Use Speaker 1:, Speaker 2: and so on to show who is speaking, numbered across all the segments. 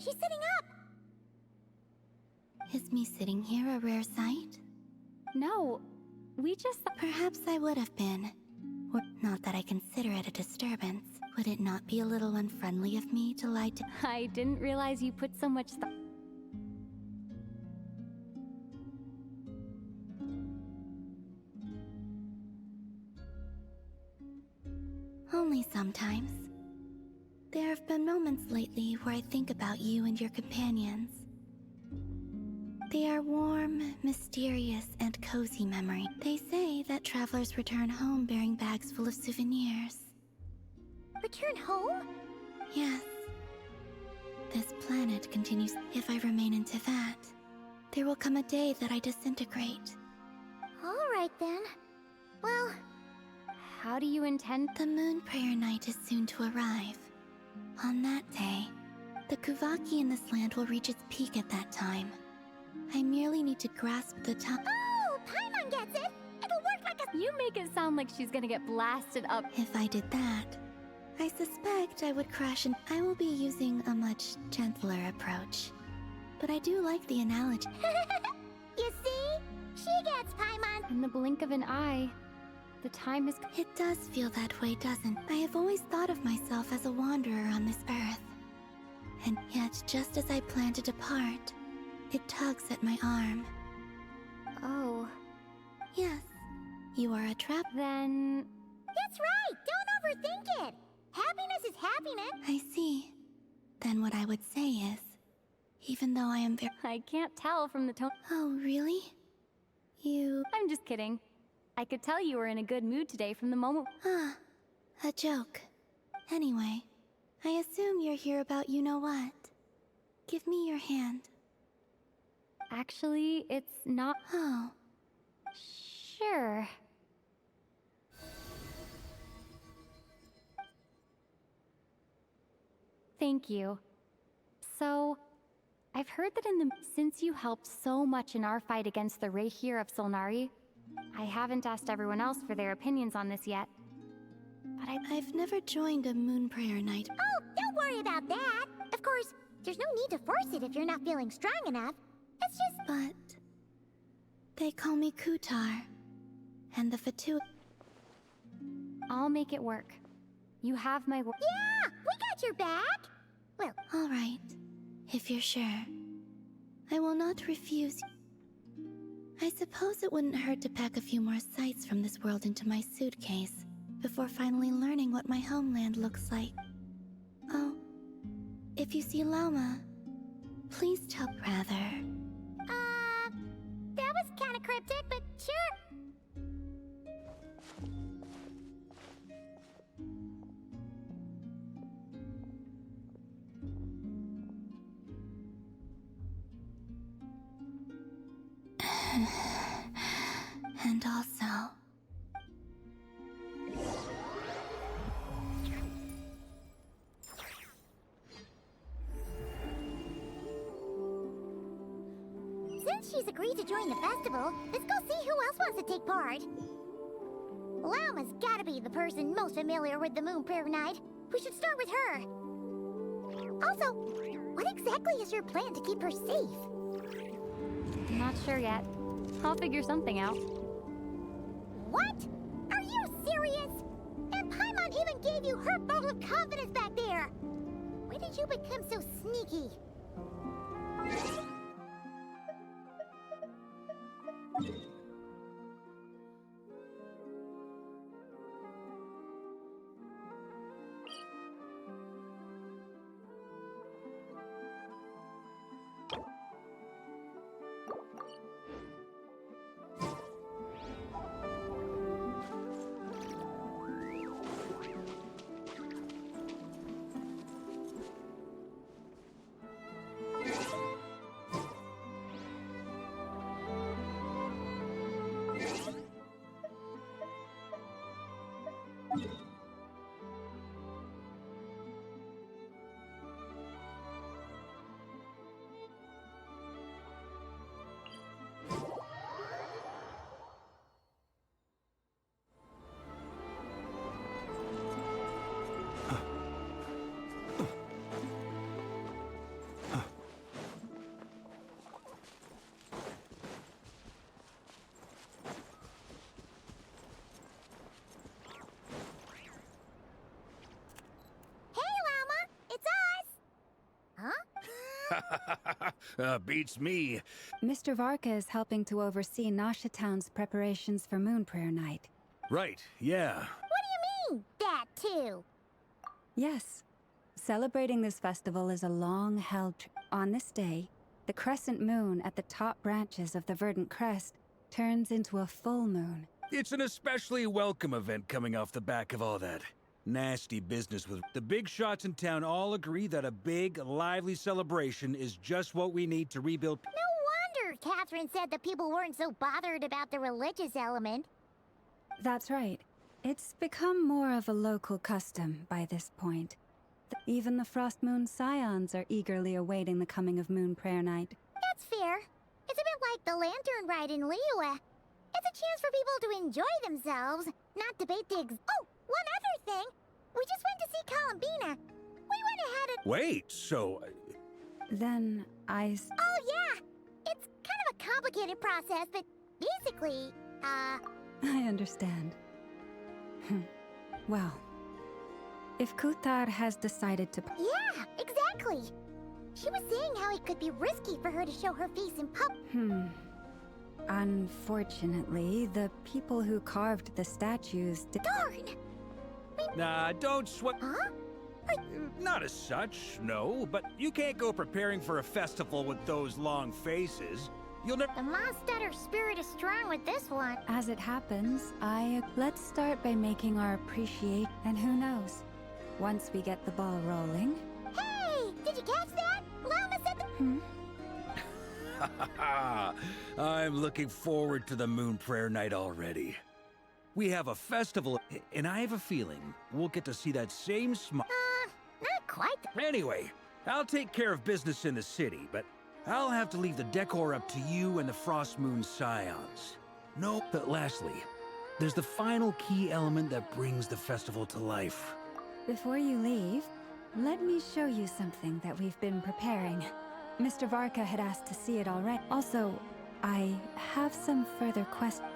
Speaker 1: She's sitting up!
Speaker 2: Is me sitting here a rare sight?
Speaker 3: No, we just...
Speaker 2: Perhaps I would have been. Or not that I consider it a disturbance. Would it not be a little unfriendly of me to lie to...
Speaker 3: I didn't realize you put so much thought.
Speaker 2: Only sometimes. There have been moments lately where I think about you and your companions. They are warm, mysterious, and cozy memories. They say that travelers return home bearing bags full of souvenirs.
Speaker 1: Return home?
Speaker 2: Yes. This planet continues. If I remain into that, there will come a day that I disintegrate.
Speaker 1: Alright then. Well...
Speaker 3: How do you intend...
Speaker 2: The moon prayer night is soon to arrive. On that day, the Kuvaki in this land will reach its peak at that time. I merely need to grasp the time.
Speaker 1: Oh! Paimon gets it! It'll work like a...
Speaker 3: You make it sound like she's gonna get blasted up.
Speaker 2: If I did that, I suspect I would crash and I will be using a much gentler approach. But I do like the analogy.
Speaker 1: You see? She gets Paimon!
Speaker 3: In the blink of an eye, the time has...
Speaker 2: It does feel that way, doesn't it? I have always thought of myself as a wanderer on this earth. And yet, just as I plan to depart, it tugs at my arm.
Speaker 3: Oh.
Speaker 2: Yes, you are a trap.
Speaker 3: Then...
Speaker 1: That's right! Don't overthink it! Happiness is happiness!
Speaker 2: I see. Then what I would say is, even though I am very...
Speaker 3: I can't tell from the tone...
Speaker 2: Oh, really? You...
Speaker 3: I'm just kidding. I could tell you were in a good mood today from the moment...
Speaker 2: Ah, a joke. Anyway, I assume you're here about you-know-what. Give me your hand.
Speaker 3: Actually, it's not...
Speaker 2: Oh.
Speaker 3: Sure. Thank you. So, I've heard that since you helped so much in our fight against the Reihir of Solnari, I haven't asked everyone else for their opinions on this yet. But
Speaker 2: I've never joined a moon prayer night.
Speaker 1: Oh, don't worry about that! Of course, there's no need to force it if you're not feeling strong enough. It's just...
Speaker 2: But... they call me Kutar. And the Fatu...
Speaker 3: I'll make it work. You have my word.
Speaker 1: Yeah! We got your back! Well...
Speaker 2: All right. If you're sure. I will not refuse. I suppose it wouldn't hurt to pack a few more sights from this world into my suitcase before finally learning what my homeland looks like. Oh, if you see Lama, please tell... Rather...
Speaker 1: that was kinda cryptic, but sure!
Speaker 2: And also...
Speaker 1: Since she's agreed to join the festival, let's go see who else wants to take part. Lauma's gotta be the person most familiar with the Moon Prayer Night. We should start with her. Also, what exactly is your plan to keep her safe?
Speaker 3: Not sure yet. I'll figure something out.
Speaker 1: What? Are you serious? And Paimon even gave you her vote of confidence back there! When did you become so sneaky?
Speaker 4: Beats me.
Speaker 5: Mr. Varka is helping to oversee Nasha Town's preparations for Moon Prayer Night.
Speaker 4: Right, yeah.
Speaker 1: What do you mean, that too?
Speaker 5: Yes. Celebrating this festival is a long-held on this day, the crescent moon at the top branches of the verdant crest turns into a full moon.
Speaker 4: It's an especially welcome event coming off the back of all that nasty business with the big shots in town. All agree that a big, lively celebration is just what we need to rebuild.
Speaker 1: No wonder Catherine said that people weren't so bothered about the religious element.
Speaker 5: That's right. It's become more of a local custom by this point. Even the Frost Moon Scions are eagerly awaiting the coming of Moon Prayer Night.
Speaker 1: That's fair. It's a bit like the lantern ride in Liyue. It's a chance for people to enjoy themselves, not debate the Oh, one other thing. We just went to see Columbina. We went ahead and...
Speaker 4: Wait, so...
Speaker 5: Then I...
Speaker 1: Oh, yeah! It's kind of a complicated process, but basically,
Speaker 5: I understand. Well, if Kutar has decided to...
Speaker 1: Yeah, exactly! She was saying how it could be risky for her to show her face in public.
Speaker 5: Unfortunately, the people who carved the statues did...
Speaker 1: Darn!
Speaker 4: Nah, don't sweat.
Speaker 1: Huh?
Speaker 4: Not as such, no, but you can't go preparing for a festival with those long faces. You'll never...
Speaker 1: The Mondstatter spirit is strong with this one.
Speaker 5: As it happens, let's start by making our appreciate, and who knows? Once we get the ball rolling...
Speaker 1: Hey! Did you catch that? Llama said the...
Speaker 4: I'm looking forward to the Moon Prayer Night already. We have a festival, and I have a feeling we'll get to see that same smile.
Speaker 1: Not quite.
Speaker 4: Anyway, I'll take care of business in the city, but I'll have to leave the decor up to you and the Frost Moon Scions. No, but lastly, there's the final key element that brings the festival to life.
Speaker 5: Before you leave, let me show you something that we've been preparing. Mr. Varka had asked to see it already. Also, I have some further questions.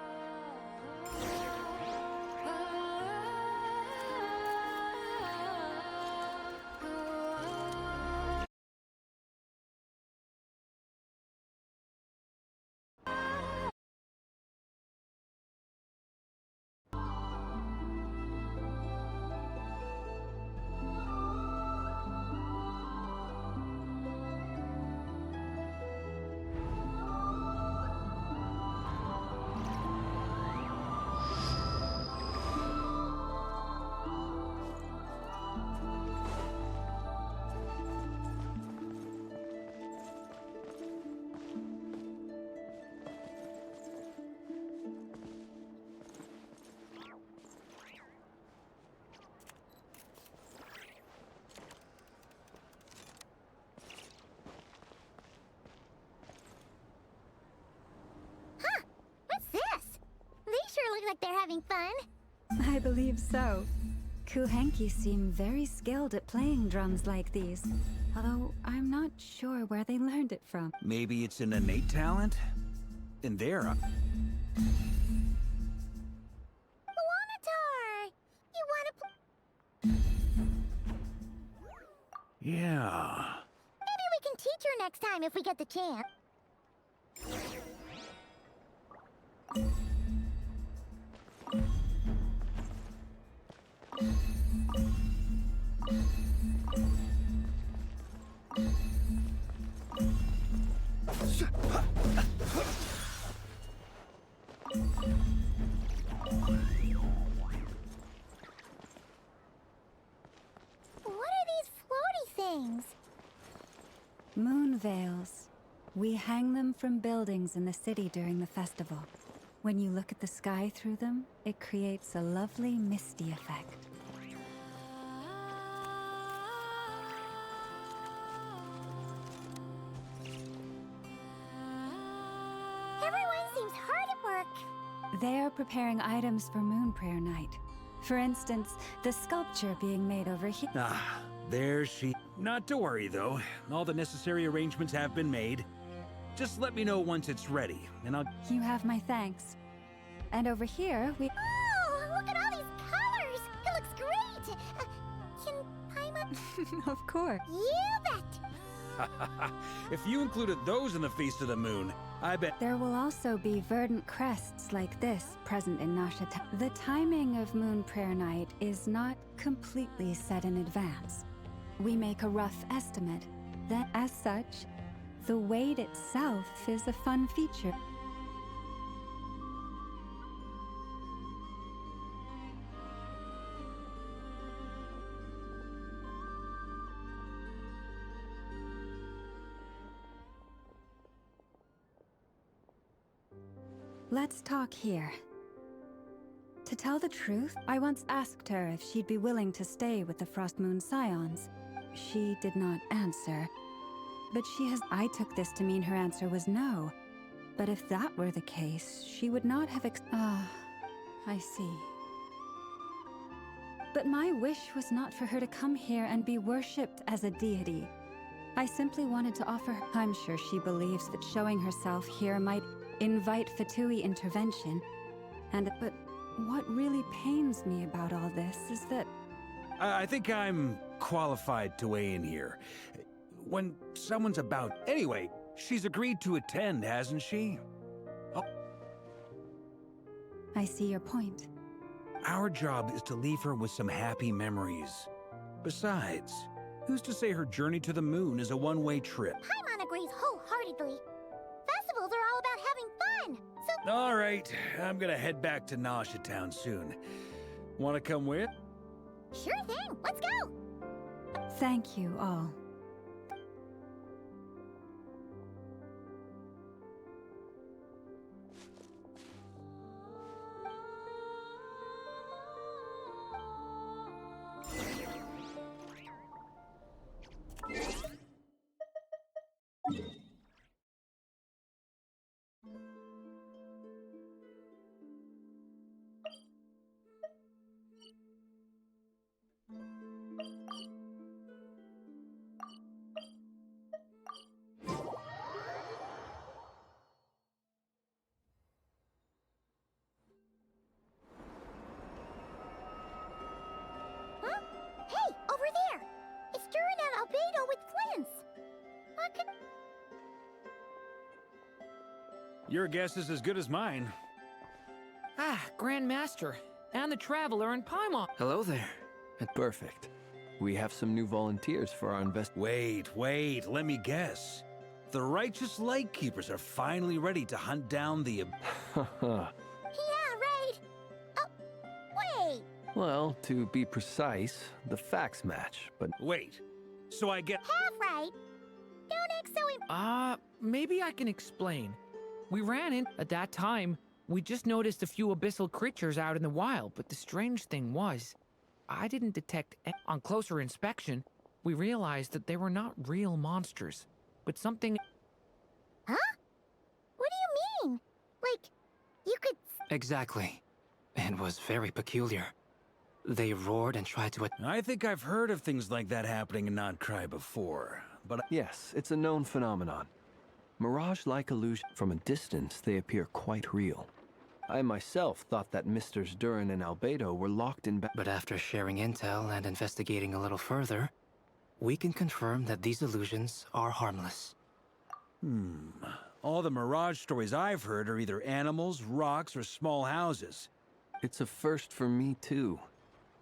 Speaker 1: Look like they're having fun.
Speaker 5: I believe so. Kuhenki seem very skilled at playing drums like these, although I'm not sure where they learned it from.
Speaker 4: Maybe it's an innate talent? And they're
Speaker 1: Luanatar! You wanna
Speaker 4: Yeah.
Speaker 1: Maybe we can teach her next time if we get the chance. What are these floaty things?
Speaker 5: Moon veils. We hang them from buildings in the city during the festival. When you look at the sky through them, it creates a lovely misty effect.
Speaker 1: Everyone seems hard at work.
Speaker 5: They are preparing items for Moon Prayer Night. For instance, the sculpture being made over here.
Speaker 4: Ah, there she... Not to worry, though. All the necessary arrangements have been made. Just let me know once it's ready, and I'll...
Speaker 5: You have my thanks. And over here, we...
Speaker 1: Oh, look at all these colors! It looks great! Can Paimon...
Speaker 5: Of course.
Speaker 1: You bet!
Speaker 4: If you included those in the Feast of the Moon, I bet...
Speaker 5: There will also be verdant crests like this present in Nashata. The timing of Moon Prayer Night is not completely set in advance. We make a rough estimate. Then, as such, the weight itself is a fun feature. Let's talk here. To tell the truth, I once asked her if she'd be willing to stay with the Frost Moon Scions. She did not answer. But I took this to mean her answer was no. But if that were the case, she would not have I see. But my wish was not for her to come here and be worshipped as a deity. I simply wanted to offer her. I'm sure she believes that showing herself here might invite Fatui intervention. But what really pains me about all this is that...
Speaker 4: I think I'm qualified to weigh in here. When someone's about... Anyway, she's agreed to attend, hasn't she? Oh.
Speaker 5: I see your point.
Speaker 4: Our job is to leave her with some happy memories. Besides, who's to say her journey to the moon is a one-way trip?
Speaker 1: Paimon agrees wholeheartedly. Festivals are all about having fun, so...
Speaker 4: All right, I'm gonna head back to Nasha Town soon. Wanna come with?
Speaker 1: Sure thing, let's go!
Speaker 5: Thank you all.
Speaker 4: Your guess is as good as mine.
Speaker 6: Ah, Grand Master, and the Traveler and Paimon.
Speaker 7: Hello there. Perfect. We have some new volunteers for our
Speaker 4: Wait, let me guess. The righteous Lightkeepers are finally ready to hunt down the...
Speaker 1: Yeah, right. Oh, wait.
Speaker 7: Well, to be precise, the facts match, but...
Speaker 4: Wait, so I get...
Speaker 1: Half right. Don't act so...
Speaker 6: Maybe I can explain. We ran in at that time. We just noticed a few abyssal creatures out in the wild, but the strange thing was, I didn't detect... On closer inspection, we realized that they were not real monsters, but something...
Speaker 1: Huh? What do you mean? Like, you could...
Speaker 8: Exactly. It was very peculiar. They roared and tried to...
Speaker 4: I think I've heard of things like that happening in Nod-Crye before, but...
Speaker 7: Yes, it's a known phenomenon. Mirage-like illusion. From a distance, they appear quite real. I myself thought that Misters Durin and Albedo were locked in...
Speaker 8: But after sharing intel and investigating a little further, we can confirm that these illusions are harmless.
Speaker 4: All the Mirage stories I've heard are either animals, rocks, or small houses.
Speaker 7: It's a first for me, too.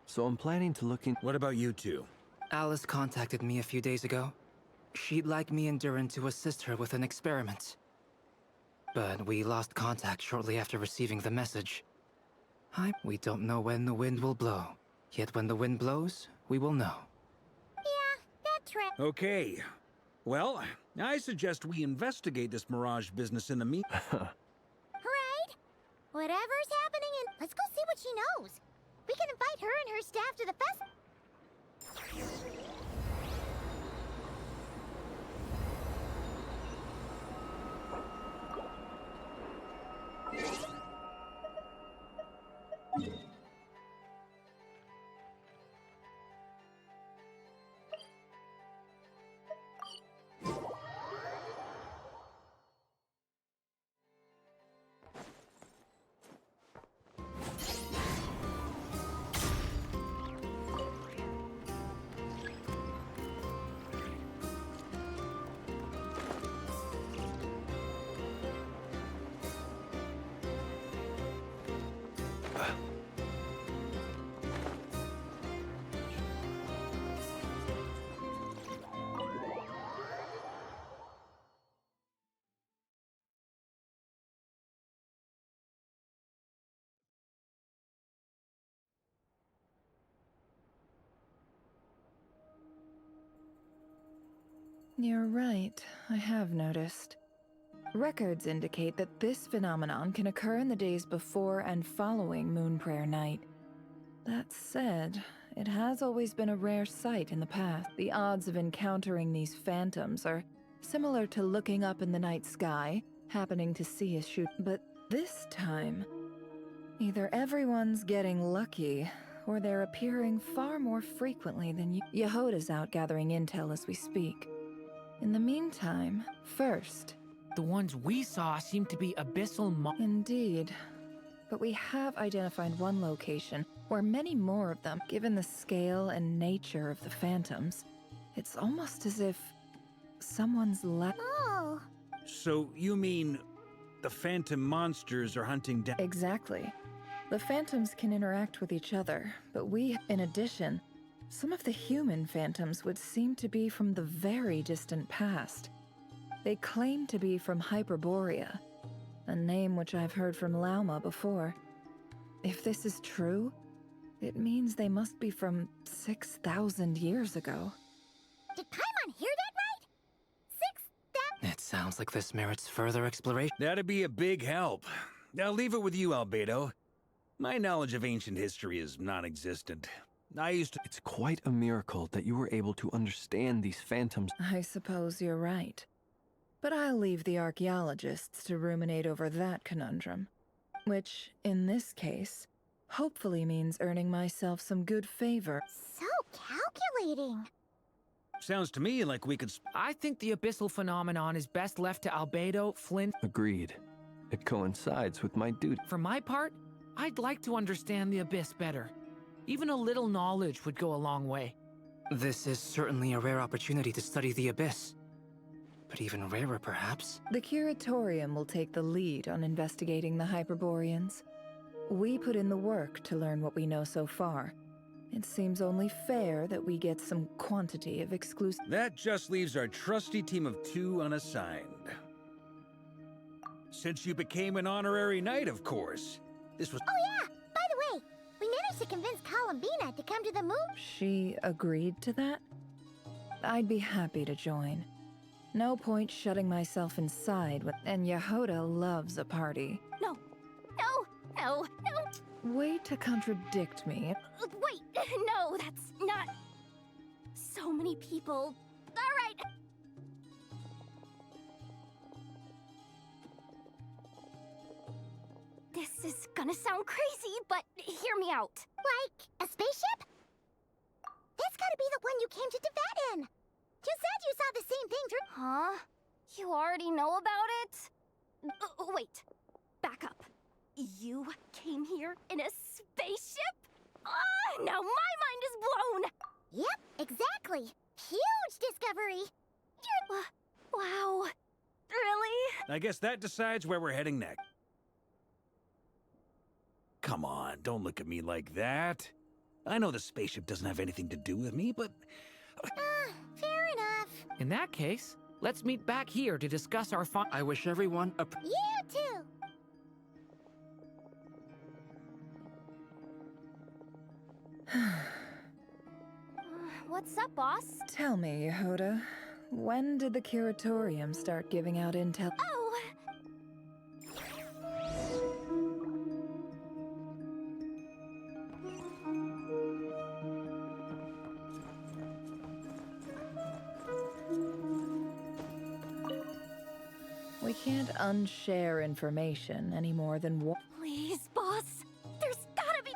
Speaker 7: So I'm planning to look in...
Speaker 4: What about you two?
Speaker 8: Alice contacted me a few days ago. She'd like me and Durin to assist her with an experiment. But we lost contact shortly after receiving the message. We don't know when the wind will blow. Yet when the wind blows, we will know.
Speaker 1: Yeah, that trip.
Speaker 4: Okay. Well, I suggest we investigate this Mirage business in the
Speaker 1: Right? Whatever's happening and let's go see what she knows. We can invite her and her staff to the fest.
Speaker 9: You're right, I have noticed. Records indicate that this phenomenon can occur in the days before and following Moon Prayer Night. That said, it has always been a rare sight in the past. The odds of encountering these phantoms are similar to looking up in the night sky, happening to see a shoot. But this time, either everyone's getting lucky, or they're appearing far more frequently than Yehoda's out gathering intel as we speak. In the meantime, first...
Speaker 6: The ones we saw seem to be abyssal
Speaker 9: Indeed. But we have identified one location where many more of them, given the scale and nature of the phantoms, it's almost as if someone's left.
Speaker 1: Oh.
Speaker 4: So you mean the phantom monsters are hunting down?
Speaker 9: Exactly. The phantoms can interact with each other, but in addition, some of the human phantoms would seem to be from the very distant past. They claim to be from Hyperborea, a name which I've heard from Lauma before. If this is true, it means they must be from 6,000 years ago.
Speaker 1: Did Paimon hear that right? 6,000?
Speaker 8: It sounds like this merits further exploration.
Speaker 4: That'd be a big help. I'll leave it with you, Albedo. My knowledge of ancient history is non-existent.
Speaker 7: It's quite a miracle that you were able to understand these phantoms.
Speaker 9: I suppose you're right. But I'll leave the archaeologists to ruminate over that conundrum. Which, in this case, hopefully means earning myself some good favor.
Speaker 1: So calculating.
Speaker 4: Sounds to me like we could...
Speaker 6: I think the abyssal phenomenon is best left to Albedo, Flint.
Speaker 7: Agreed. It coincides with my duty.
Speaker 6: For my part, I'd like to understand the abyss better. Even a little knowledge would go a long way.
Speaker 8: This is certainly a rare opportunity to study the abyss. But even rarer, perhaps?
Speaker 9: The Curatorium will take the lead on investigating the Hyperboreans. We put in the work to learn what we know so far. It seems only fair that we get some quantity of exclusive...
Speaker 4: That just leaves our trusty team of 2 unassigned. Since you became an honorary knight, of course. This was...
Speaker 1: Oh yeah! By the way, we managed to convince Columbina to come to the moon.
Speaker 9: She agreed to that? I'd be happy to join. No point shutting myself inside and Yehoda loves a party.
Speaker 1: No.
Speaker 9: Way to contradict me.
Speaker 1: Wait, no, that's not... So many people. All right. This is gonna sound crazy, but hear me out. Like a spaceship? That's gotta be the one you came to Tibet in. You said you saw the same thing through... Huh? You already know about it? Wait. Back up. You came here in a spaceship? Now my mind is blown! Yep, exactly. Huge discovery. Wow. Really?
Speaker 4: I guess that decides where we're heading next. Come on, don't look at me like that. I know the spaceship doesn't have anything to do with me, but...
Speaker 1: Fair enough.
Speaker 6: In that case, let's meet back here to discuss our fun.
Speaker 8: I wish everyone a...
Speaker 1: You too. What's up, boss?
Speaker 9: Tell me, Yehoda, when did the Curatorium start giving out intel?
Speaker 1: Oh!
Speaker 9: We can't unshare information any more than one.
Speaker 1: Please, boss. There's gotta be...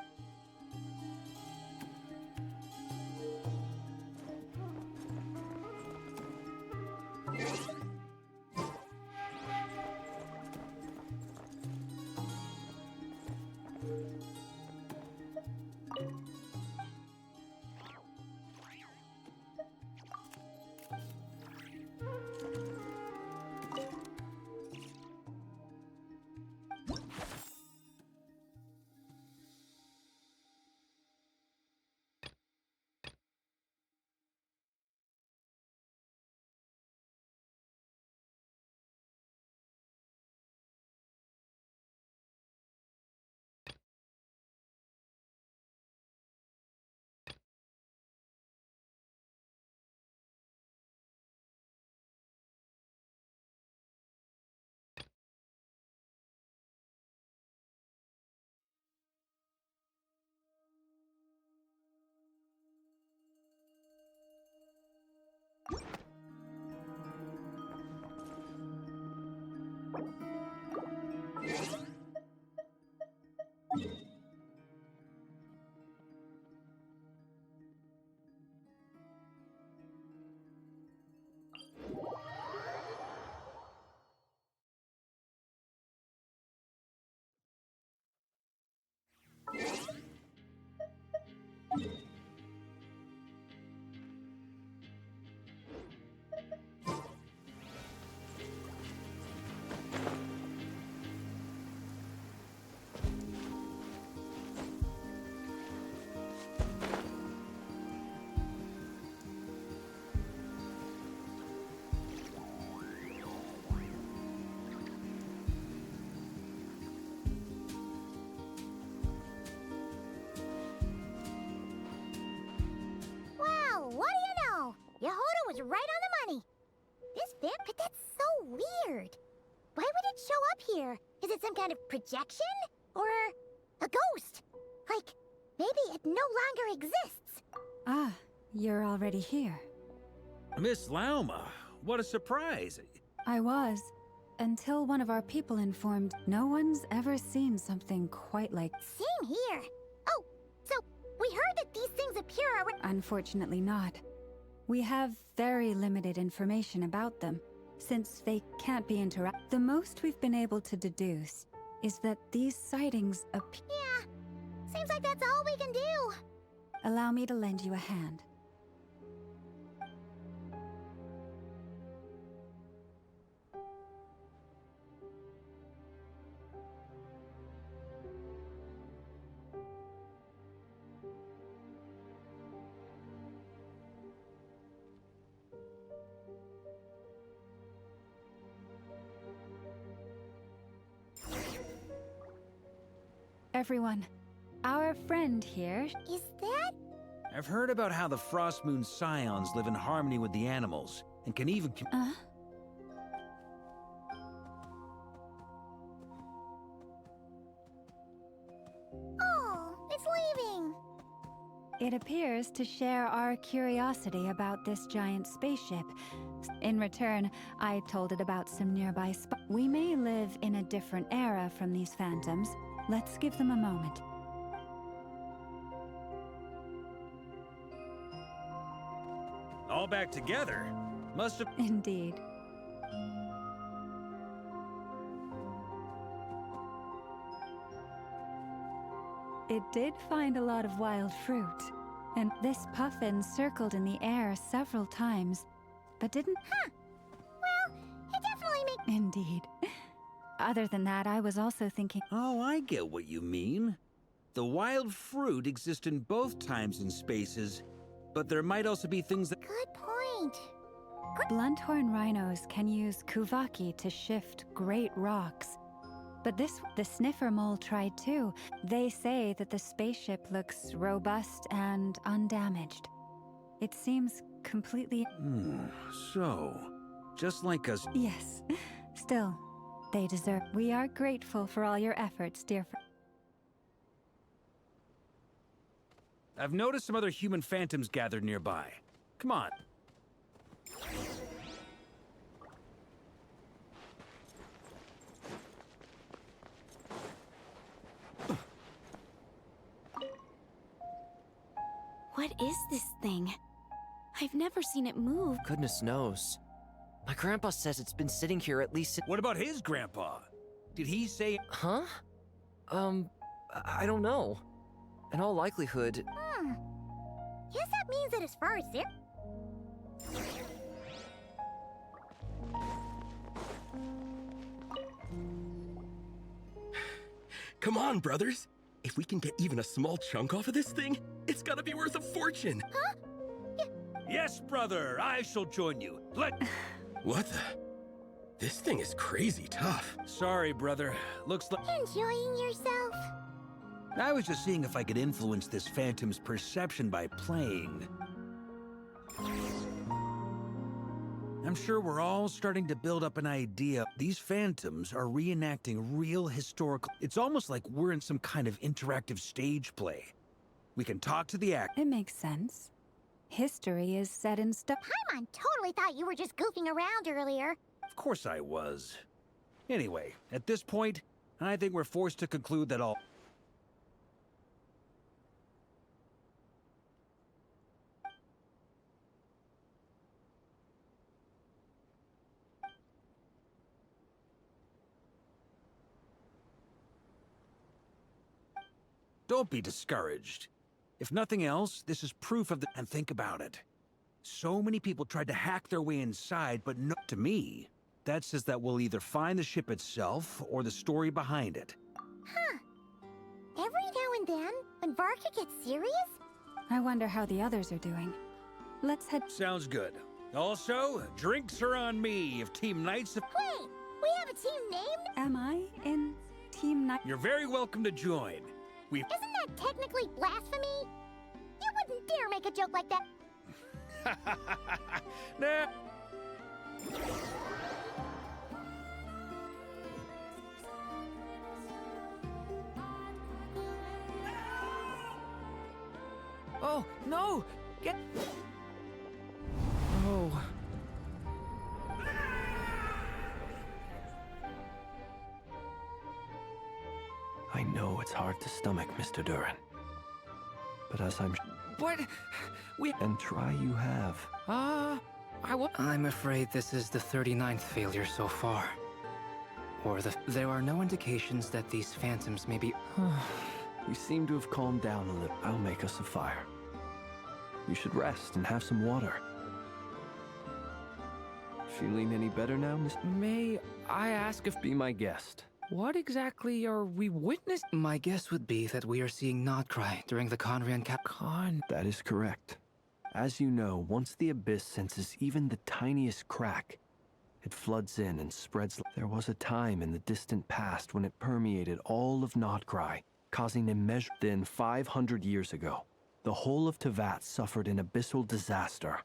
Speaker 1: Yehoda was right on the money. This but that's so weird. Why would it show up here? Is it some kind of projection? Or a ghost? Like, maybe it no longer exists.
Speaker 5: Ah, you're already here.
Speaker 4: Miss Lauma, what a surprise.
Speaker 5: I was. Until one of our people informed, no one's ever seen something quite like...
Speaker 1: Same here. Oh, so we heard that these things appear around...
Speaker 5: Unfortunately not. We have very limited information about them, since they can't be interrupted. The most we've been able to deduce is that these sightings appear...
Speaker 1: Yeah, seems like that's all we can do.
Speaker 5: Allow me to lend you a hand. Everyone, our friend here...
Speaker 1: Is that...
Speaker 4: I've heard about how the Frost Moon Scions live in harmony with the animals, and can even...
Speaker 1: Oh, it's leaving.
Speaker 5: It appears to share our curiosity about this giant spaceship. In return, I told it about some nearby spots. We may live in a different era from these phantoms. Let's give them a moment.
Speaker 4: All back together? Must have...
Speaker 5: Indeed. It did find a lot of wild fruit, and this puffin circled in the air several times, but didn't...
Speaker 1: Huh. Well, it definitely makes...
Speaker 5: Indeed. Other than that, I was also thinking...
Speaker 4: Oh, I get what you mean. The wild fruit exist in both times and spaces, but there might also be things that...
Speaker 1: Good point.
Speaker 5: Blunthorn rhinos can use kuvaki to shift great rocks. But the sniffer mole tried too. They say that the spaceship looks robust and undamaged. It seems completely...
Speaker 4: So, just like us...
Speaker 5: Yes. Still, they deserve... We are grateful for all your efforts, dear friend.
Speaker 4: I've noticed some other human phantoms gathered nearby. Come on.
Speaker 2: What is this thing? I've never seen it move.
Speaker 10: Goodness knows. My grandpa says it's been sitting here at least...
Speaker 4: What about his grandpa? Did he say...
Speaker 10: Huh? I don't know. In all likelihood...
Speaker 1: Guess that means that as far as there...
Speaker 11: Come on, brothers. If we can get even a small chunk off of this thing, it's gotta be worth a fortune.
Speaker 1: Huh?
Speaker 4: Yes, brother, I shall join you.
Speaker 11: What the? This thing is crazy tough.
Speaker 4: Sorry, brother. Looks like...
Speaker 1: Enjoying yourself?
Speaker 4: I was just seeing if I could influence this phantom's perception by playing. I'm sure we're all starting to build up an idea. These phantoms are reenacting real historical... It's almost like we're in some kind of interactive stage play. We can talk to the act...
Speaker 5: It makes sense. History is set in stone.
Speaker 1: Paimon totally thought you were just goofing around earlier.
Speaker 4: Of course I was. Anyway, at this point, I think we're forced to conclude that all... Don't be discouraged. If nothing else, this is proof of the... And think about it. So many people tried to hack their way inside, but no... To me, that says that we'll either find the ship itself, or the story behind it.
Speaker 1: Huh. Every now and then, when Varka gets serious...
Speaker 5: I wonder how the others are doing. Let's head...
Speaker 4: Sounds good. Also, drinks are on me if Team Knights...
Speaker 1: Wait! We have a team named?
Speaker 5: Am I in Team Night?
Speaker 4: You're very welcome to join.
Speaker 1: Isn't that technically blasphemy? You wouldn't dare make a joke like that.
Speaker 4: Nah.
Speaker 6: Oh, no! Get... Oh.
Speaker 7: I know it's hard to stomach, Mr. Durin. But as I'm...
Speaker 6: What? We...
Speaker 7: And try you have.
Speaker 8: I'm afraid this is the 39th failure so far. There are no indications that these phantoms may be...
Speaker 7: You seem to have calmed down a little. I'll make us a fire. You should rest and have some water. Feeling any better now, Miss?
Speaker 6: May I ask if...
Speaker 7: Be my guest.
Speaker 6: What exactly are we witnessing?
Speaker 8: My guess would be that we are seeing nod-crai during the Conrian
Speaker 6: Con...
Speaker 7: That is correct. As you know, once the Abyss senses even the tiniest crack, it floods in and spreads. There was a time in the distant past when it permeated all of nod-crai, causing immeasurable. Then 500 years ago, the whole of Teyvat suffered an abyssal disaster.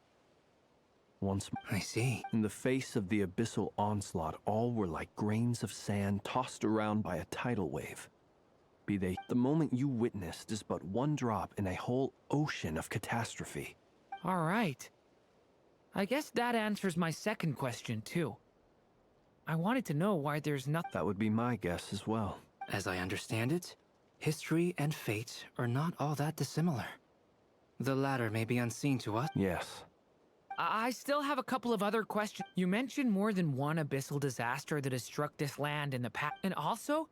Speaker 7: Once
Speaker 8: I see.
Speaker 7: in the face of the abyssal onslaught, all were like grains of sand tossed around by a tidal wave. Be they, the moment you witnessed is but one drop in a whole ocean of catastrophe.
Speaker 6: All right. I guess that answers my second question, too. I wanted to know why there's nothing...
Speaker 7: That would be my guess as well.
Speaker 8: As I understand it, history and fate are not all that dissimilar. The latter may be unseen to us.
Speaker 7: Yes.
Speaker 6: I still have a couple of other questions. You mentioned more than one abyssal disaster that has struck this land in the past. And also,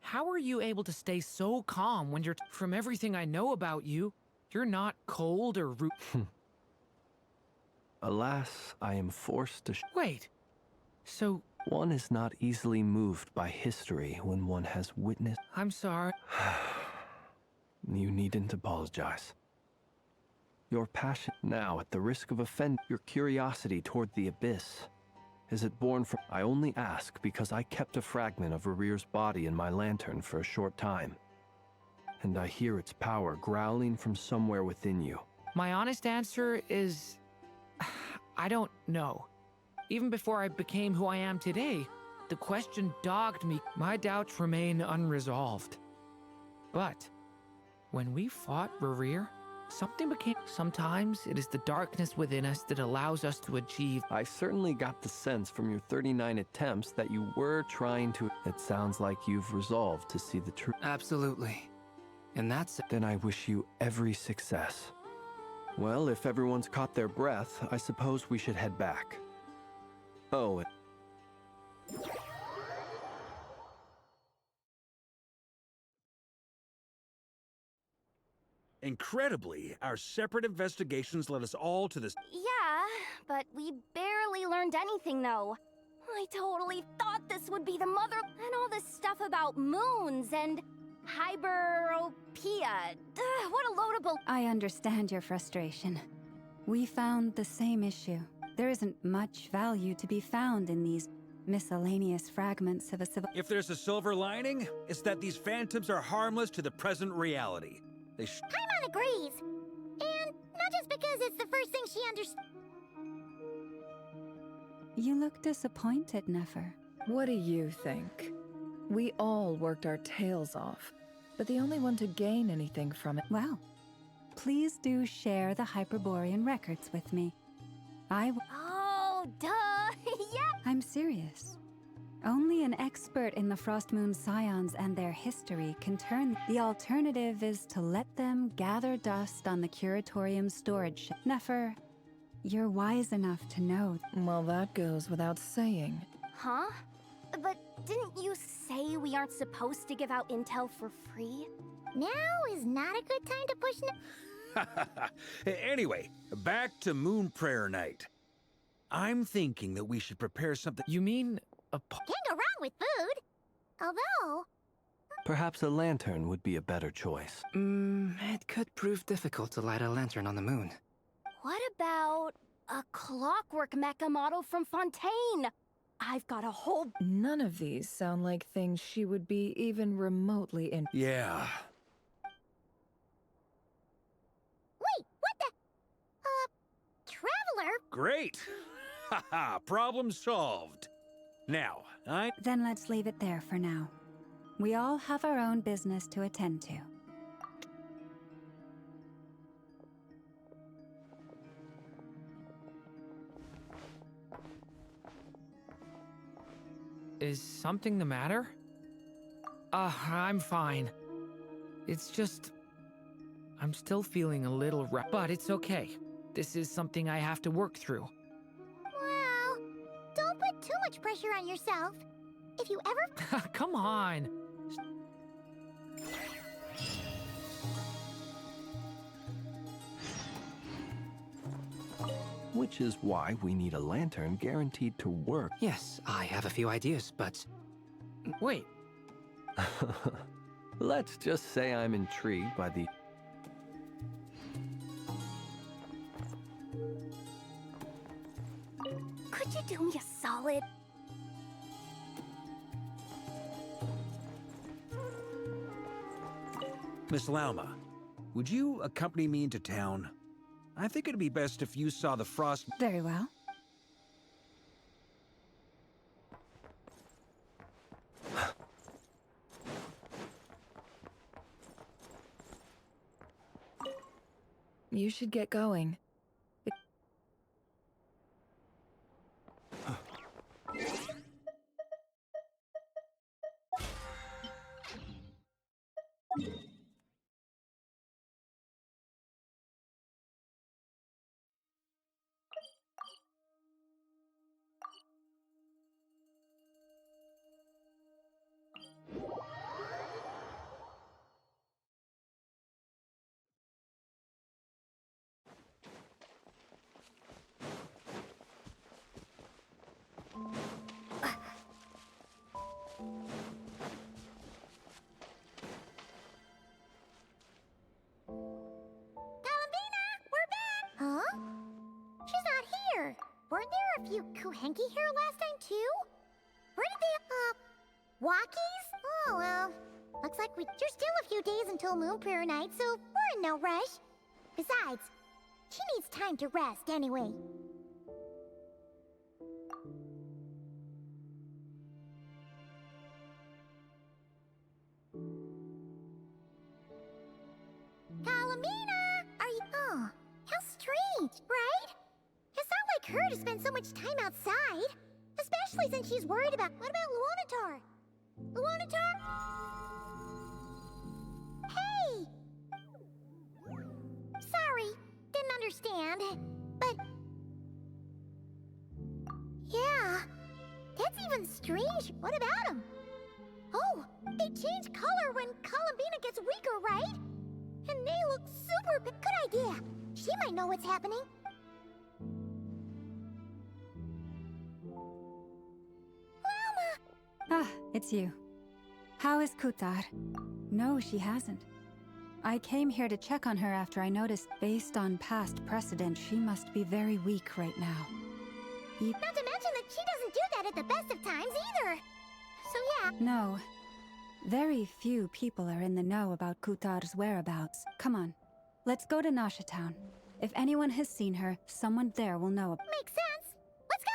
Speaker 6: how are you able to stay so calm when you're... From everything I know about you, you're not cold or rude.
Speaker 7: Alas, I am forced to...
Speaker 6: Wait. So...
Speaker 7: One is not easily moved by history when one has witnessed...
Speaker 6: I'm sorry.
Speaker 7: You needn't apologize. Your passion now, at the risk of offending your curiosity toward the Abyss, is it born from... I only ask because I kept a fragment of Rerir's body in my lantern for a short time. And I hear its power growling from somewhere within you.
Speaker 6: My honest answer is... I don't know. Even before I became who I am today, the question dogged me. My doubts remain unresolved. But when we fought Rerir, something became... Sometimes it is the darkness within us that allows us to achieve...
Speaker 7: I certainly got the sense from your 39 attempts that you were trying to... It sounds like you've resolved to see the truth.
Speaker 8: Absolutely. And that's...
Speaker 7: Then I wish you every success. Well, if everyone's caught their breath, I suppose we should head back. Oh,
Speaker 4: Incredibly, our separate investigations led us all to this...
Speaker 1: Yeah, but we barely learned anything, though. I totally thought this would be the mother... And all this stuff about moons and... Hyperopia. What a loadable...
Speaker 5: I understand your frustration. We found the same issue. There isn't much value to be found in these miscellaneous fragments of a civil...
Speaker 4: If there's a silver lining, it's that these phantoms are harmless to the present reality.
Speaker 1: Paimon agrees. And not just because it's the first thing she understood.
Speaker 5: You look disappointed, Nefer.
Speaker 9: What do you think? We all worked our tails off, but the only one to gain anything from it...
Speaker 5: Well, please do share the Hyperborean records with me.
Speaker 1: Oh, duh! Yeah!
Speaker 5: I'm serious. Only an expert in the Frostmoon Scions and their history can turn... The alternative is to let them gather dust on the Curatorium storage ship. Nefer, you're wise enough to know...
Speaker 9: Well, that goes without saying.
Speaker 1: Huh? But didn't you say we aren't supposed to give out intel for free? Now is not a good time to push...
Speaker 4: Anyway, back to Moon Prayer Night. I'm thinking that we should prepare something...
Speaker 6: You mean...
Speaker 1: Can't go wrong with food. Although...
Speaker 7: Perhaps a lantern would be a better choice.
Speaker 8: It could prove difficult to light a lantern on the moon.
Speaker 1: What about a clockwork mecha model from Fontaine? I've got a whole...
Speaker 9: None of these sound like things she would be even remotely in...
Speaker 4: Yeah.
Speaker 1: Wait, what the... similar.
Speaker 4: Great! Haha, problem solved. Now,
Speaker 5: Then let's leave it there for now. We all have our own business to attend to.
Speaker 6: Is something the matter? I'm fine. It's just... I'm still feeling a little but it's okay. This is something I have to work through.
Speaker 1: Well, don't put too much pressure on yourself. If you ever...
Speaker 6: Come on!
Speaker 7: Which is why we need a lantern guaranteed to work.
Speaker 8: Yes, I have a few ideas, but
Speaker 6: Wait,
Speaker 7: Let's just say I'm intrigued by the...
Speaker 1: Could you do me a solid?
Speaker 4: Miss Lauma, would you accompany me into town? I think it'd be best if you saw the frost...
Speaker 5: Very well.
Speaker 9: You should get going.
Speaker 1: Huh? She's not here. Weren't there a few Kuhenki here last time, too? Where did they, walkies? Oh, well. Looks like there's still a few days until Moon Prayer Night, so we're in no rush. Besides, she needs time to rest anyway. Kalamina! Are you... Oh, how strange, right? It's not like her to spend so much time outside. Especially since she's worried about... What about Luonatar? Luonatar? Hey! Sorry, didn't understand. But... Yeah, that's even strange. What about him? Oh, they change color when Columbina gets weaker, right? And they look super big. Good idea. She might know what's happening.
Speaker 5: Ah, it's you. How is Kutar? No, she hasn't. I came here to check on her after I noticed, based on past precedent, she must be very weak right now.
Speaker 1: Not to mention that she doesn't do that at the best of times either. So yeah.
Speaker 5: No. Very few people are in the know about Kutar's whereabouts. Come on, let's go to Nasha Town. If anyone has seen her, someone there will know.
Speaker 1: Makes sense. Let's go.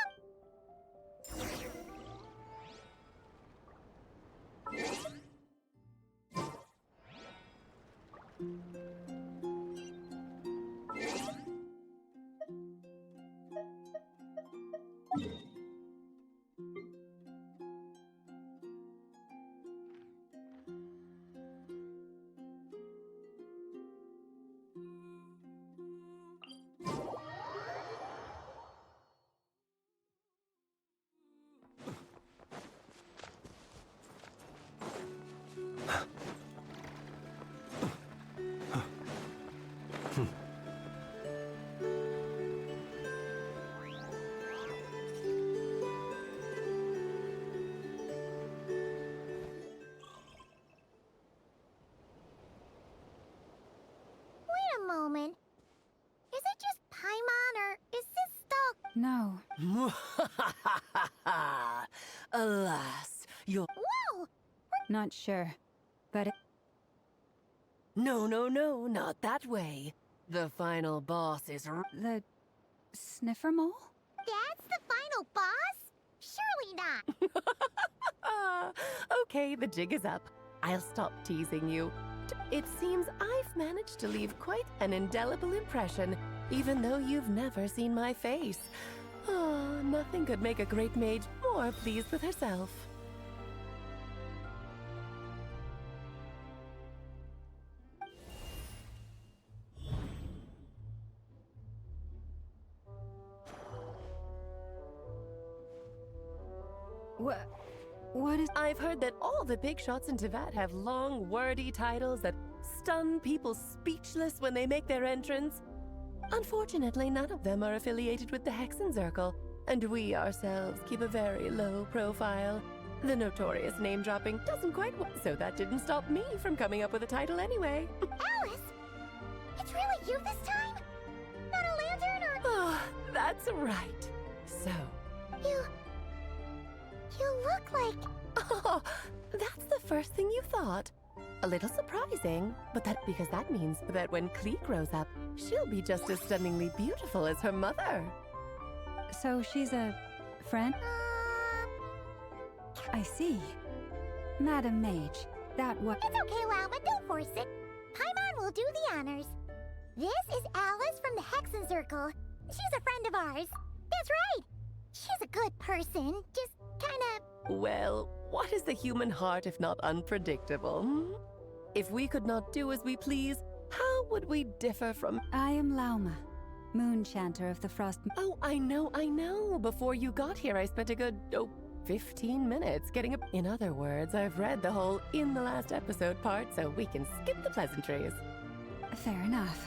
Speaker 1: Wait a moment. Is it just Paimon, or is this the...
Speaker 5: No.
Speaker 12: Alas, you're...
Speaker 1: Whoa!
Speaker 5: Not sure. But
Speaker 12: No, not that way. The final boss is...
Speaker 5: the sniffer mole?
Speaker 1: That's the final boss? Surely not.
Speaker 13: Okay, the jig is up. I'll stop teasing you. It seems I've managed to leave quite an indelible impression, even though you've never seen my face. Oh, nothing could make a great mage more pleased with herself.
Speaker 5: What is...
Speaker 13: I've heard that all the big shots in Teyvat have long, wordy titles that stun people speechless when they make their entrance. Unfortunately, none of them are affiliated with the Hexenzirkel, and we ourselves keep a very low profile. The notorious name-dropping doesn't quite work, so that didn't stop me from coming up with a title anyway.
Speaker 1: Alice? It's really you this time? Not a lantern or...
Speaker 13: Oh, that's right. So...
Speaker 1: You look like...
Speaker 13: Oh, that's the first thing you thought. A little surprising, but because that means that when Klee grows up, she'll be just as stunningly beautiful as her mother.
Speaker 5: So she's a friend? I see. Madam Mage, that what...
Speaker 1: It's okay, Lama, don't force it. Paimon will do the honors. This is Alice from the Hexenzirkel. She's a friend of ours. That's right. She's a good person, just kinda...
Speaker 13: Well, what is the human heart if not unpredictable? Hmm? If we could not do as we please, how would we differ from...
Speaker 5: I am Lauma, Moon Chanter of the Frost...
Speaker 13: Oh, I know. Before you got here, I spent a good, 15 minutes getting up. In other words, I've read the whole in the last episode part, so we can skip the pleasantries.
Speaker 5: Fair enough.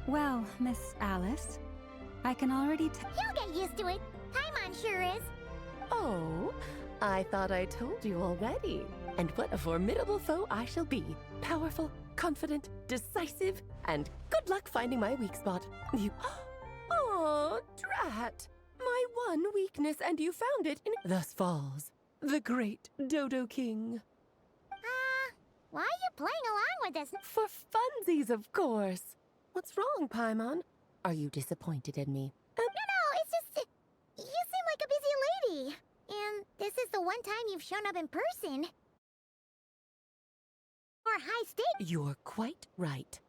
Speaker 5: Well, Miss Alice, I can already tell...
Speaker 1: You'll get used to it. Paimon sure is.
Speaker 13: Oh, I thought I told you already. And what a formidable foe I shall be. Powerful, confident, decisive, and good luck finding my weak spot. You... Oh, drat. My one weakness, and you found it in... Thus falls the great Dodo King.
Speaker 1: Why are you playing along with us?
Speaker 13: For funsies, of course. What's wrong, Paimon? Are you disappointed in me?
Speaker 1: No, it's just... You seem like a busy lady. And this is the one time you've shown up in person. Or high stakes.
Speaker 13: You're quite right.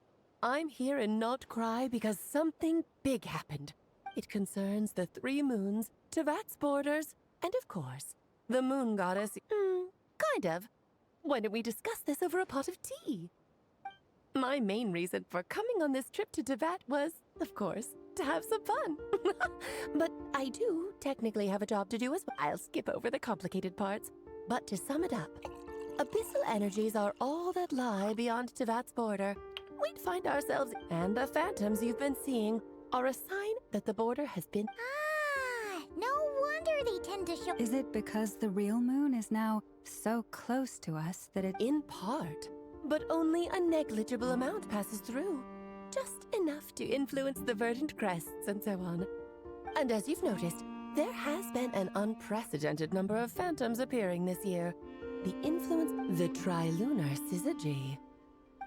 Speaker 13: I'm here in nod-crai because something big happened. It concerns the 3 moons, Teyvat's borders, and of course, the moon goddess. Kind of. Why don't we discuss this over a pot of tea? My main reason for coming on this trip to Teyvat was, of course, to have some fun. But I do technically have a job to do as well. I'll skip over the complicated parts. But to sum it up, abyssal energies are all that lie beyond Teyvat's border. We'd find ourselves, and the phantoms you've been seeing are a sign that the border has been...
Speaker 1: No wonder they tend to show...
Speaker 5: Is it because the real moon is now so close to us that it...
Speaker 13: In part, but only a negligible amount passes through. Just enough to influence the verdant crests and so on. And as you've noticed, there has been an unprecedented number of phantoms appearing this year. The influence... The trilunar syzygy.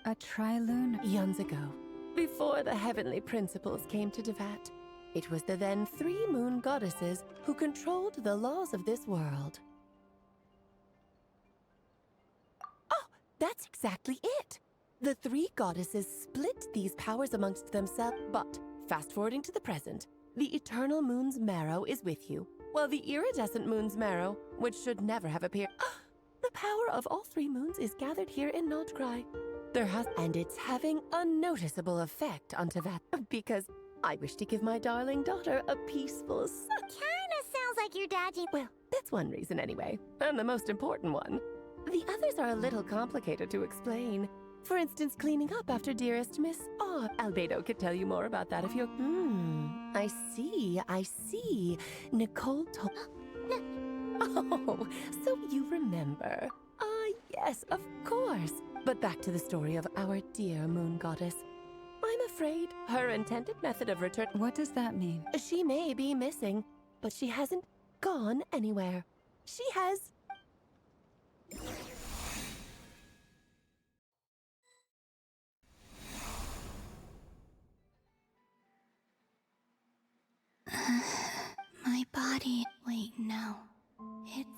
Speaker 5: A trilunar...
Speaker 13: Eons ago, before the heavenly principles came to Teyvat, it was the then 3 moon goddesses who controlled the laws of this world. Oh, that's exactly it! The 3 goddesses split these powers amongst themselves, but fast-forwarding to the present, the eternal moon's marrow is with you, while the iridescent moon's marrow, which should never have appeared... The power of all 3 moons is gathered here in nod-crai. And it's having a noticeable effect on Teyvat, because I wish to give my darling daughter a peaceful
Speaker 1: Kinda sounds like you're dodging...
Speaker 13: Well, that's one reason anyway, and the most important one. The others are a little complicated to explain. For instance, cleaning up after dearest Miss... Oh, Albedo could tell you more about that if you're... I see. Nicole told... Oh, so you remember. Ah, yes, of course. But back to the story of our dear moon goddess. I'm afraid her intended method of return...
Speaker 5: What does that mean?
Speaker 13: She may be missing, but she hasn't gone anywhere. She has...
Speaker 2: My body. Wait, no. It's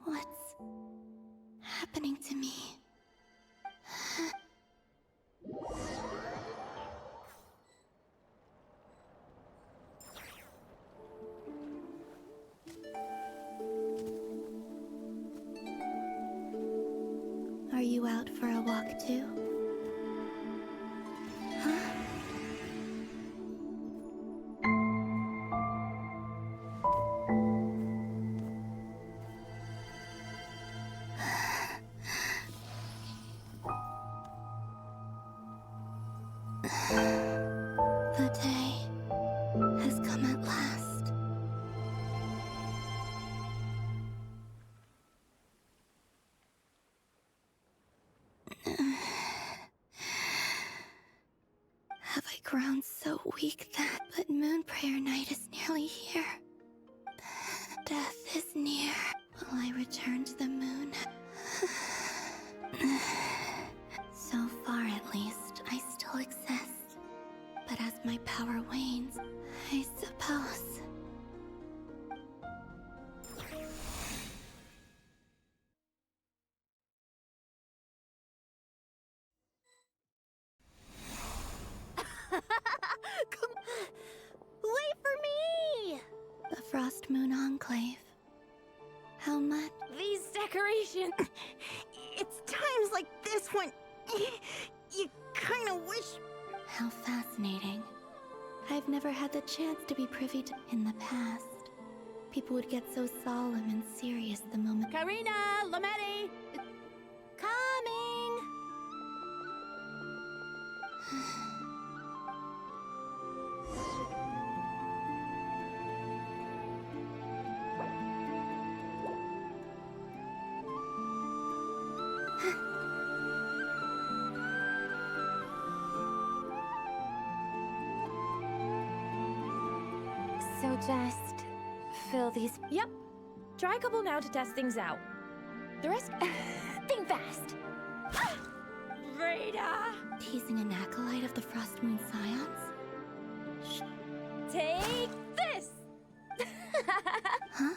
Speaker 2: what's happening to me? Are you out for a walk too? Huh? The day has come at last. Have I grown so weak that... But Moon Prayer Night is nearly here. Death is near. Will I return to the moon? So far, at least, I still exist. But as my power wanes, I suppose...
Speaker 1: Come... Wait for me!
Speaker 2: The Frost Moon Enclave. How much?
Speaker 1: These decorations... It's times like this when... You kinda wish...
Speaker 2: How fascinating. I've never had the chance to be privy to... In the past, people would get so solemn and serious the moment...
Speaker 1: Karina! Lametti! Coming!
Speaker 3: So just fill these.
Speaker 14: Yep. Try a couple now to test things out. The rest...
Speaker 3: Think fast.
Speaker 14: Vreda!
Speaker 2: Teasing an acolyte of the Frost Moon Scions?
Speaker 14: Take this!
Speaker 2: Huh?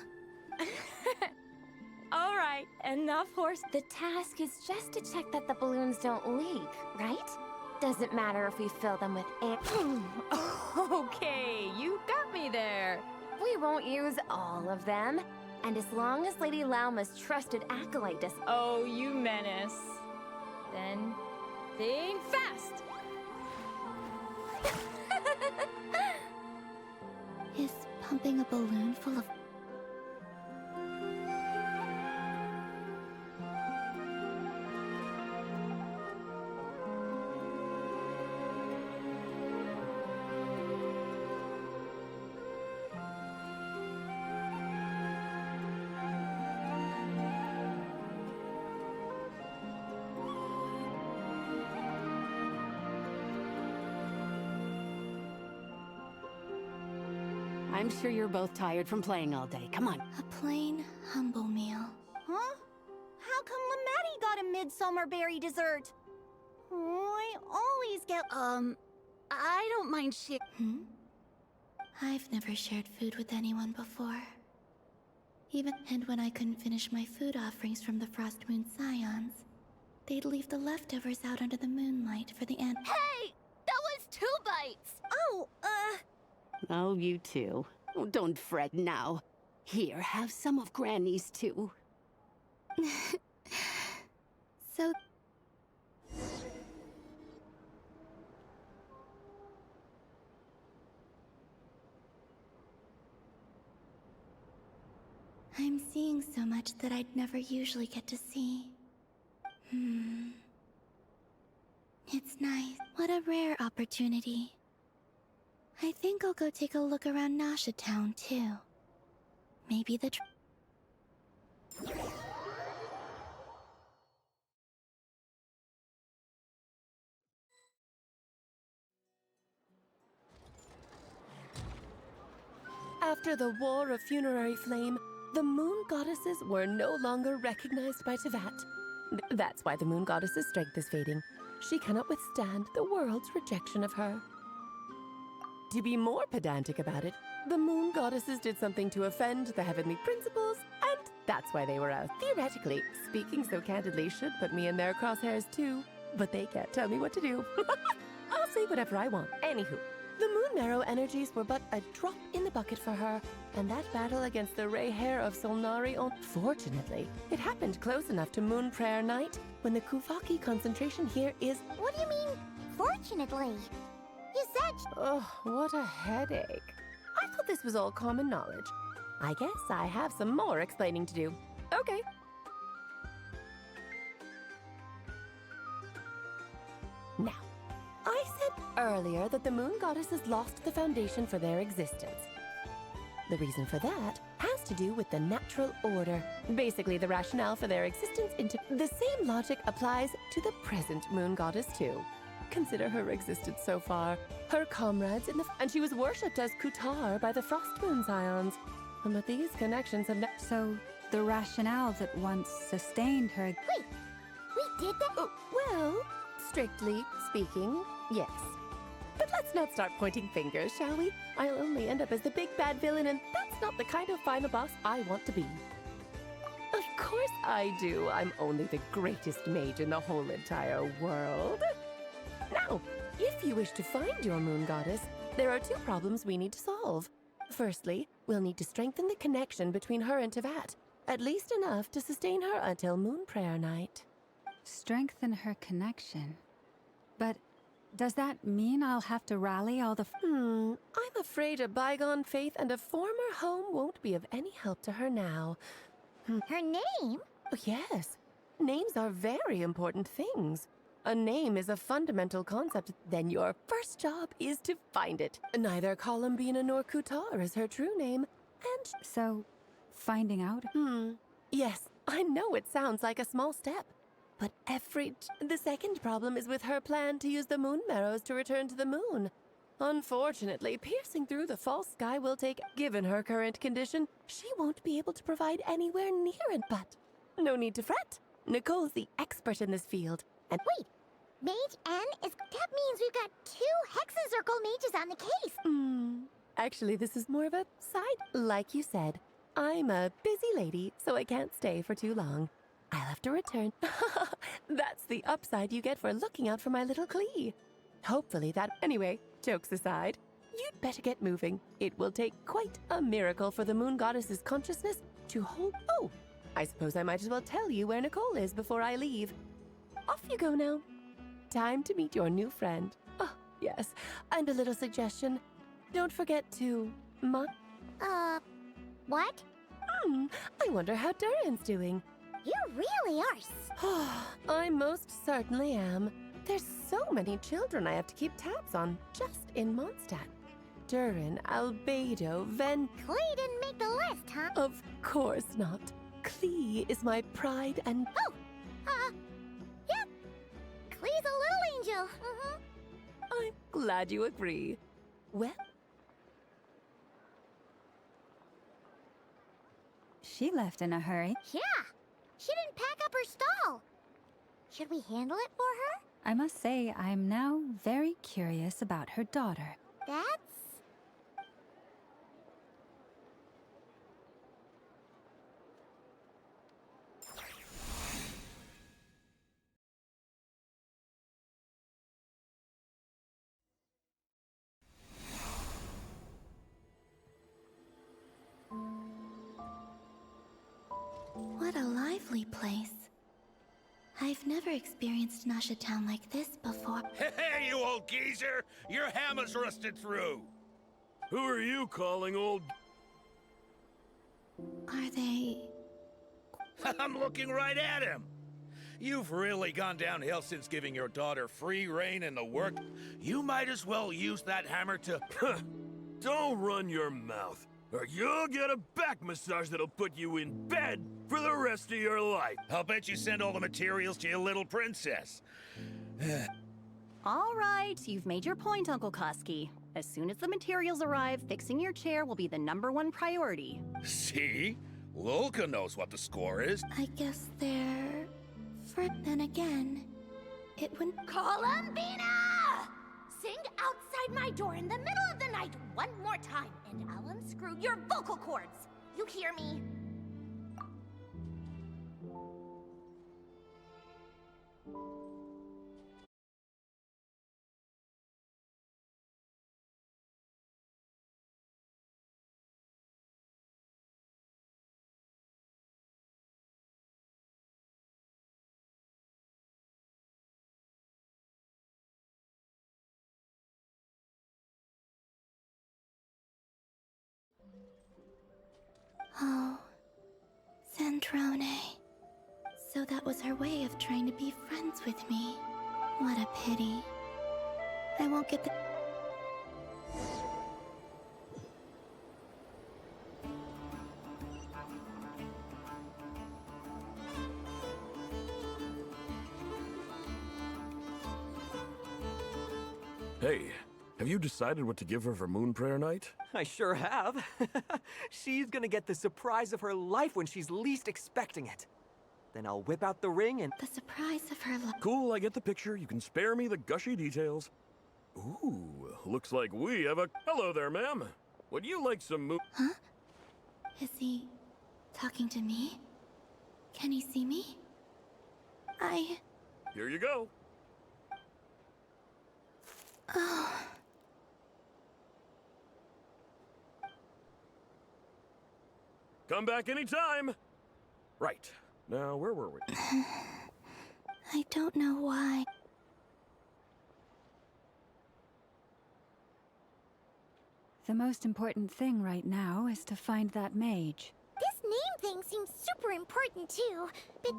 Speaker 14: All right, enough horse...
Speaker 3: The task is just to check that the balloons don't leak, right? Doesn't matter if we fill them with air.
Speaker 14: Okay, you got me there.
Speaker 3: We won't use all of them. And as long as Lady Lauma's trusted acolyte does...
Speaker 14: Oh, you menace. Then, think fast!
Speaker 2: Is pumping a balloon full of...
Speaker 12: I'm sure you're both tired from playing all day. Come on.
Speaker 2: A plain, humble meal.
Speaker 1: Huh? How come Lametti got a midsummer berry dessert? I always get... I don't mind shit.
Speaker 2: I've never shared food with anyone before. And when I couldn't finish my food offerings from the Frost Moon Scions, they'd leave the leftovers out under the moonlight for the ant...
Speaker 1: Hey! That was 2 bites! Oh,
Speaker 12: Oh, you too. Oh, don't fret now. Here, have some of Granny's too.
Speaker 2: So... I'm seeing so much that I'd never usually get to see. It's nice. What a rare opportunity. I think I'll go take a look around Nasha Town, too. Maybe the
Speaker 13: After the War of Funerary Flame, the Moon Goddesses were no longer recognized by Teyvat. That's why the Moon Goddess's strength is fading. She cannot withstand the world's rejection of her. To be more pedantic about it, the moon goddesses did something to offend the heavenly principles, and that's why they were out. Theoretically, speaking so candidly should put me in their crosshairs too, but they can't tell me what to do. I'll say whatever I want. Anywho, the moon marrow energies were but a drop in the bucket for her, and that battle against the Ray Hair of Solnari, fortunately, it happened close enough to Moon Prayer Night when the Kuvaki concentration here is...
Speaker 1: What do you mean, fortunately? You said...
Speaker 13: Oh, what a headache. I thought this was all common knowledge. I guess I have some more explaining to do. Okay. Now, I said earlier that the moon goddesses lost the foundation for their existence. The reason for that has to do with the natural order. Basically, the rationale for their existence into... The same logic applies to the present moon goddess, too. Consider her existence so far. Her comrades in the... And she was worshipped as Kutar by the Frost Moon Scions. But these connections have...
Speaker 5: So, the rationale that once sustained her...
Speaker 1: Wait, we did that?
Speaker 13: Oh, well, strictly speaking, yes. But let's not start pointing fingers, shall we? I'll only end up as the big bad villain, and that's not the kind of final boss I want to be. Of course I do. I'm only the greatest mage in the whole entire world. Now, if you wish to find your moon goddess, there are two problems we need to solve. Firstly, we'll need to strengthen the connection between her and Teyvat, at least enough to sustain her until Moon Prayer Night.
Speaker 5: Strengthen her connection? But does that mean I'll have to rally all the...
Speaker 13: I'm afraid a bygone faith and a former home won't be of any help to her now.
Speaker 1: Her name?
Speaker 13: Oh, yes. Names are very important things. A name is a fundamental concept, then your first job is to find it. Neither Columbina nor Kutar is her true name, and...
Speaker 5: So, finding out?
Speaker 13: Yes, I know it sounds like a small step. But the second problem is with her plan to use the moon marrows to return to the moon. Unfortunately, piercing through the false sky will take... Given her current condition, she won't be able to provide anywhere near it, but... No need to fret. Nicole's the expert in this field. And
Speaker 1: wait, Mage N is... That means we've got 2 hexacircle mages on the case.
Speaker 13: Actually, this is more of a side. Like you said, I'm a busy lady, so I can't stay for too long. I'll have to return. That's the upside you get for looking out for my little Klee. Hopefully that... Anyway, jokes aside, you'd better get moving. It will take quite a miracle for the moon goddess's consciousness to hold... Oh, I suppose I might as well tell you where Nicole is before I leave. Off you go now. Time to meet your new friend. Oh, yes. And a little suggestion. Don't forget to...
Speaker 1: What?
Speaker 13: I wonder how Durin's doing.
Speaker 1: You really are...
Speaker 13: I most certainly am. There's so many children I have to keep tabs on, just in Mondstadt. Durin, Albedo,
Speaker 1: Klee didn't make the list, huh?
Speaker 13: Of course not. Klee is my pride and...
Speaker 1: Yeah. Klee's a little angel.
Speaker 13: I'm glad you agree. Well...
Speaker 5: She left in a hurry.
Speaker 1: Yeah. She didn't pack up her stall. Should we handle it for her?
Speaker 5: I must say, I'm now very curious about her daughter.
Speaker 1: That's...
Speaker 2: What a lively place. I've never experienced Nasha Town like this before.
Speaker 15: Hey, you old geezer! Your hammer's rusted through!
Speaker 16: Who are you calling old...
Speaker 2: Are they...
Speaker 15: I'm looking right at him! You've really gone downhill since giving your daughter free rein in the work. You might as well use that hammer to...
Speaker 16: Don't run your mouth, or you'll get a back massage that'll put you in bed for the rest of your life.
Speaker 15: I'll bet you send all the materials to your little princess.
Speaker 17: All right, you've made your point, Uncle Koski. As soon as the materials arrive, fixing your chair will be the #1 priority.
Speaker 15: See? Lolka knows what the score is.
Speaker 2: I guess they're... Then again, it wouldn't...
Speaker 1: Columbina!
Speaker 18: sing outside my door in the middle of the night one more time, and I'll unscrew your vocal cords. You hear me?
Speaker 2: Oh, Sandrone. So that was her way of trying to be friends with me. What a pity. I won't get the...
Speaker 16: Hey, have you decided what to give her for Moon Prayer Night?
Speaker 10: I sure have. She's gonna get the surprise of her life when she's least expecting it. Then I'll whip out the ring and...
Speaker 2: The surprise of her life.
Speaker 16: Cool, I get the picture. You can spare me the gushy details. Ooh, looks like we have a... Hello there, ma'am. Would you like some moon...
Speaker 2: Huh? Is he talking to me? Can he see me?
Speaker 16: Here you go.
Speaker 2: Oh...
Speaker 16: Come back anytime. Right. Now, where were we?
Speaker 2: I don't know why.
Speaker 5: The most important thing right now is to find that mage.
Speaker 1: This name thing seems super important too, but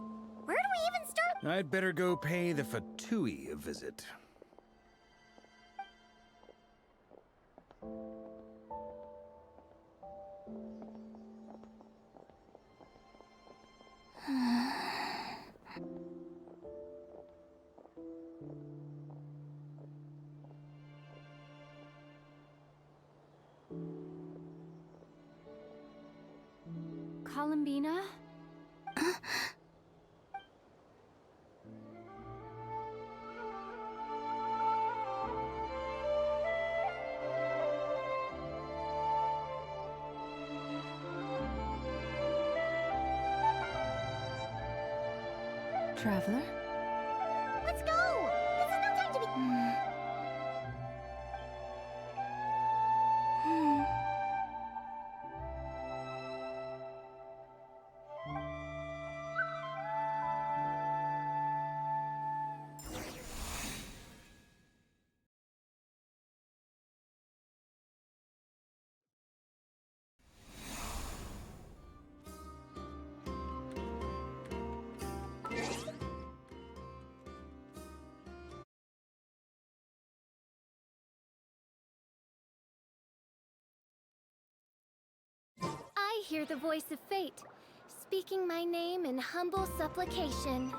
Speaker 1: where do we even start?
Speaker 4: I'd better go pay the Fatui a visit.
Speaker 3: Columbina?
Speaker 5: Traveler?
Speaker 1: Let's go! This is no time to be...
Speaker 18: I hear the voice of fate, speaking my name in humble supplication.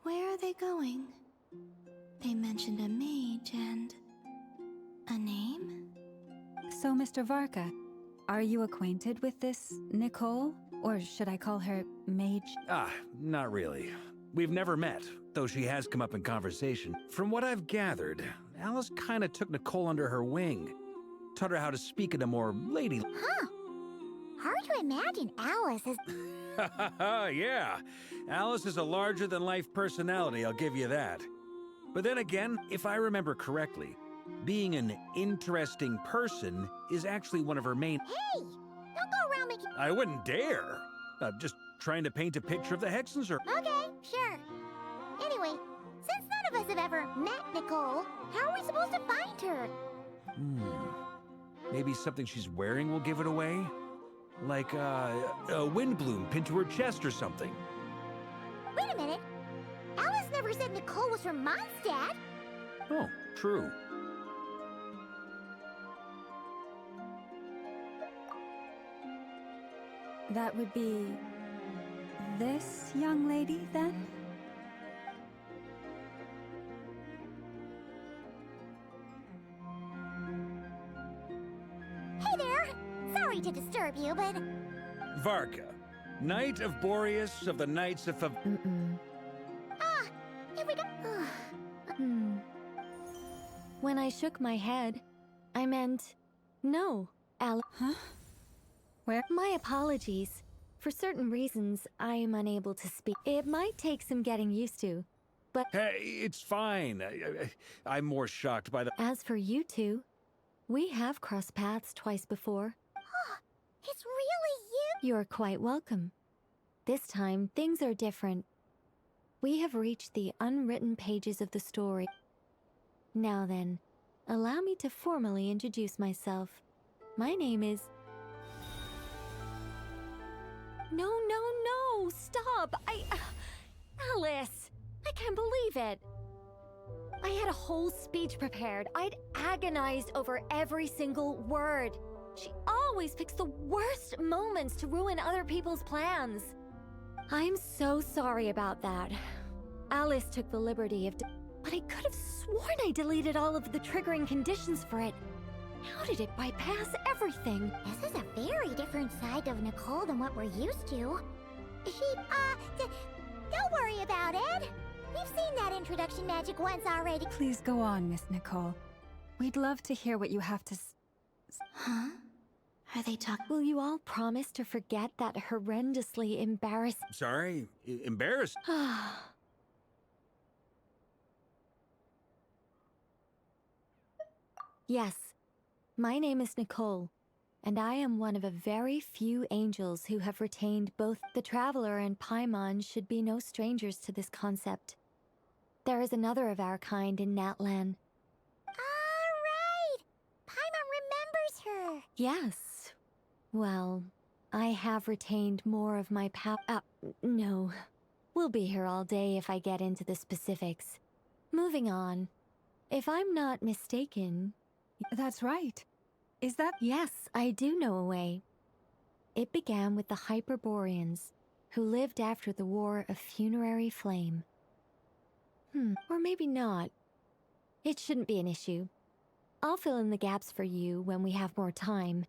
Speaker 2: Where are they going? They mentioned a mage and... a name?
Speaker 5: So, Mr. Varka, are you acquainted with this Nicole? Or should I call her Mage?
Speaker 4: Not really. We've never met, though she has come up in conversation. From what I've gathered, Alice kinda took Nicole under her wing. Taught her how to speak in a more lady...
Speaker 1: Huh. Hard to imagine Alice as...
Speaker 4: Yeah. Alice is a larger-than-life personality, I'll give you that. But then again, if I remember correctly, being an interesting person is actually one of her main...
Speaker 1: Hey! Don't go around making...
Speaker 4: I wouldn't dare. I'm just trying to paint a picture of the Hexenser.
Speaker 1: Okay, sure. Anyway, since none of us have ever met Nicole, how are we supposed to find her?
Speaker 4: Maybe something she's wearing will give it away? Like, a wind bloom pinned to her chest or something.
Speaker 1: Wait a minute. Alice never said Nicole was from Mondstadt.
Speaker 4: Oh, true.
Speaker 5: That would be This young lady, then?
Speaker 1: Hey there! Sorry to disturb you, but...
Speaker 4: Varka, Knight of Boreas of the Knights of...
Speaker 1: Ah! Here we go!
Speaker 2: When I shook my head, I meant... No, Al...
Speaker 5: Huh? Where?
Speaker 2: My apologies. For certain reasons, I am unable to speak. It might take some getting used to, but...
Speaker 4: Hey, it's fine. I'm more shocked by the...
Speaker 2: As for you two, we have crossed paths twice before.
Speaker 1: It's really you?
Speaker 2: You're quite welcome. This time, things are different. We have reached the unwritten pages of the story. Now then, allow me to formally introduce myself. My name is... No, stop! Alice! I can't believe it! I had a whole speech prepared. I'd agonized over every single word. She always picks the worst moments to ruin other people's plans. I'm so sorry about that. Alice took the liberty of... But I could have sworn I deleted all of the triggering conditions for it. How did it bypass everything?
Speaker 1: This is a very different side of Nicole than what we're used to. Don't worry about it. We've seen that introduction magic once already.
Speaker 5: Please go on, Miss Nicole. We'd love to hear what you have to
Speaker 2: Huh? Are they talking? Will you all promise to forget that horrendously embarrassing...
Speaker 4: Sorry? Embarrassed?
Speaker 2: Yes. My name is Nicole, and I am one of a very few angels who have retained both. The Traveler and Paimon should be no strangers to this concept. There is another of our kind in Natlan.
Speaker 1: Alright! Paimon remembers her!
Speaker 2: Yes. Well, I have retained more of my no. We'll be here all day if I get into the specifics. Moving on. If I'm not mistaken...
Speaker 5: That's right. Is that...
Speaker 2: Yes, I do know a way. It began with the Hyperboreans, who lived after the War of Funerary Flame. Or maybe not. It shouldn't be an issue. I'll fill in the gaps for you when we have more time.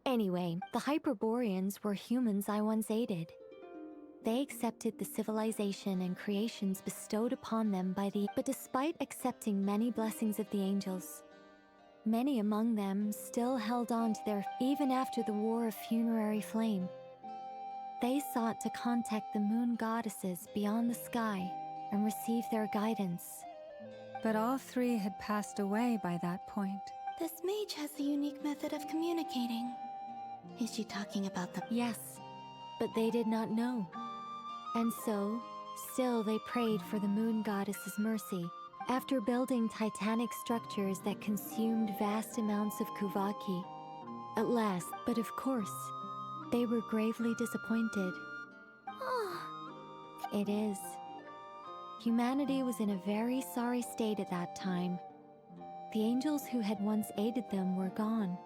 Speaker 2: Anyway, the Hyperboreans were humans I once aided. They accepted the civilization and creations bestowed upon them by the... But despite accepting many blessings of the angels, many among them still held on to their... Even after the War of Funerary Flame, they sought to contact the moon goddesses beyond the sky and receive their guidance.
Speaker 5: But all three had passed away by that point.
Speaker 2: This mage has a unique method of communicating. Is she talking about the... Yes, but they did not know. And so, still they prayed for the moon goddess's mercy. After building titanic structures that consumed vast amounts of Kuvaki. At last, but of course, they were gravely disappointed. It is. Humanity was in a very sorry state at that time. The angels who had once aided them were gone.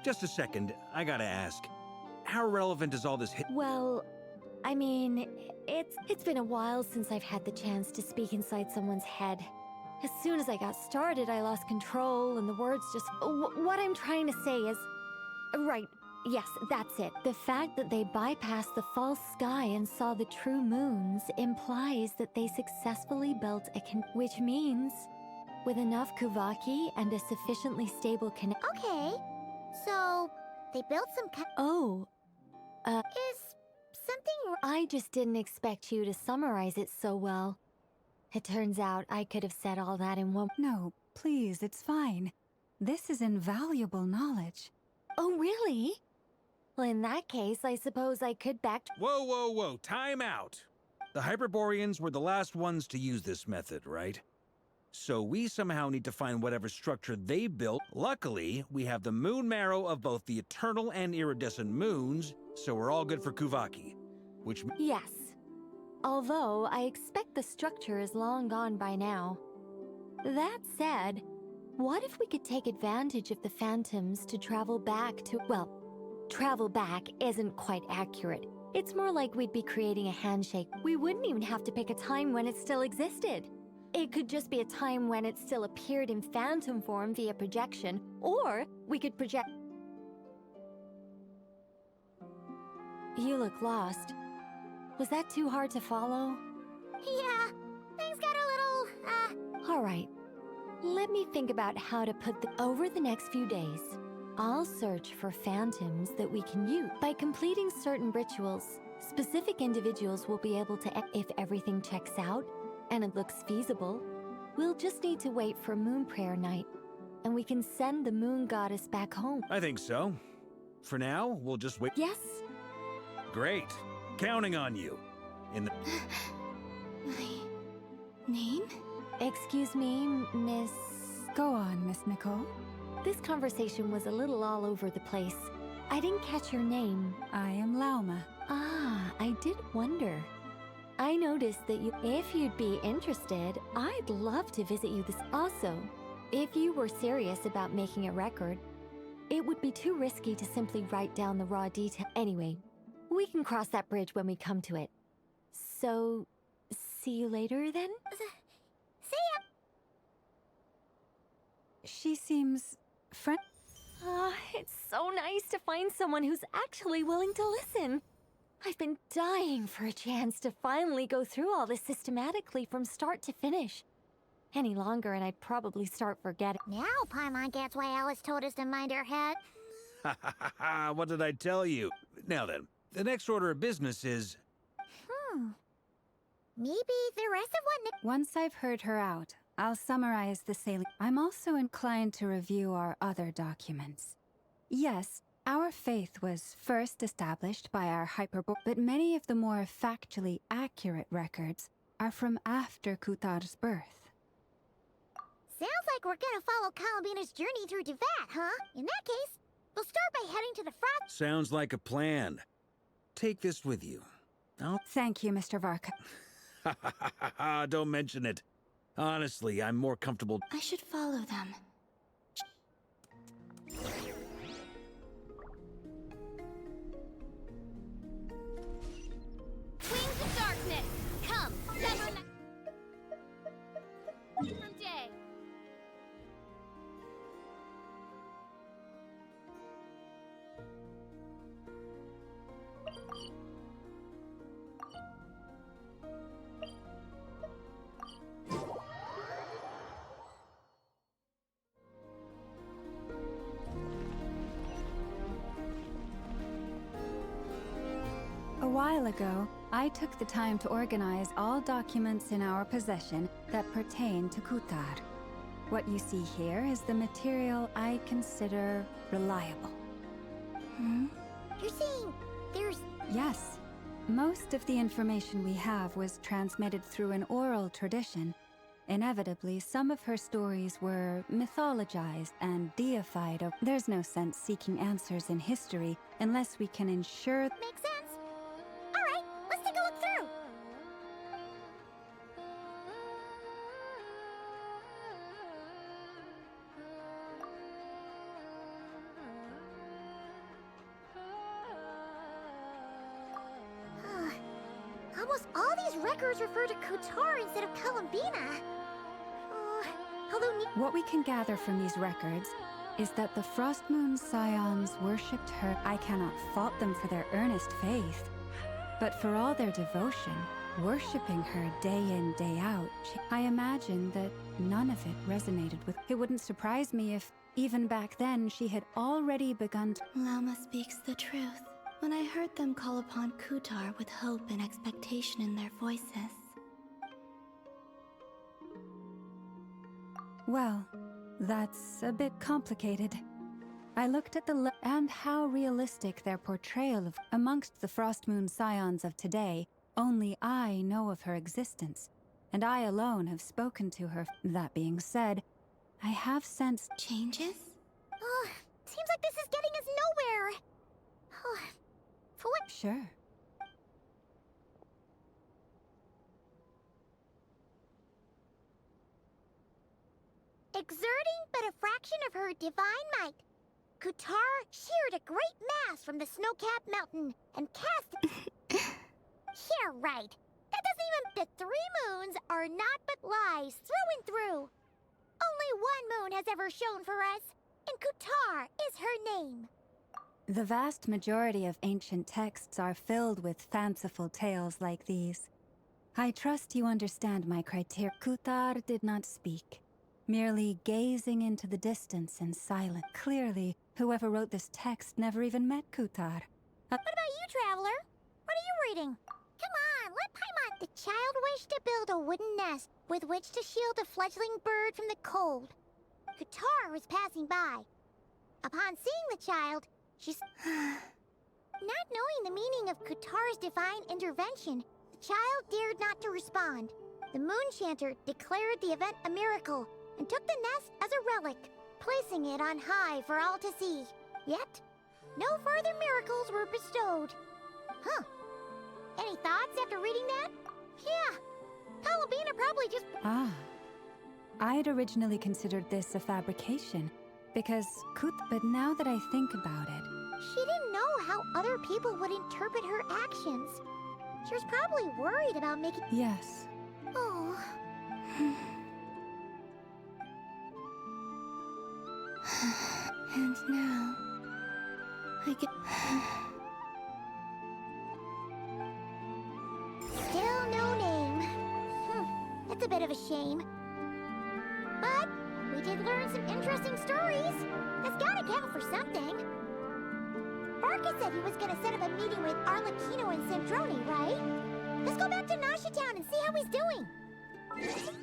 Speaker 4: Just a second, I gotta ask. How relevant is all this
Speaker 2: Well, I mean, it's been a while since I've had the chance to speak inside someone's head. As soon as I got started, I lost control, and the words just... What I'm trying to say is... Right, yes, that's it. The fact that they bypassed the false sky and saw the true moons implies that they successfully built which means, with enough Kuvaki and a sufficiently stable
Speaker 1: Okay, so they built some Is something...
Speaker 2: I just didn't expect you to summarize it so well. It turns out I could have said all that in one...
Speaker 5: No, please, it's fine. This is invaluable knowledge.
Speaker 2: Oh, really? Well, in that case, I suppose I could
Speaker 4: Whoa, time out! The Hyperboreans were the last ones to use this method, right? So we somehow need to find whatever structure they built. Luckily, we have the moon marrow of both the eternal and iridescent moons, so we're all good for Kuvaki. Which...
Speaker 2: Yes. Although, I expect the structure is long gone by now. That said, what if we could take advantage of the phantoms to travel back to... Well, travel back isn't quite accurate.
Speaker 19: It's more like we'd be creating a handshake. We wouldn't even have to pick a time when it still existed. It could just be a time when it still appeared in phantom form via projection, or we could project... You look lost. Was that too hard to follow?
Speaker 1: Yeah, things got a little,
Speaker 19: All right. Let me think about how to put over the next few days. I'll search for phantoms that we can use. By completing certain rituals, specific individuals will be able to... If everything checks out, and it looks feasible, we'll just need to wait for Moon Prayer Night, and we can send the Moon Goddess back home.
Speaker 4: I think so. For now, we'll just wait.
Speaker 19: Yes?
Speaker 4: Great. Counting on you. In the...
Speaker 19: My name? Excuse me, Miss...
Speaker 5: Go on, Miss Nicole.
Speaker 19: This conversation was a little all over the place. I didn't catch your name.
Speaker 5: I am Lauma.
Speaker 19: Ah, I did wonder. I noticed that if you'd be interested, I'd love to visit you this... Also, if you were serious about making a record, it would be too risky to simply write down the raw detail. Anyway, we can cross that bridge when we come to it. So, see you later then?
Speaker 1: see ya!
Speaker 5: She seems...
Speaker 19: It's so nice to find someone who's actually willing to listen. I've been dying for a chance to finally go through all this systematically from start to finish. Any longer and I'd probably start forgetting.
Speaker 1: Now Paimon gets why Alice told us to mind our head.
Speaker 4: Ha ha ha ha, what did I tell you? Now then, the next order of business is...
Speaker 1: Maybe the rest of what...
Speaker 5: Once I've heard her out, I'll summarize the salient. I'm also inclined to review our other documents. Yes, our faith was first established by our but many of the more factually accurate records are from after Kutar's birth.
Speaker 1: Sounds like we're gonna follow Columbina's journey through Devat, huh? In that case, we'll start by heading to the Frost...
Speaker 4: Sounds like a plan. Take this with you.
Speaker 5: Thank you, Mr. Varka.
Speaker 4: Ha ha ha ha ha, don't mention it. Honestly, I'm more comfortable...
Speaker 2: I should follow them.
Speaker 18: Wings of darkness, come, sever from day.
Speaker 5: A while ago, I took the time to organize all documents in our possession that pertain to Kutar. What you see here is the material I consider reliable.
Speaker 1: You're saying there's...
Speaker 5: Yes. Most of the information we have was transmitted through an oral tradition. Inevitably, some of her stories were mythologized and deified. There's no sense seeking answers in history unless we can ensure...
Speaker 1: Makes sense. Alright, let's take a look through. Almost all these records refer to Kutar instead of Columbina. Although...
Speaker 5: What we can gather from these records is that the Frost Moon Scions worshipped her. I cannot fault them for their earnest faith, but for all their devotion, worshipping her day in, day out, I imagine that none of it resonated with... It wouldn't surprise me if, even back then, she had already begun to...
Speaker 2: Lama speaks the truth. When I heard them call upon Kutar with hope and expectation in their voices.
Speaker 5: Well, that's a bit complicated. I looked at and how realistic their portrayal of... Amongst the Frost Moon Scions of today, only I know of her existence, and I alone have spoken to her. That being said, I have sensed...
Speaker 2: Changes?
Speaker 1: Seems like this is getting us nowhere. For what?
Speaker 5: Sure.
Speaker 1: Exerting but a fraction of her divine might, Kutar sheared a great mass from the snow-capped mountain and cast it... Yeah, right. That doesn't even... The 3 moons are not but lies through and through. Only one moon has ever shone for us, and Kutar is her name.
Speaker 5: The vast majority of ancient texts are filled with fanciful tales like these. I trust you understand my criteria. Kutar did not speak, merely gazing into the distance in silence. Clearly, whoever wrote this text never even met Kutar.
Speaker 1: What about you, Traveler? What are you reading? Come on, let Paimon... The child wished to build a wooden nest with which to shield a fledgling bird from the cold. Kutar was passing by. Upon seeing the child, she... Not knowing the meaning of Kutar's divine intervention, the child dared not to respond. The Moonchanter declared the event a miracle and took the nest as a relic, placing it on high for all to see. Yet, no further miracles were bestowed. Huh. Any thoughts after reading that? Yeah. Columbina probably just...
Speaker 5: Ah. I'd originally considered this a fabrication, because but now that I think about it...
Speaker 1: She didn't know how other people would interpret her actions. She was probably worried about making...
Speaker 5: Yes.
Speaker 1: Oh...
Speaker 2: And now... I get...
Speaker 1: Still no name. That's a bit of a shame. But we did learn some interesting stories. That's gotta count for something. Barca said he was gonna set up a meeting with Arlecchino and Sandrone, right? Let's go back to Nasha Town and see how he's doing. Let's see.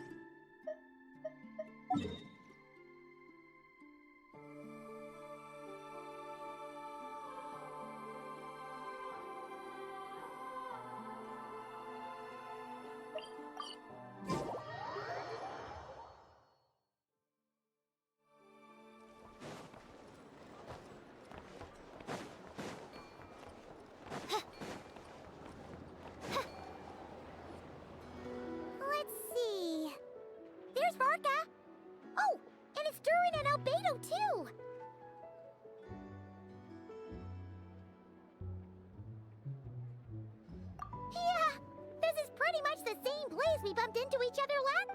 Speaker 1: There's Varka. Oh, and it's Durin and Albedo too. Yeah, this is pretty much the same place we bumped into each other last.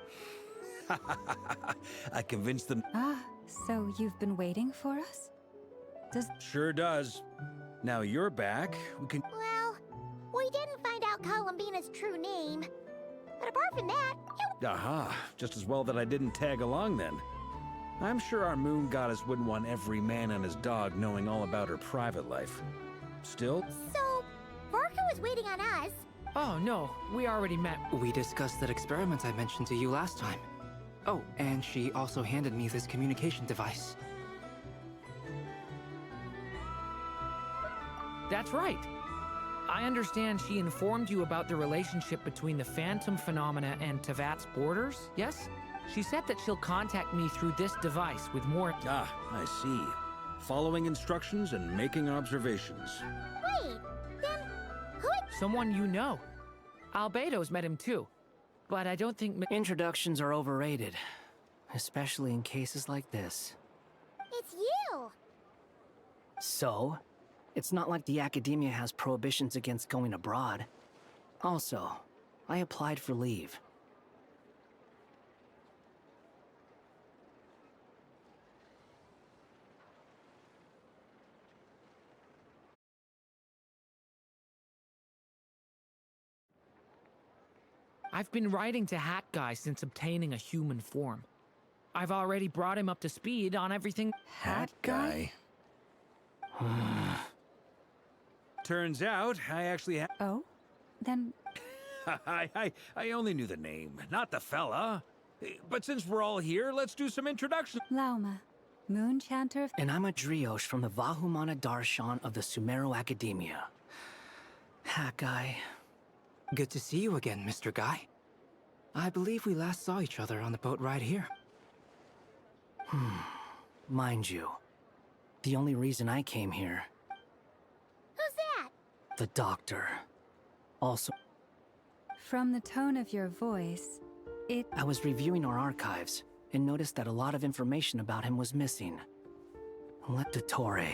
Speaker 4: I convinced them.
Speaker 5: Ah, so you've been waiting for us?
Speaker 4: Sure does. Now you're back. We can...
Speaker 1: Well, we didn't find out Columbina's true name. But apart from that,
Speaker 4: Aha, just as well that I didn't tag along then. I'm sure our moon goddess wouldn't want every man and his dog knowing all about her private life. Still?
Speaker 1: So, Varka was waiting on us.
Speaker 6: Oh, no. We already met.
Speaker 8: We discussed that experiment I mentioned to you last time. Oh, and she also handed me this communication device.
Speaker 6: That's right. I understand she informed you about the relationship between the phantom phenomena and Tevat's borders, yes? She said that she'll contact me through this device with more...
Speaker 4: Ah, I see. Following instructions and making observations.
Speaker 1: Wait, then who...
Speaker 6: Someone you know. Albedo's met him too. But I don't think...
Speaker 20: Introductions are overrated. Especially in cases like this.
Speaker 1: It's you!
Speaker 20: So? It's not like the academia has prohibitions against going abroad. Also, I applied for leave.
Speaker 6: I've been writing to Hat Guy since obtaining a human form. I've already brought him up to speed on everything...
Speaker 4: Hat Guy? Turns out, I actually have...
Speaker 5: Oh? Then...
Speaker 4: I only knew the name, not the fella. But since we're all here, let's do some introductions.
Speaker 5: Lauma, Moonchanter...
Speaker 20: And I'm a Drioche from the Vahumana Darshan of the Sumero Academia. Hat Guy.
Speaker 8: Good to see you again, Mr. Guy. I believe we last saw each other on the boat ride here.
Speaker 20: Mind you, the only reason I came here...
Speaker 1: Who's that?
Speaker 20: The doctor. Also...
Speaker 5: From the tone of your voice,
Speaker 20: I was reviewing our archives, and noticed that a lot of information about him was missing. Leptotore,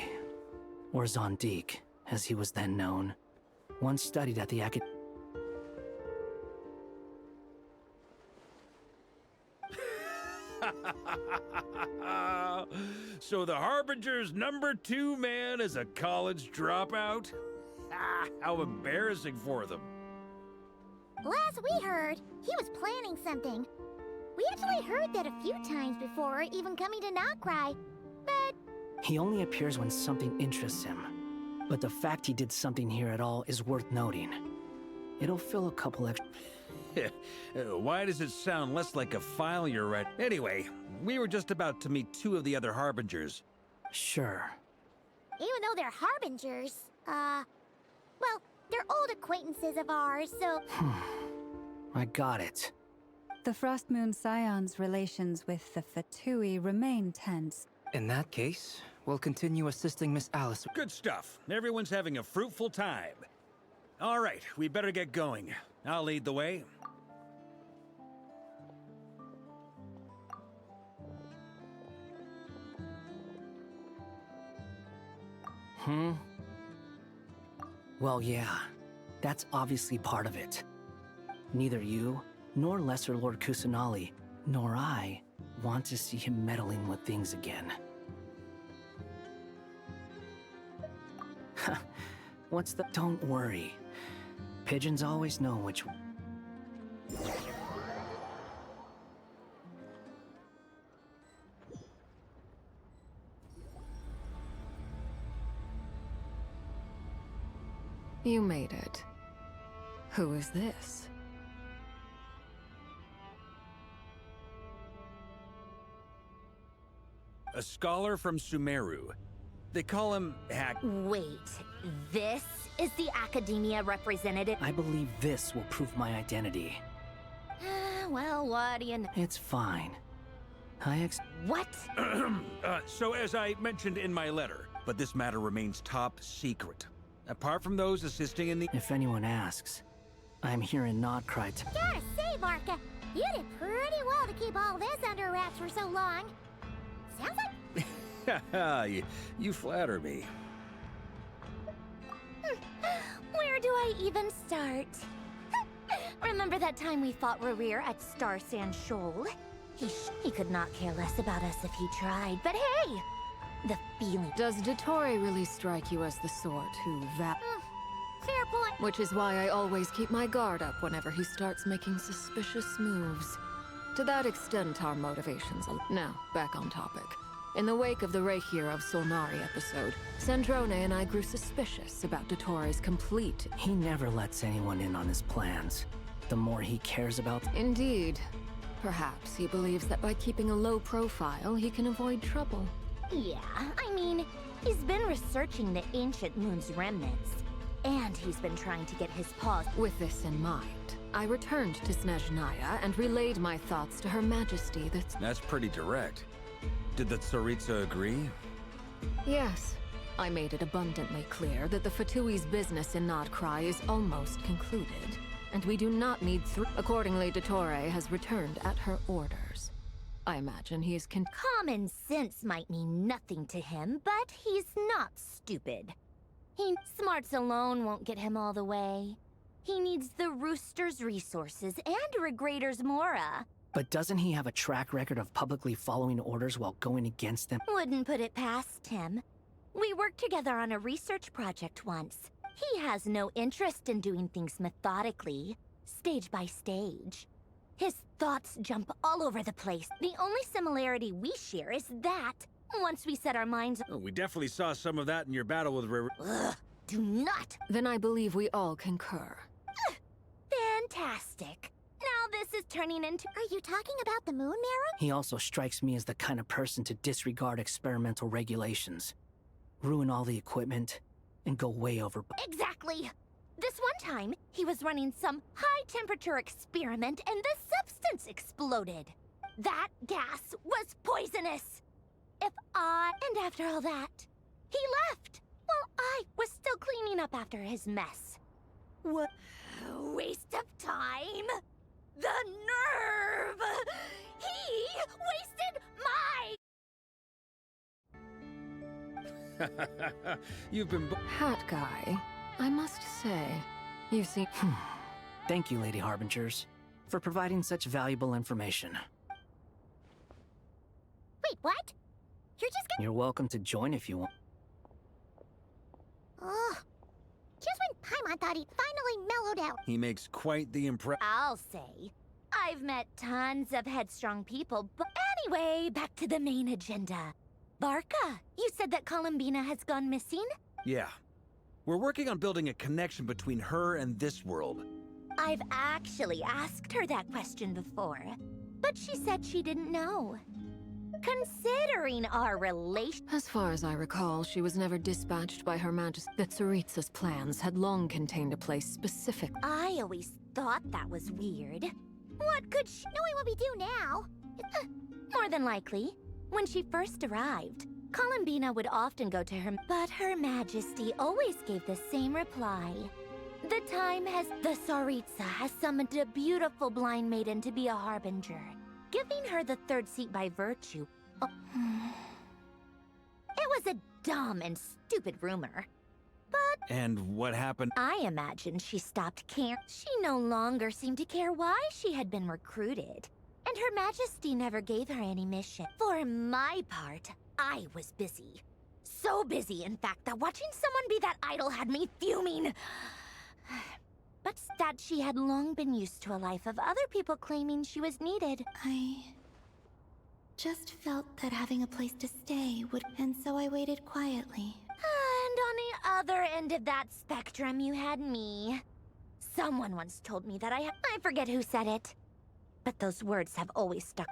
Speaker 20: or Zondique, as he was then known, once studied at the
Speaker 4: So the Harbinger's #2 man is a college dropout? How embarrassing for them.
Speaker 1: Last we heard, he was planning something. We actually heard that a few times before, even coming to Ноктюрн, but...
Speaker 20: He only appears when something interests him. But the fact he did something here at all is worth noting. It'll fill a couple extra...
Speaker 4: Why does it sound less like a file you're writing? Anyway, we were just about to meet 2 of the other Harbingers.
Speaker 20: Sure.
Speaker 1: Even though they're Harbingers, well, they're old acquaintances of ours, so...
Speaker 20: I got it.
Speaker 5: The Frost Moon Scion's relations with the Fatui remain tense.
Speaker 8: In that case, we'll continue assisting Miss Alice.
Speaker 4: Good stuff. Everyone's having a fruitful time. All right, we better get going. I'll lead the way.
Speaker 20: Well, yeah. That's obviously part of it. Neither you, nor Lesser Lord Kusanali, nor I want to see him meddling with things again. What's the... Don't worry. Pigeons always know which...
Speaker 9: You made it. Who is this?
Speaker 4: A scholar from Sumeru. They call him Hack...
Speaker 18: Wait, this is the Academia representative?
Speaker 20: I believe this will prove my identity.
Speaker 18: Well, what do you know?
Speaker 20: It's fine.
Speaker 18: What?
Speaker 4: So as I mentioned in my letter, but this matter remains top secret. Apart from those assisting in the...
Speaker 20: If anyone asks, I'm here in nod-crai to...
Speaker 1: Gotta say, Marka, you did pretty well to keep all this under wraps for so long. Sounds like...
Speaker 4: you flatter me.
Speaker 18: Where do I even start? Remember that time we fought Rerir at Star Sand Shoal? He could not care less about us if he tried, but hey! The feeling...
Speaker 9: Does Dottore really strike you as the sort who
Speaker 1: fair point.
Speaker 9: Which is why I always keep my guard up whenever he starts making suspicious moves. To that extent, our motivations are... Now, back on topic. In the wake of the Reikir of Solnari episode, Sandrone and I grew suspicious about Dottore's complete...
Speaker 20: He never lets anyone in on his plans. The more he cares about...
Speaker 9: Indeed. Perhaps he believes that by keeping a low profile, he can avoid trouble.
Speaker 18: Yeah, I mean, he's been researching the ancient moon's remnants. And he's been trying to get his paws...
Speaker 9: With this in mind, I returned to Snezhnaya and relayed my thoughts to Her Majesty that...
Speaker 4: That's pretty direct. Did the Tsaritsa agree?
Speaker 9: Yes. I made it abundantly clear that the Fatui's business in Nod-crai is almost concluded, and we do not need Accordingly, Dottore has returned at her orders. I imagine he is
Speaker 18: Common sense might mean nothing to him, but he's not stupid. Smarts alone won't get him all the way. He needs the Rooster's resources and Regrator's Mora.
Speaker 20: But doesn't he have a track record of publicly following orders while going against them?
Speaker 18: Wouldn't put it past him. We worked together on a research project once. He has no interest in doing things methodically, stage by stage. His thoughts jump all over the place. The only similarity we share is that, once we set our minds...
Speaker 4: Oh, we definitely saw some of that in your battle with
Speaker 18: Ugh, do not!
Speaker 9: Then I believe we all concur.
Speaker 18: Fantastic. Now this is turning into...
Speaker 1: Are you talking about the moon mirror?
Speaker 20: He also strikes me as the kind of person to disregard experimental regulations, ruin all the equipment, and go way over...
Speaker 18: Exactly! This one time, he was running some high-temperature experiment and the substance exploded. That gas was poisonous! And after all that, he left, while I was still cleaning up after his mess. What a waste of time! The nerve! He wasted my...
Speaker 4: You've been...
Speaker 9: Hat guy, I must say, you seem...
Speaker 20: Thank you, Lady Harbingers, for providing such valuable information.
Speaker 1: Wait, what? You're just gonna...
Speaker 20: You're welcome to join if you want.
Speaker 1: Ugh. Just when Paimon thought he'd finally mellowed out.
Speaker 4: He makes quite the impression.
Speaker 18: I'll say. I've met tons of headstrong people, but anyway, back to the main agenda. Barca, you said that Columbina has gone missing?
Speaker 4: Yeah. We're working on building a connection between her and this world.
Speaker 18: I've actually asked her that question before, but she said she didn't know. Considering our relation...
Speaker 2: As far as I recall, she was never dispatched by Her Majesty. That Tsaritsa's plans had long contained a place specific.
Speaker 18: I always thought that was weird. What could she...
Speaker 1: Knowing what we do now...
Speaker 18: More than likely. When she first arrived, Columbina would often go to her... But Her Majesty always gave the same reply. The time has... The Tsaritsa has summoned a beautiful blind maiden to be a harbinger, giving her the third seat by virtue. Oh. It was a dumb and stupid rumor. But...
Speaker 4: And what happened?
Speaker 18: I imagine she stopped caring. She no longer seemed to care why she had been recruited. And Her Majesty never gave her any mission. For my part, I was busy. So busy, in fact, that watching someone be that idol had me fuming. But that she had long been used to a life of other people claiming she was needed.
Speaker 2: I just felt that having a place to stay would... And so I waited quietly.
Speaker 18: And on the other end of that spectrum, you had me. Someone once told me that I forget who said it. But those words have always stuck.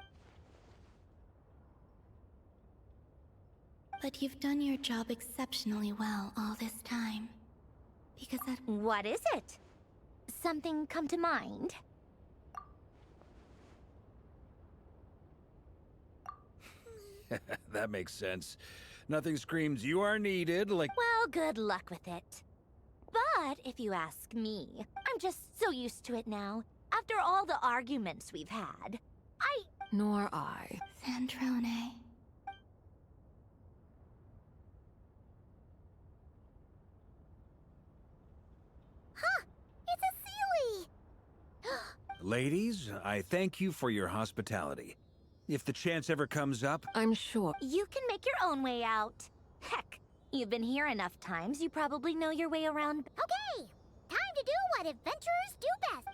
Speaker 2: But you've done your job exceptionally well all this time. Because that...
Speaker 18: What is it? Something come to mind?
Speaker 4: That makes sense. Nothing screams you are needed like...
Speaker 18: Well, good luck with it. But if you ask me, I'm just so used to it now. After all the arguments we've had,
Speaker 2: Nor I. Sandrone.
Speaker 1: Huh! It's a Sealy!
Speaker 4: Ladies, I thank you for your hospitality. If the chance ever comes up...
Speaker 2: I'm sure.
Speaker 18: You can make your own way out. Heck, you've been here enough times, you probably know your way around.
Speaker 1: Okay! Time to do what adventurers do best!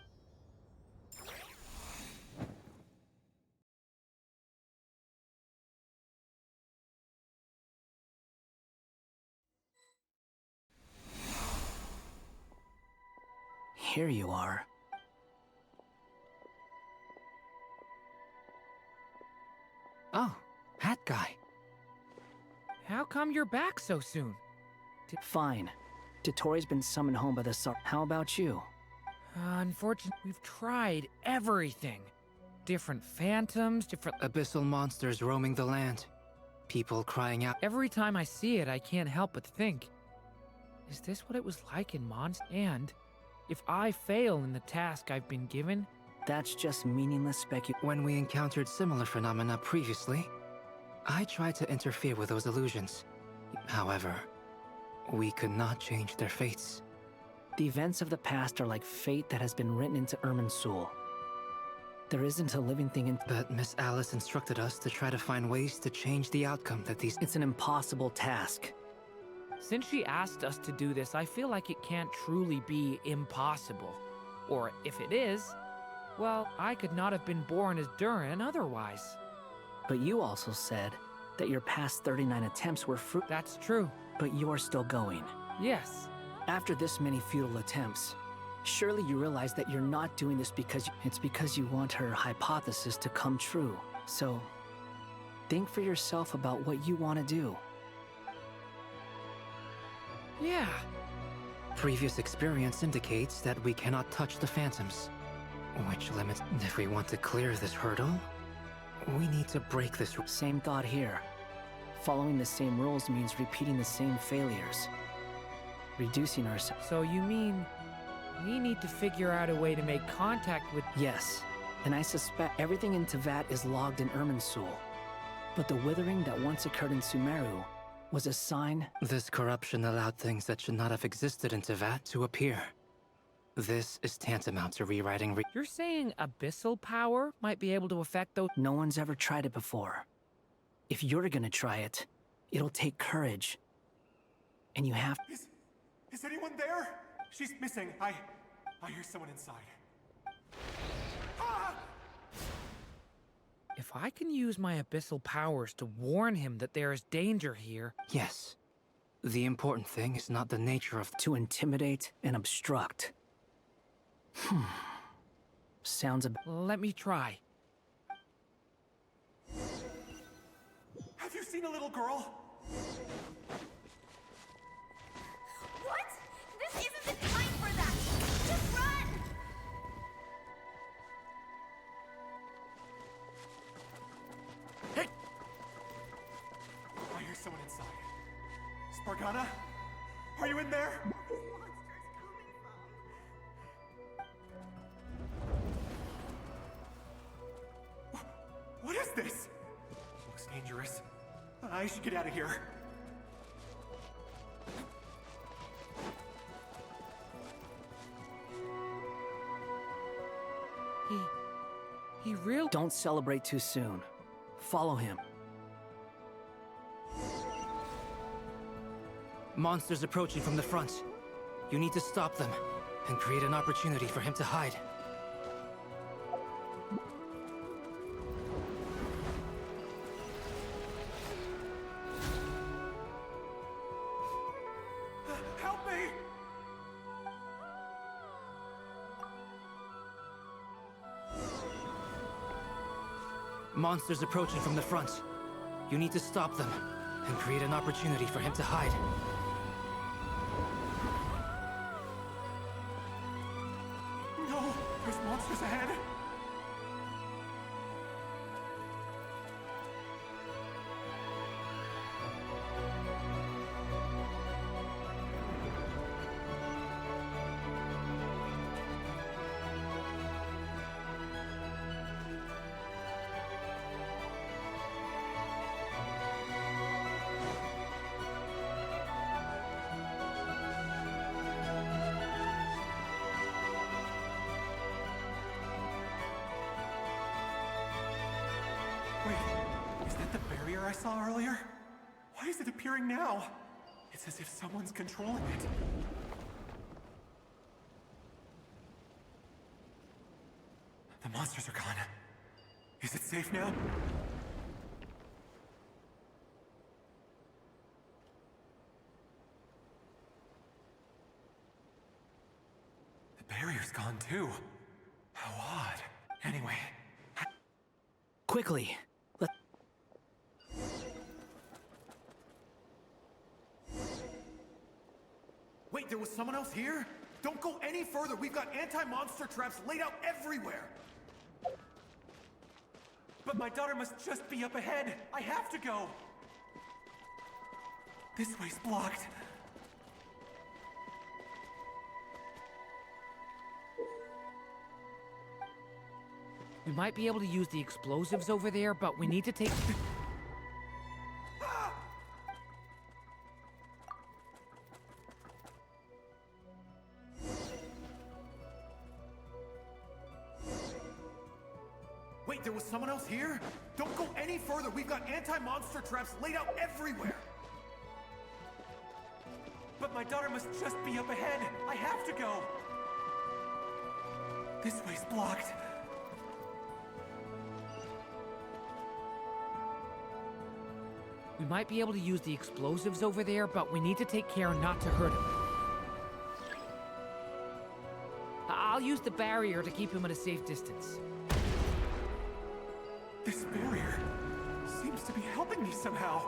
Speaker 20: Here you are.
Speaker 6: Oh, that guy. How come you're back so soon?
Speaker 20: Fine. Dotori's been summoned home by the Tsar. How about you?
Speaker 6: Unfortunately, we've tried everything. Different phantoms, different...
Speaker 8: Abyssal monsters roaming the land. People crying out.
Speaker 6: Every time I see it, I can't help but think, is this what it was like in Monst? And if I fail in the task I've been given...
Speaker 20: That's just meaningless speculation.
Speaker 8: When we encountered similar phenomena previously, I tried to interfere with those illusions. However, we could not change their fates.
Speaker 20: The events of the past are like fate that has been written into Irminsul. There isn't a living thing in...
Speaker 8: But Miss Alice instructed us to try to find ways to change the outcome that these...
Speaker 20: It's an impossible task.
Speaker 6: Since she asked us to do this, I feel like it can't truly be impossible. Or if it is, well, I could not have been born as Durin otherwise.
Speaker 20: But you also said that your past 39 attempts were fruit...
Speaker 6: That's true.
Speaker 20: But you're still going.
Speaker 6: Yes.
Speaker 20: After this many futile attempts, surely you realize that you're not doing this because... It's because you want her hypothesis to come true. So, think for yourself about what you want to do.
Speaker 6: Yeah.
Speaker 8: Previous experience indicates that we cannot touch the phantoms, which limits... If we want to clear this hurdle, we need to break this...
Speaker 20: Same thought here. Following the same rules means repeating the same failures. Reducing ourselves...
Speaker 6: So you mean we need to figure out a way to make contact with...
Speaker 20: Yes, and I suspect everything in Teyvat is logged in Irminsul. But the withering that once occurred in Sumeru was a sign...
Speaker 8: This corruption allowed things that should not have existed in Teyvat to appear. This is tantamount to rewriting...
Speaker 6: You're saying abyssal power might be able to affect those...
Speaker 20: No one's ever tried it before. If you're gonna try it, it'll take courage. And you have...
Speaker 10: Is anyone there? She's missing. I hear someone inside. Ah!
Speaker 6: If I can use my abyssal powers to warn him that there is danger here...
Speaker 8: Yes. The important thing is not the nature of...
Speaker 20: To intimidate and obstruct. Sounds a...
Speaker 6: Let me try.
Speaker 10: Have you seen a little girl?
Speaker 18: What? This isn't the time for that! Just run!
Speaker 10: Hey! I hear someone inside. Spargana? Are you in there? What is this? Looks dangerous. I should get out of here.
Speaker 6: He really...
Speaker 20: Don't celebrate too soon. Follow him.
Speaker 8: Monsters approaching from the front. You need to stop them and create an opportunity for him to hide.
Speaker 10: Help me!
Speaker 8: Monsters approaching from the front. You need to stop them and create an opportunity for him to hide.
Speaker 10: No! There's monsters ahead! Wait, is that the barrier I saw earlier? Why is it appearing now? It's as if someone's controlling it. The monsters are gone. Is it safe now? The barrier's gone too. How odd. Anyway.
Speaker 20: Quickly.
Speaker 10: Wait, there was someone else here? Don't go any further. We've got anti-monster traps laid out everywhere. But my daughter must just be up ahead. I have to go. This way's blocked.
Speaker 6: We might be able to use the explosives over there, but we need to take...
Speaker 10: Wait, there was someone else here? Don't go any further. We've got anti-monster traps laid out everywhere. But my daughter must just be up ahead. I have to go. This way's blocked.
Speaker 6: We might be able to use the explosives over there, but we need to take care not to hurt him. I'll use the barrier to keep him at a safe distance.
Speaker 10: This barrier seems to be helping me somehow.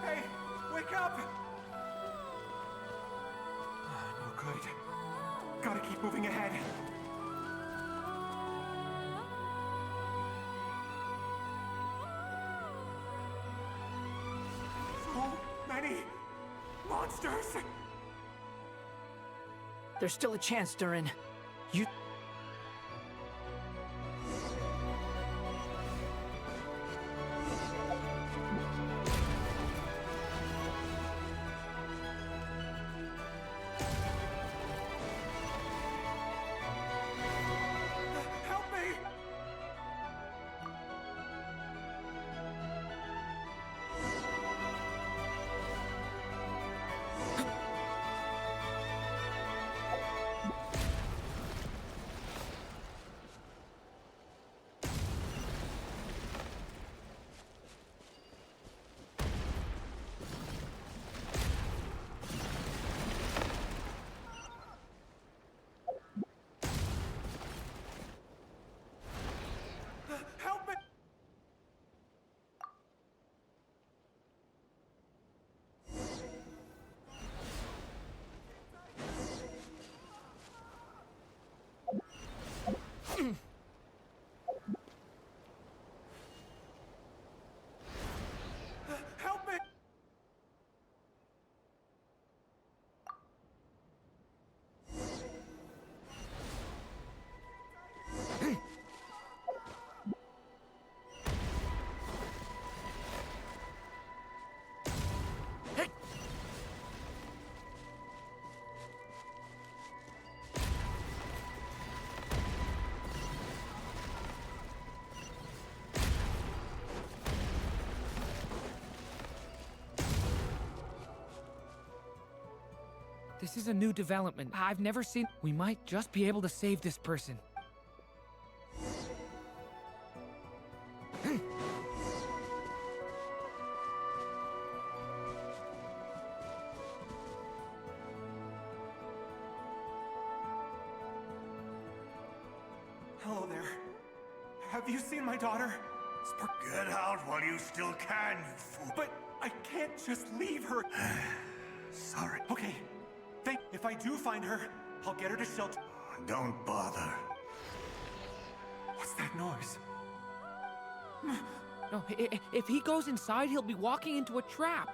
Speaker 10: Hey, wake up! No good. Gotta keep moving ahead. So many monsters!
Speaker 20: There's still a chance, Durin. You...
Speaker 10: Help me!
Speaker 6: This is a new development. I've never seen. We might just be able to save this person.
Speaker 21: Hello there. Have you seen my daughter?
Speaker 22: Get out while you still can, you fool.
Speaker 21: But I can't just leave her.
Speaker 22: Sorry.
Speaker 21: Okay. If I do find her, I'll get her to shelter.
Speaker 22: Don't bother.
Speaker 21: What's that noise?
Speaker 6: No, if he goes inside, he'll be walking into a trap.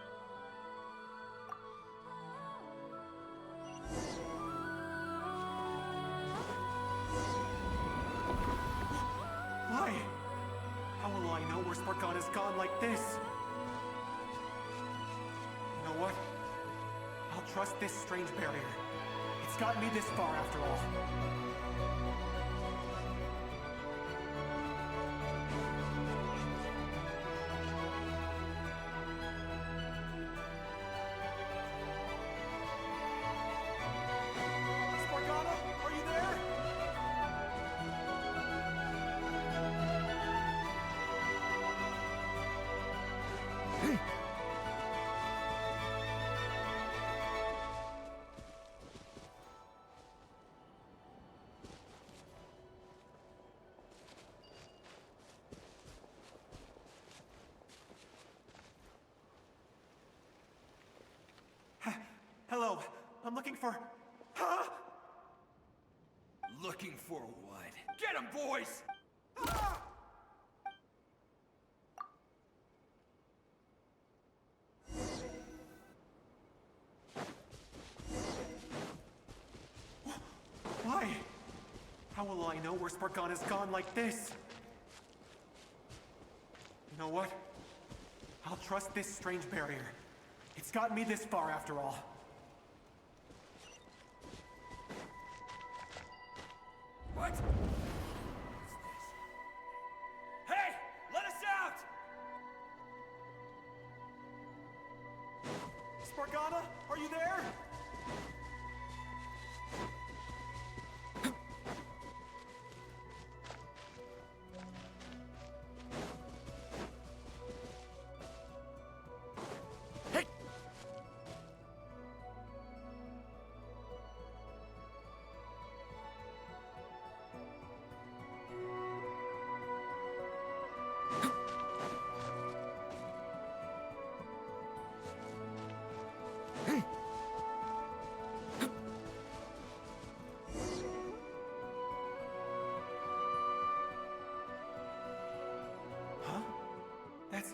Speaker 21: Why? How will I know where Spargon has gone like this? You know what? I'll trust this strange barrier. It's gotten me this far after all. Spargana, are you there? Hello, I'm looking for... Huh?
Speaker 15: Looking for what? Get him, boys!
Speaker 21: Why? How will I know where Spargon has gone like this? You know what? I'll trust this strange barrier. It's gotten me this far after all.
Speaker 15: What? Hey! Let us out!
Speaker 21: Spargana, are you there? That's...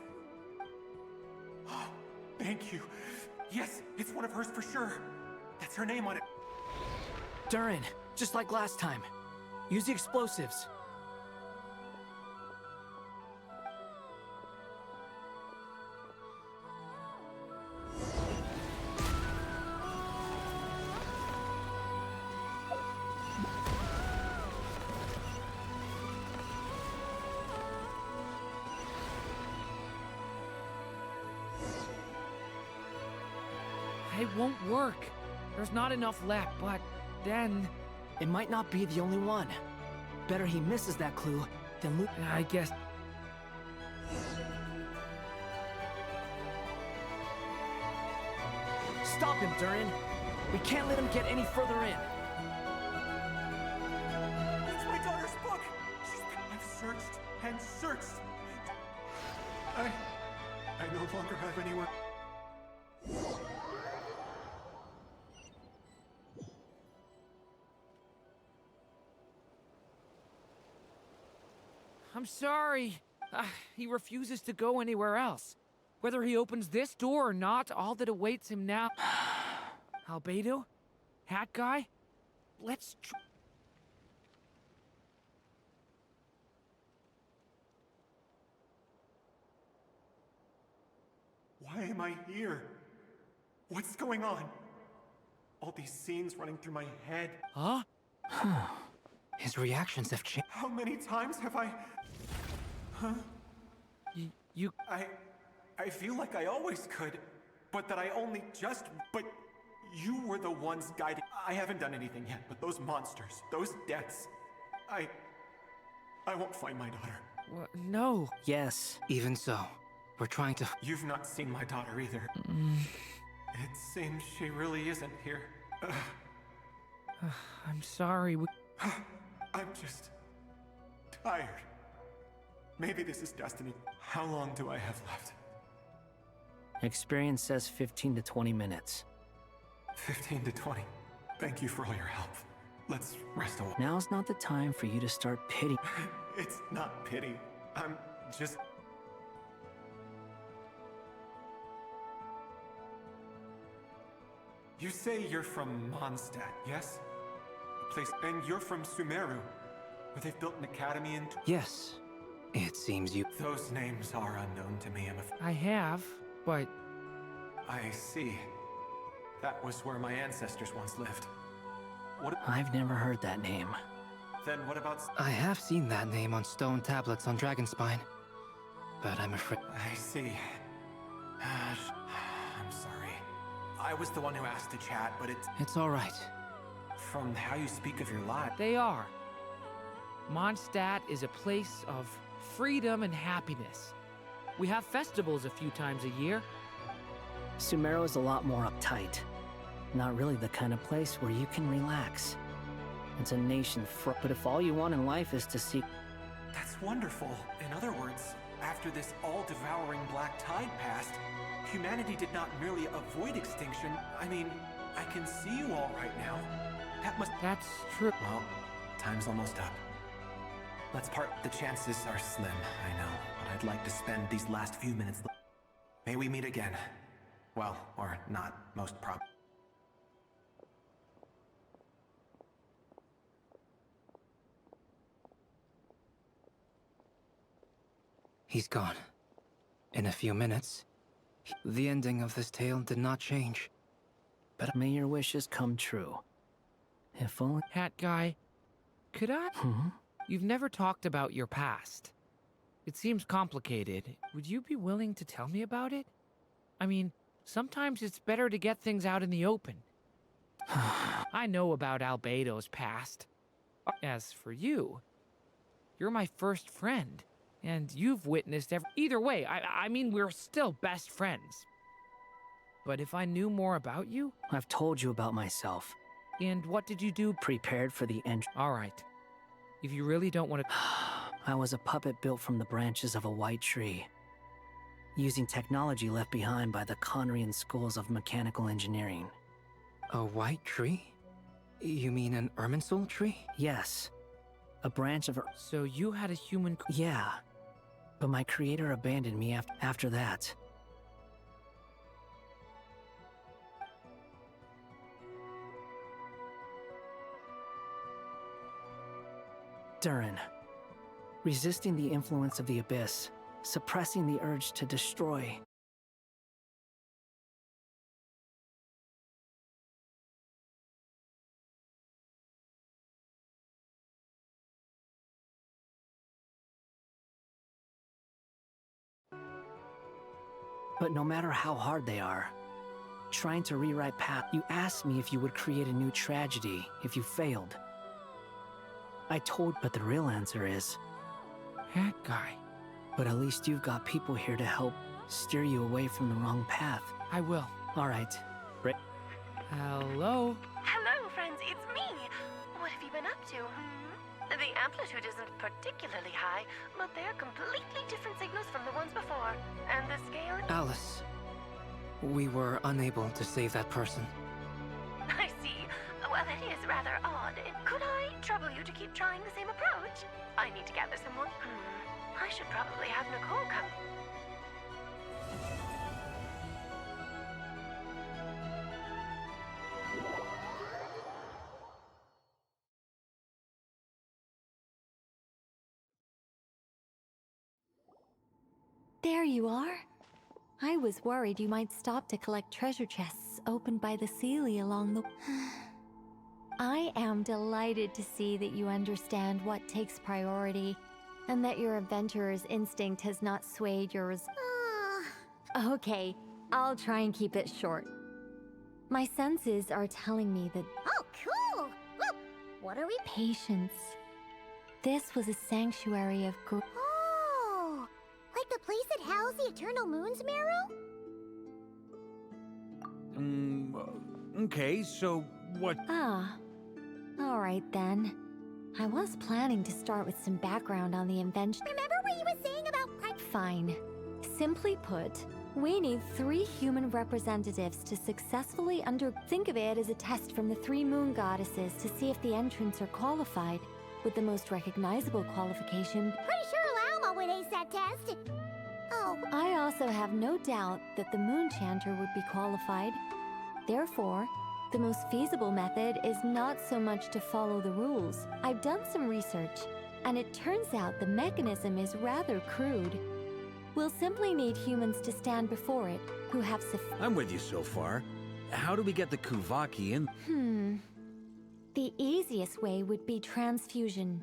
Speaker 21: Oh, thank you. Yes, it's one of hers for sure. That's her name on it.
Speaker 20: Durin, just like last time. Use the explosives.
Speaker 6: It won't work. There's not enough left, but then...
Speaker 20: It might not be the only one. Better he misses that clue than Luke.
Speaker 6: I guess...
Speaker 20: Stop him, Durin. We can't let him get any further in.
Speaker 21: It's my daughter's book! I've searched and searched. I no longer have anywhere...
Speaker 6: I'm sorry. He refuses to go anywhere else. Whether he opens this door or not, all that awaits him now... Albedo? Hat guy? Let's
Speaker 21: Why am I here? What's going on? All these scenes running through my head.
Speaker 6: Huh?
Speaker 8: His reactions have changed.
Speaker 21: How many times have I... Huh? I feel like I always could, but that I only just... But You were the ones guiding. I haven't done anything yet, but those monsters, those deaths. I won't find my daughter.
Speaker 6: No.
Speaker 8: Yes. Even so, we're trying to...
Speaker 21: You've not seen my daughter either. It seems she really isn't here.
Speaker 6: I'm sorry.
Speaker 21: I'm just... tired. Maybe this is destiny. How long do I have left?
Speaker 20: Experience says 15 to 20 minutes.
Speaker 21: 15 to 20. Thank you for all your help. Let's rest a while.
Speaker 20: Now's not the time for you to start pity.
Speaker 21: It's not pity. I'm just... You say you're from Mondstadt, yes? A place... And you're from Sumeru, where they've built an academy and...
Speaker 8: Yes. It seems you...
Speaker 21: Those names are unknown to me, I'm afraid.
Speaker 6: I have, but...
Speaker 21: I see. That was where my ancestors once lived. What...
Speaker 20: I've never heard that name.
Speaker 21: Then what about...
Speaker 8: I have seen that name on stone tablets on Dragonspine, but I'm afraid...
Speaker 21: I see. I'm sorry. I was the one who asked to chat, but
Speaker 8: It's all right.
Speaker 21: From how you speak of your life...
Speaker 6: They are. Mondstadt is a place of freedom and happiness. We have festivals a few times a year.
Speaker 20: Sumeru is a lot more uptight. Not really the kind of place where you can relax. It's a nation but if all you want in life is to seek...
Speaker 21: That's wonderful. In other words, after this all-devouring black tide passed, humanity did not merely avoid extinction. I mean, I can see you all right now. That must...
Speaker 6: That's true.
Speaker 21: Well, time's almost up. Let's part. The chances are slim, I know, but I'd like to spend these last few minutes... May we meet again. Well, or not, most probably.
Speaker 8: He's gone. In a few minutes. The ending of this tale did not change.
Speaker 20: But may your wishes come true. If only...
Speaker 6: Hat guy, could I... You've never talked about your past. It seems complicated. Would you be willing to tell me about it? I mean, sometimes it's better to get things out in the open. I know about Albedo's past. As for you, you're my first friend. And you've witnessed Either way, I mean, we're still best friends. But if I knew more about you...
Speaker 20: I've told you about myself.
Speaker 6: And what did you do?
Speaker 20: Prepared for the end.
Speaker 6: All right. If you really don't want to...
Speaker 20: I was a puppet built from the branches of a white tree. Using technology left behind by the Conrian schools of mechanical engineering.
Speaker 8: A white tree? You mean an Irminsul tree?
Speaker 20: Yes. A branch of...
Speaker 6: So you had a human...
Speaker 20: Yeah. But my creator abandoned me after that. Durin. Resisting the influence of the Abyss. Suppressing the urge to destroy. But no matter how hard they are, trying to rewrite path, you asked me if you would create a new tragedy if you failed. I told, but the real answer is...
Speaker 6: Hat guy.
Speaker 20: But at least you've got people here to help steer you away from the wrong path.
Speaker 6: I will.
Speaker 20: All right.
Speaker 6: Hello?
Speaker 7: Hello, friends, it's me. What have you been up to, The amplitude isn't particularly high, but they're completely different signals from the ones before. And the scale...
Speaker 8: Alice. We were unable to save that person.
Speaker 7: I see. Well, that is rather odd. Could I trouble you to keep trying the same approach? I need to gather some more... I should probably have Nicole come...
Speaker 19: There you are. I was worried you might stop to collect treasure chests opened by the Seelie along the... I am delighted to see that you understand what takes priority, and that your adventurer's instinct has not swayed yours. Okay, I'll try and keep it short. My senses are telling me that
Speaker 1: Oh, cool! Well, what are we...
Speaker 19: patience. This was a sanctuary of
Speaker 1: Oh! Like the place that housed the Eternal Moon's marrow?
Speaker 4: Okay, so what...
Speaker 19: Ah. Alright then. I was planning to start with some background on the invention.
Speaker 1: Remember what you were saying about...
Speaker 19: Fine. Simply put, we need 3 human representatives to successfully think of it as a test from the 3 moon goddesses to see if the entrants are qualified, with the most recognizable qualification.
Speaker 1: Pretty sure Lauma would ace that test. Oh.
Speaker 19: I also have no doubt that the moon chanter would be qualified. Therefore, the most feasible method is not so much to follow the rules. I've done some research, and it turns out the mechanism is rather crude. We'll simply need humans to stand before it, who have
Speaker 4: I'm with you so far. How do we get the Kuvaki in?
Speaker 19: The easiest way would be transfusion.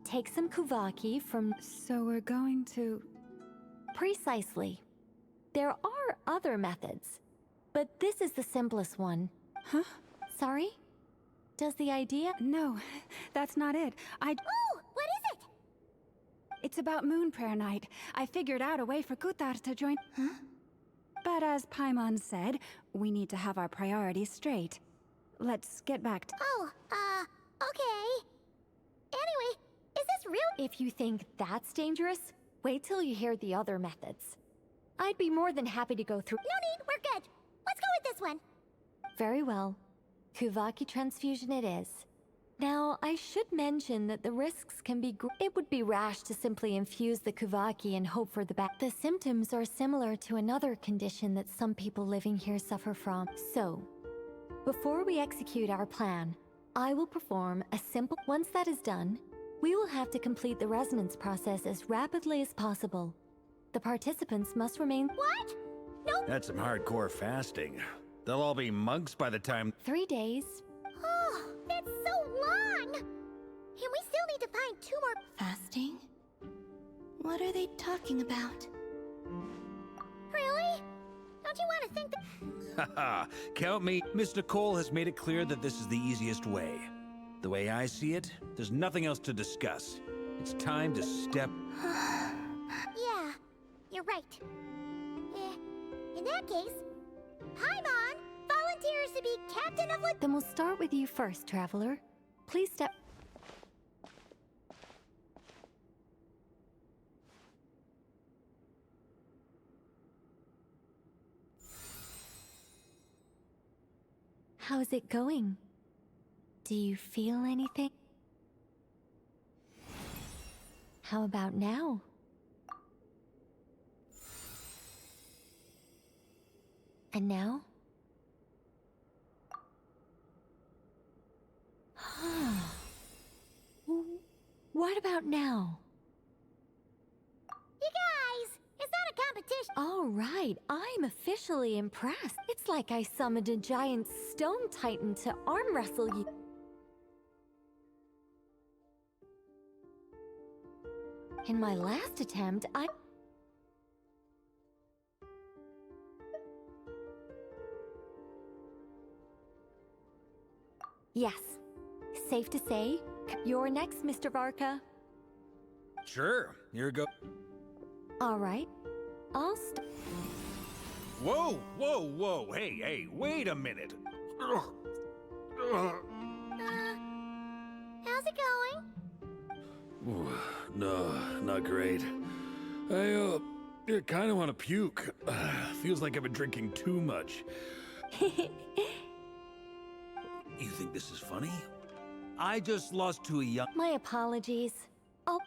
Speaker 19: Take some Kuvaki from...
Speaker 5: So we're going to...
Speaker 19: Precisely. There are other methods, but this is the simplest one.
Speaker 5: Huh?
Speaker 19: Sorry? Does the idea...
Speaker 5: No, that's not it.
Speaker 1: Oh, what is it?
Speaker 5: It's about Moon Prayer Night. I figured out a way for Kutar to join...
Speaker 19: Huh?
Speaker 5: But as Paimon said, we need to have our priorities straight. Let's get back to...
Speaker 1: Oh, okay. Anyway, is this real?
Speaker 19: If you think that's dangerous, wait till you hear the other methods. I'd be more than happy to go through...
Speaker 1: No need, we're good. Let's go with this one.
Speaker 19: Very well. Kuvaki transfusion it is. Now, I should mention that the risks can be it would be rash to simply infuse the Kuvaki and hope for the best. The symptoms are similar to another condition that some people living here suffer from. So, before we execute our plan, I will perform a simple... Once that is done, we will have to complete the resonance process as rapidly as possible. The participants must remain...
Speaker 1: What? No.
Speaker 4: That's some hardcore fasting. They'll all be monks by the time...
Speaker 19: 3 days.
Speaker 1: Oh, that's so long! And we still need to find 2 more...
Speaker 2: Fasting? What are they talking about?
Speaker 1: Really? Don't you want to think that...
Speaker 4: Haha, count me. Miss Nicole has made it clear that this is the easiest way. The way I see it, there's nothing else to discuss. It's time to step...
Speaker 1: Yeah, you're right. In that case, Paimon volunteers to be captain of...
Speaker 19: Then we'll start with you first, Traveler. Please step... How's it going? Do you feel anything? How about now? And now? What about now?
Speaker 1: You guys, it's not a competition.
Speaker 19: All right, I'm officially impressed. It's like I summoned a giant stone titan to arm wrestle you. In my last attempt, Yes. Safe to say, you're next, Mr. Varka.
Speaker 4: Sure, here go.
Speaker 19: All right. I'll
Speaker 4: Whoa, whoa, whoa, hey, wait a minute.
Speaker 1: How's it going?
Speaker 16: Ooh, no, not great. I kind of want to puke. Feels like I've been drinking too much.
Speaker 4: You think this is funny? I just lost to a young...
Speaker 19: My apologies.
Speaker 4: Oh.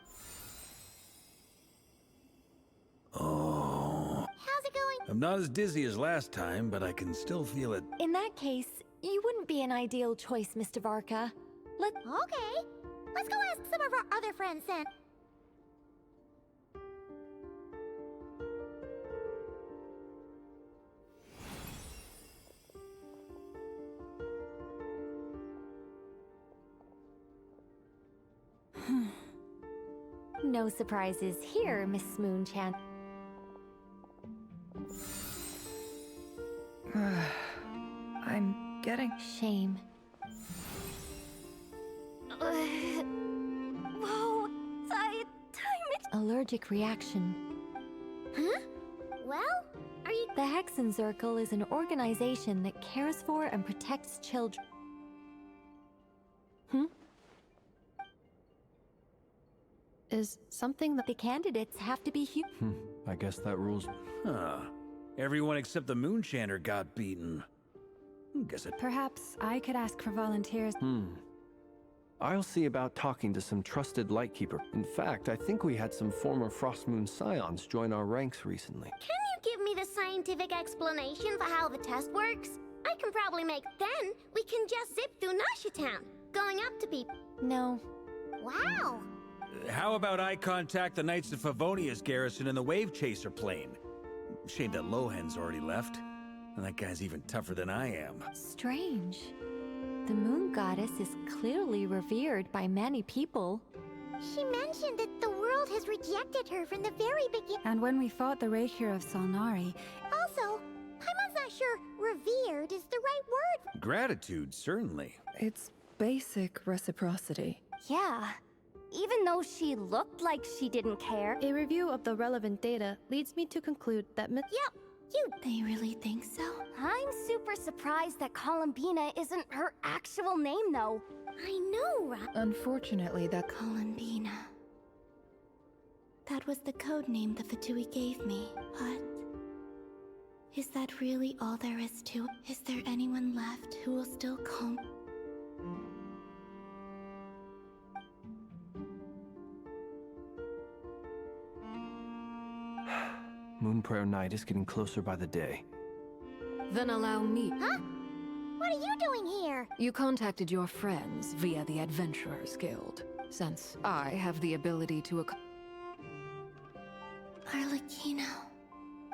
Speaker 1: How's it going?
Speaker 4: I'm not as dizzy as last time, but I can still feel it.
Speaker 19: In that case, you wouldn't be an ideal choice, Mr. Varka.
Speaker 1: Okay. Let's go ask some of our other friends then.
Speaker 19: No surprises here, Miss Moonchan.
Speaker 9: I'm getting?
Speaker 19: Shame.
Speaker 18: Whoa, time it.
Speaker 19: Allergic reaction.
Speaker 18: Huh? Well, are you...
Speaker 19: The Hexenzirkel is an organization that cares for and protects children.
Speaker 11: Is something that
Speaker 19: the candidates have to be
Speaker 14: I guess that rules.
Speaker 4: Huh. Everyone except the Moonchanter got beaten. Guess it.
Speaker 5: Perhaps I could ask for volunteers.
Speaker 14: I'll see about talking to some trusted Lightkeeper. In fact, I think we had some former Frostmoon Scions join our ranks recently.
Speaker 18: Can you give me the scientific explanation for how the test works? I can probably make... Then we can just zip through Nashatown, going up to people.
Speaker 19: No.
Speaker 18: Wow.
Speaker 4: How about I contact the Knights of Favonia's garrison in the Wave Chaser plane? Shame that Lohan's already left. And that guy's even tougher than I am.
Speaker 19: Strange. The moon goddess is clearly revered by many people.
Speaker 1: She mentioned that the world has rejected her from the very beginning.
Speaker 5: And when we fought the Rakier of Solnari...
Speaker 1: Also, Paimon's not sure revered is the right word.
Speaker 4: Gratitude, certainly.
Speaker 9: It's basic reciprocity.
Speaker 17: Yeah. Even though she looked like she didn't care.
Speaker 11: A review of the relevant data leads me to conclude that
Speaker 18: Yep.
Speaker 2: They really think so?
Speaker 17: I'm super surprised that Columbina isn't her actual name, though.
Speaker 18: I know, right?
Speaker 9: Unfortunately, that...
Speaker 2: Columbina. That was the code name the Fatui gave me, but... Is that really all there is to it? Is there anyone left who will still call...
Speaker 14: Moonprayer Night is getting closer by the day.
Speaker 23: Then allow me.
Speaker 1: Huh? What are you doing here?
Speaker 23: You contacted your friends via the Adventurers Guild. Since I have the ability to
Speaker 2: Arlecchino.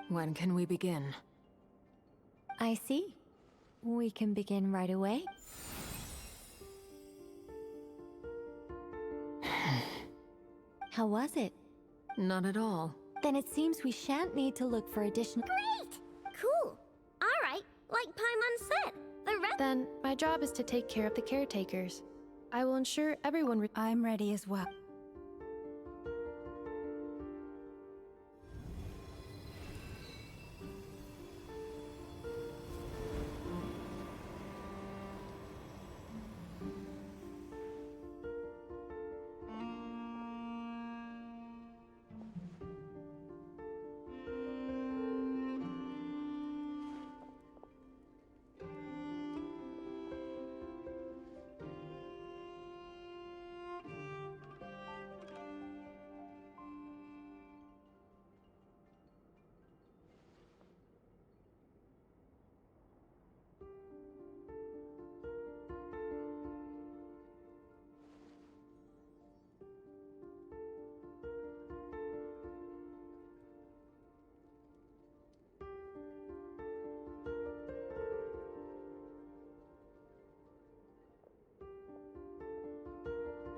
Speaker 23: When can we begin?
Speaker 19: I see. We can begin right away. How was it?
Speaker 23: Not at all.
Speaker 19: Then it seems we shan't need to look for additional...
Speaker 18: Great! Cool. All right, like Paimon said, the rest...
Speaker 11: Then, my job is to take care of the caretakers. I will ensure everyone...
Speaker 5: I'm ready as well.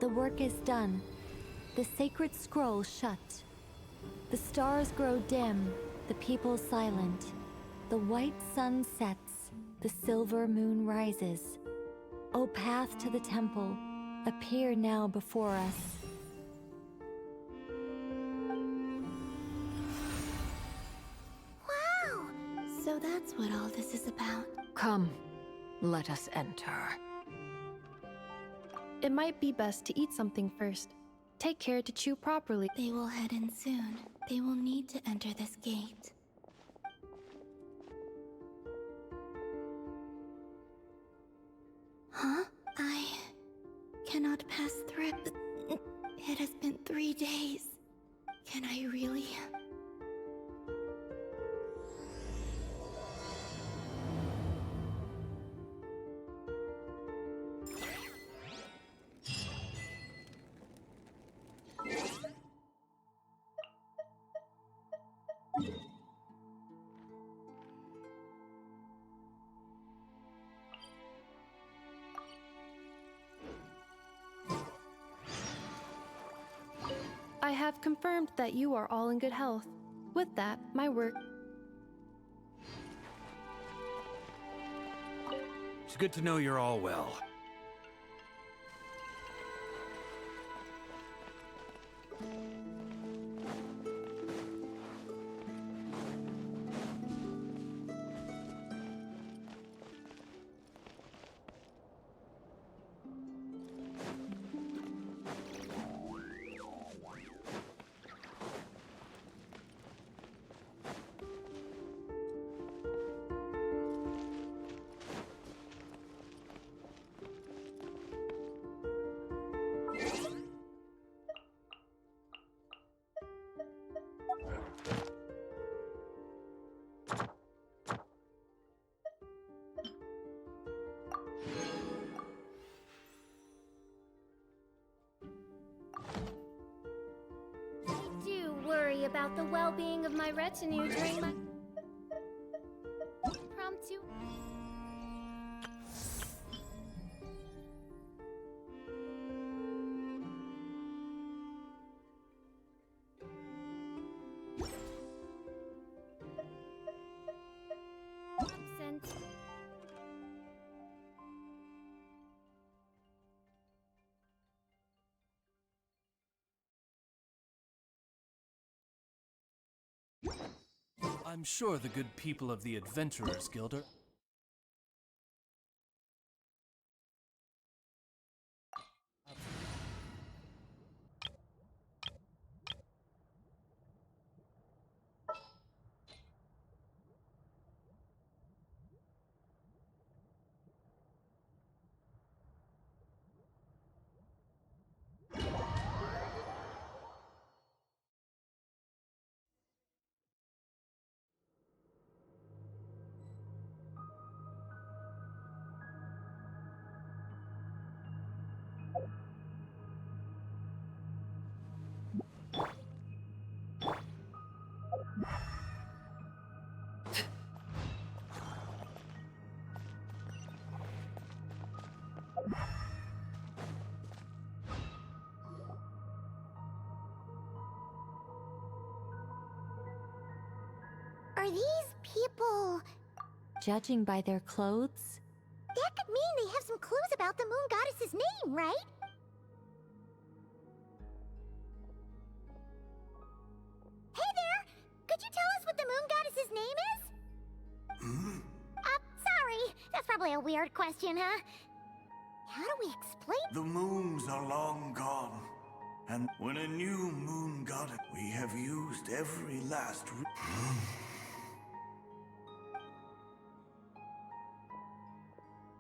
Speaker 19: The work is done. The sacred scroll shut. The stars grow dim, the people silent. The white sun sets, the silver moon rises. O path to the temple, appear now before us.
Speaker 2: Wow! So that's what all this is about.
Speaker 23: Come, let us enter.
Speaker 11: It might be best to eat something first. Take care to chew properly.
Speaker 2: They will head in soon. They will need to enter this gate. Huh? I cannot pass through. It has been 3 days. Can I really?
Speaker 11: I have confirmed that you are all in good health. With that, my work...
Speaker 4: It's good to know you're all well.
Speaker 3: About the well-being of my retinue during my impromptu.
Speaker 12: I'm sure the good people of the Adventurers Guild are...
Speaker 1: Are these people...
Speaker 19: Judging by their clothes?
Speaker 1: That could mean they have some clues about the moon goddess's name, right? Hey there! Could you tell us what the moon goddess's name is? Sorry. That's probably a weird question, huh? How do we explain...
Speaker 13: The moons are long gone. And when a new moon goddess... We have used every last...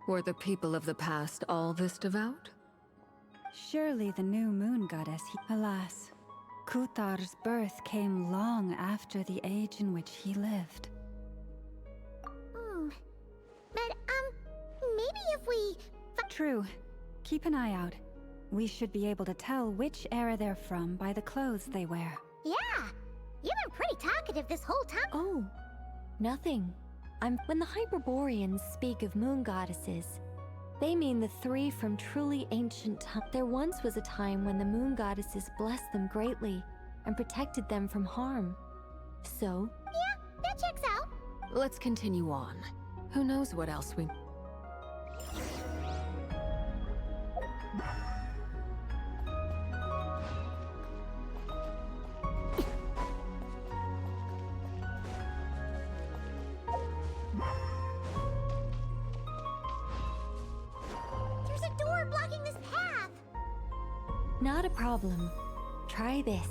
Speaker 23: Were the people of the past all this devout?
Speaker 5: Surely the new moon goddess... Alas, Kutar's birth came long after the age in which he lived.
Speaker 1: But, maybe if we...
Speaker 5: True. Keep an eye out. We should be able to tell which era they're from by the clothes they wear.
Speaker 1: Yeah! You've been pretty talkative this whole time.
Speaker 19: Oh, nothing. When the Hyperboreans speak of moon goddesses, they mean the three from truly ancient times. There once was a time when the moon goddesses blessed them greatly and protected them from harm. So...
Speaker 1: Yeah, that checks out.
Speaker 23: Let's continue on. Who knows what else we...
Speaker 19: Not a problem. Try this.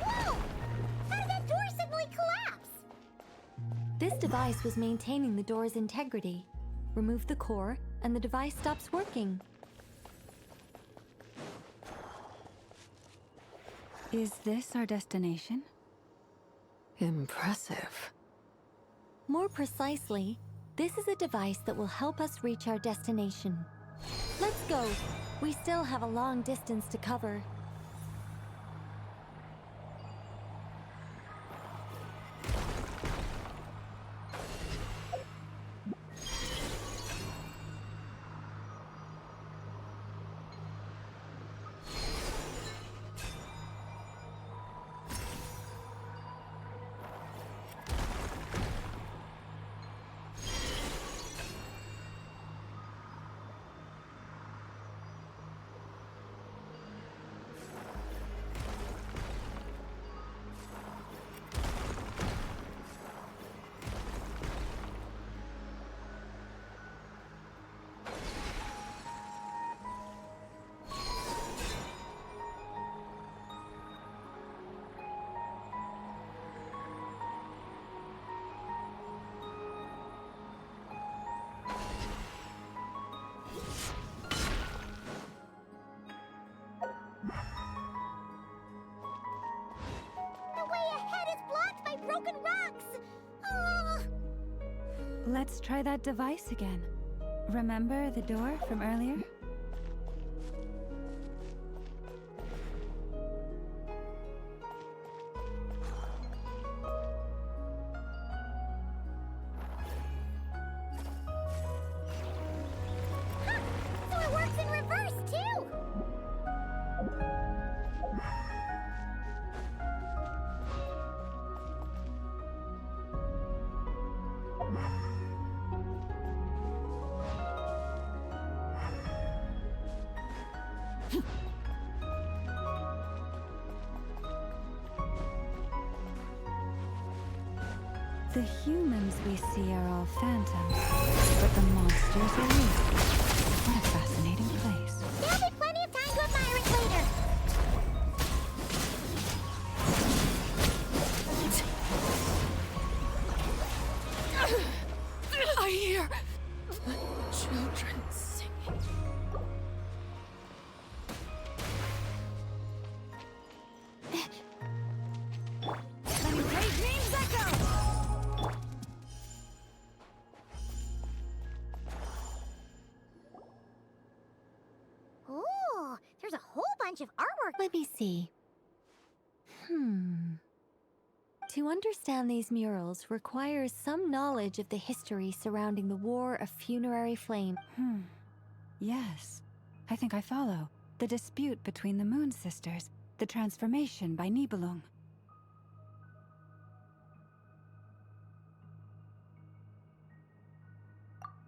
Speaker 1: Whoa! How did that door suddenly collapse?
Speaker 19: This device was maintaining the door's integrity. Remove the core, and the device stops working.
Speaker 5: Is this our destination?
Speaker 23: Impressive.
Speaker 19: More precisely, this is a device that will help us reach our destination. Let's go. We still have a long distance to cover.
Speaker 1: broken rocks! Oh.
Speaker 5: Let's try that device again. Remember the door from earlier?
Speaker 1: So it works in reverse, too!
Speaker 5: The humans we see are all phantoms, but the monsters are real. What a fascinating place.
Speaker 1: There'll be plenty of time to admire it later.
Speaker 23: I hear the children singing.
Speaker 1: Ooh, there's a whole bunch of artwork.
Speaker 19: Let me see. To understand these murals requires some knowledge of the history surrounding the War of Funerary Flame.
Speaker 5: Yes, I think I follow. The dispute between the Moon Sisters, the transformation by Nibelung.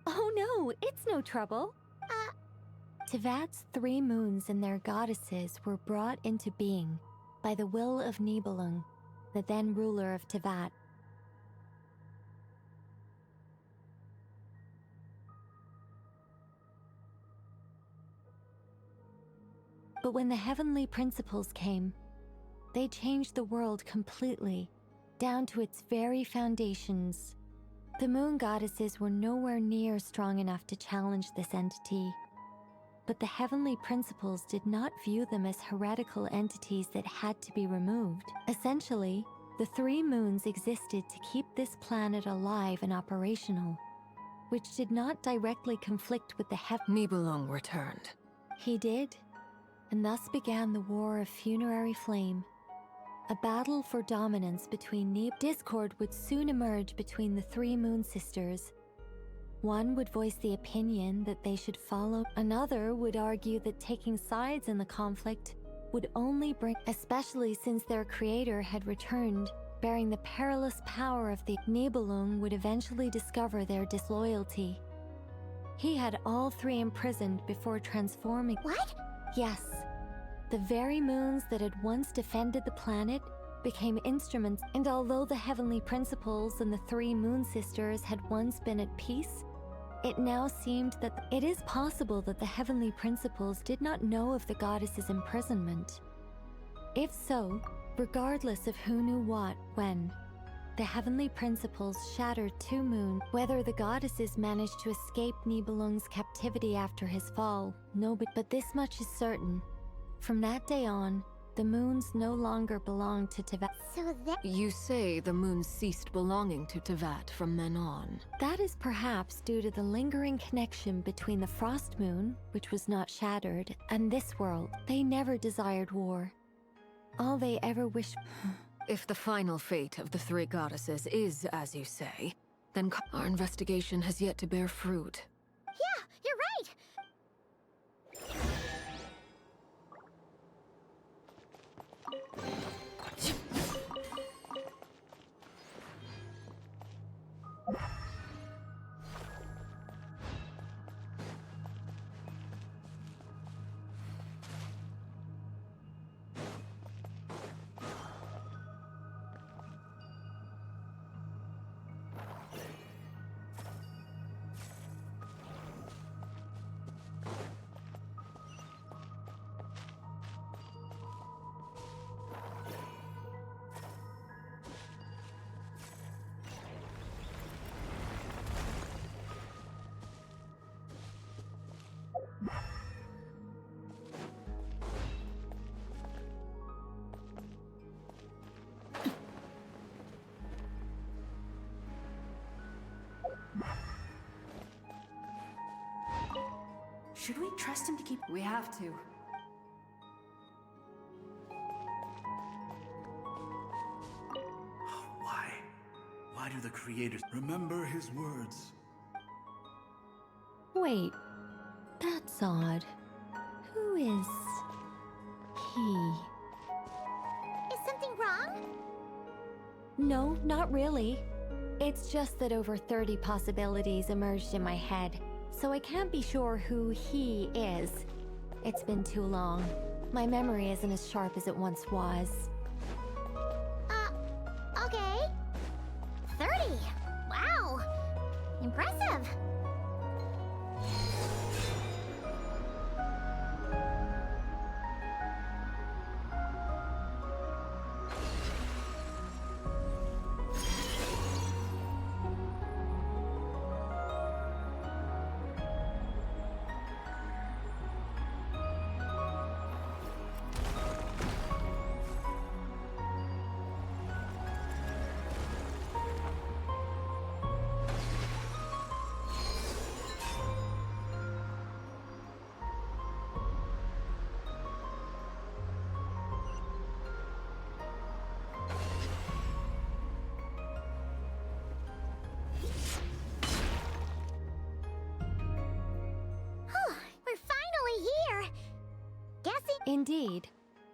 Speaker 19: Oh no, it's no trouble. Tevat's 3 moons and their goddesses were brought into being by the will of Nibelung, the then ruler of Tevat. But when the heavenly principles came, they changed the world completely, down to its very foundations. The moon goddesses were nowhere near strong enough to challenge this entity. But the heavenly principles did not view them as heretical entities that had to be removed. Essentially, the 3 moons existed to keep this planet alive and operational, which did not directly conflict with the
Speaker 23: Nibelung returned.
Speaker 19: He did, and thus began the War of Funerary Flame. A battle for dominance between Discord would soon emerge between the 3 moon sisters. One would voice the opinion that they should follow. Another would argue that taking sides in the conflict would only bring, especially since their creator had returned, bearing the perilous power of the Nibelung would eventually discover their disloyalty. He had all 3 imprisoned before transforming.
Speaker 1: What?
Speaker 19: Yes. The very moons that had once defended the planet became instruments, and although the heavenly principles and the 3 moon sisters had once been at peace, it now seemed that it is possible that the heavenly principles did not know of the goddess's imprisonment. If so, regardless of who knew what, when, the heavenly principles shattered 2 moons. Whether the goddesses managed to escape Nibelung's captivity after his fall, but this much is certain. From that day on, the moons no longer belonged to Tevat.
Speaker 1: So that...
Speaker 23: You say the moons ceased belonging to Tevat from then on.
Speaker 19: That is perhaps due to the lingering connection between the Frost Moon, which was not shattered, and this world. They never desired war. All they ever wished...
Speaker 23: If the final fate of the 3 goddesses is as you say, then our investigation has yet to bear fruit.
Speaker 1: Yeah, you're right!
Speaker 10: Should we trust him to keep... We have to.
Speaker 13: Why? Why do the creators remember his words?
Speaker 19: Wait, that's odd. Who is he?
Speaker 1: Is something wrong?
Speaker 19: No, not really. It's just that over 30 possibilities emerged in my head, so I can't be sure who he is. It's been too long. My memory isn't as sharp as it once was.
Speaker 1: Okay. 30. Wow. Impressive.
Speaker 19: Indeed.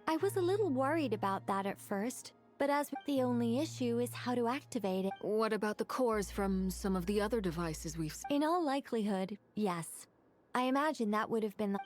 Speaker 19: I was a little worried about that at first, but as the only issue is how to activate it.
Speaker 23: What about the cores from some of the other devices we've seen?
Speaker 19: In all likelihood, yes. I imagine that would have been the...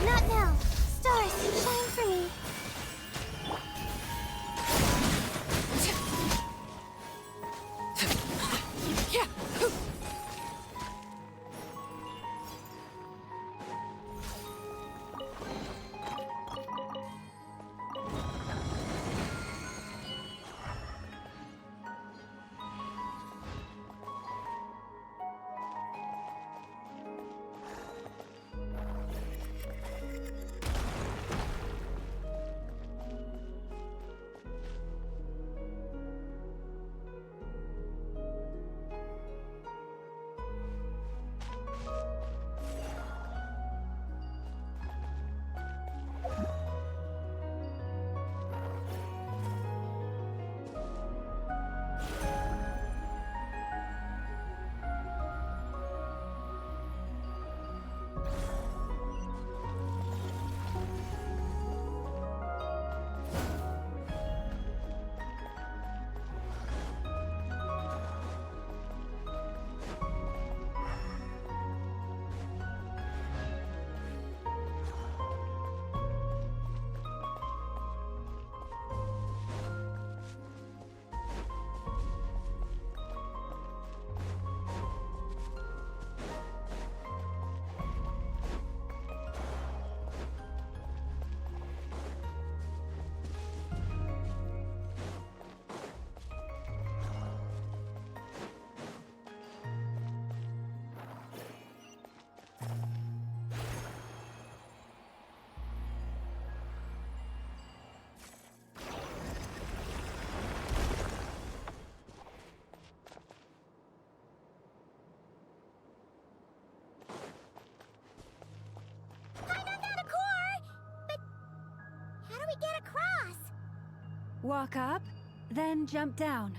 Speaker 1: Not now. Stars, shine for me. Get across!
Speaker 5: Walk up, then jump down.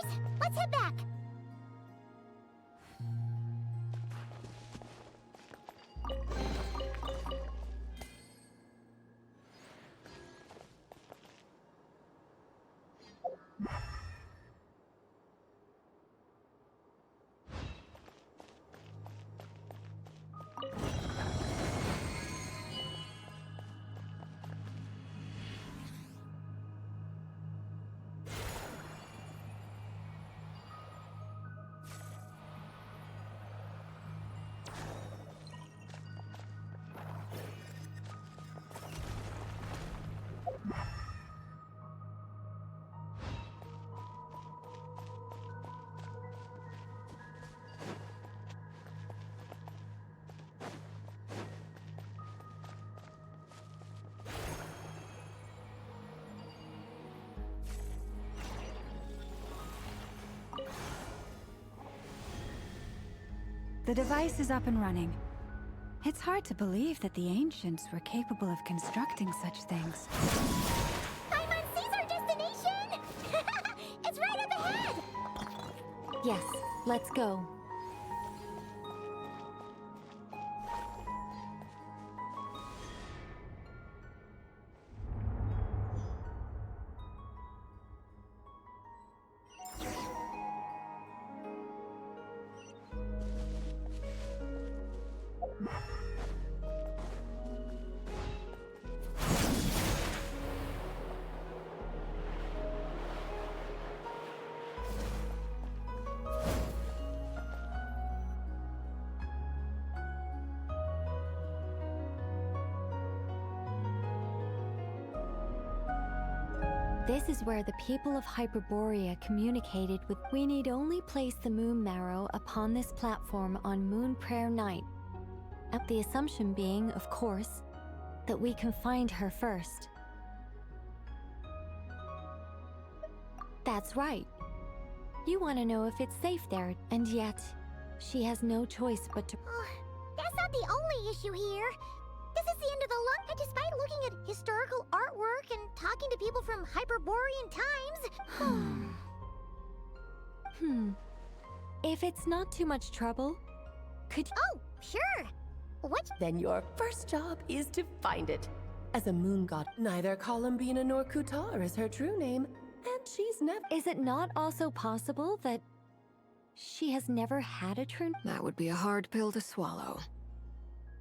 Speaker 1: boys, let's head back.
Speaker 5: The device is up and running. It's hard to believe that the ancients were capable of constructing such things.
Speaker 1: Paimon sees our destination! It's right up ahead!
Speaker 19: Yes, let's go. This is where the people of Hyperborea communicated with. We need only place the moon marrow upon this platform on Moon Prayer Night. The assumption being, of course, that we can find her first. That's right. You want to know if it's safe there, and yet, she has no choice but to.
Speaker 1: That's not the only issue here. This is the end of the look, and despite looking at historical artwork and talking to people from Hyperborean times...
Speaker 19: If it's not too much trouble, could you...
Speaker 1: Oh, sure. What?
Speaker 15: Then your first job is to find it. As a moon god, neither Columbina nor Kutar is her true name, and she's never...
Speaker 19: Is it not also possible that she has never had a true...
Speaker 23: That would be a hard pill to swallow.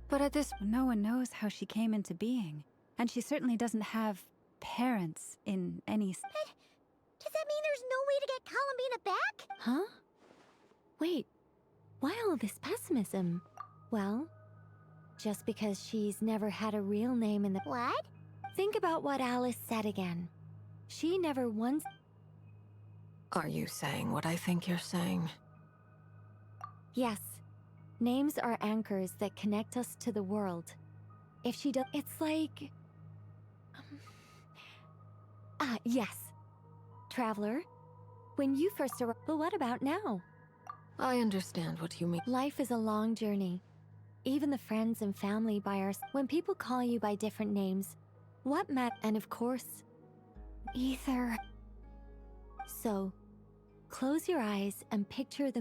Speaker 23: But at this...
Speaker 5: No one knows how she came into being. And she certainly doesn't have parents in any...
Speaker 1: But does that mean there's no way to get Columbina back?
Speaker 19: Huh? Wait, why all this pessimism? Well, just because she's never had a real name in the...
Speaker 1: What?
Speaker 19: Think about what Alice said again. She never once...
Speaker 23: Are you saying what I think you're saying?
Speaker 19: Yes. Names are anchors that connect us to the world. If she does... It's like... yes. Traveler, when you first arrived... But what about now?
Speaker 23: I understand what you mean.
Speaker 19: Life is a long journey. Even the friends and family by our... When people call you by different names, what matters? And of course, Ether. So, close your eyes and picture the...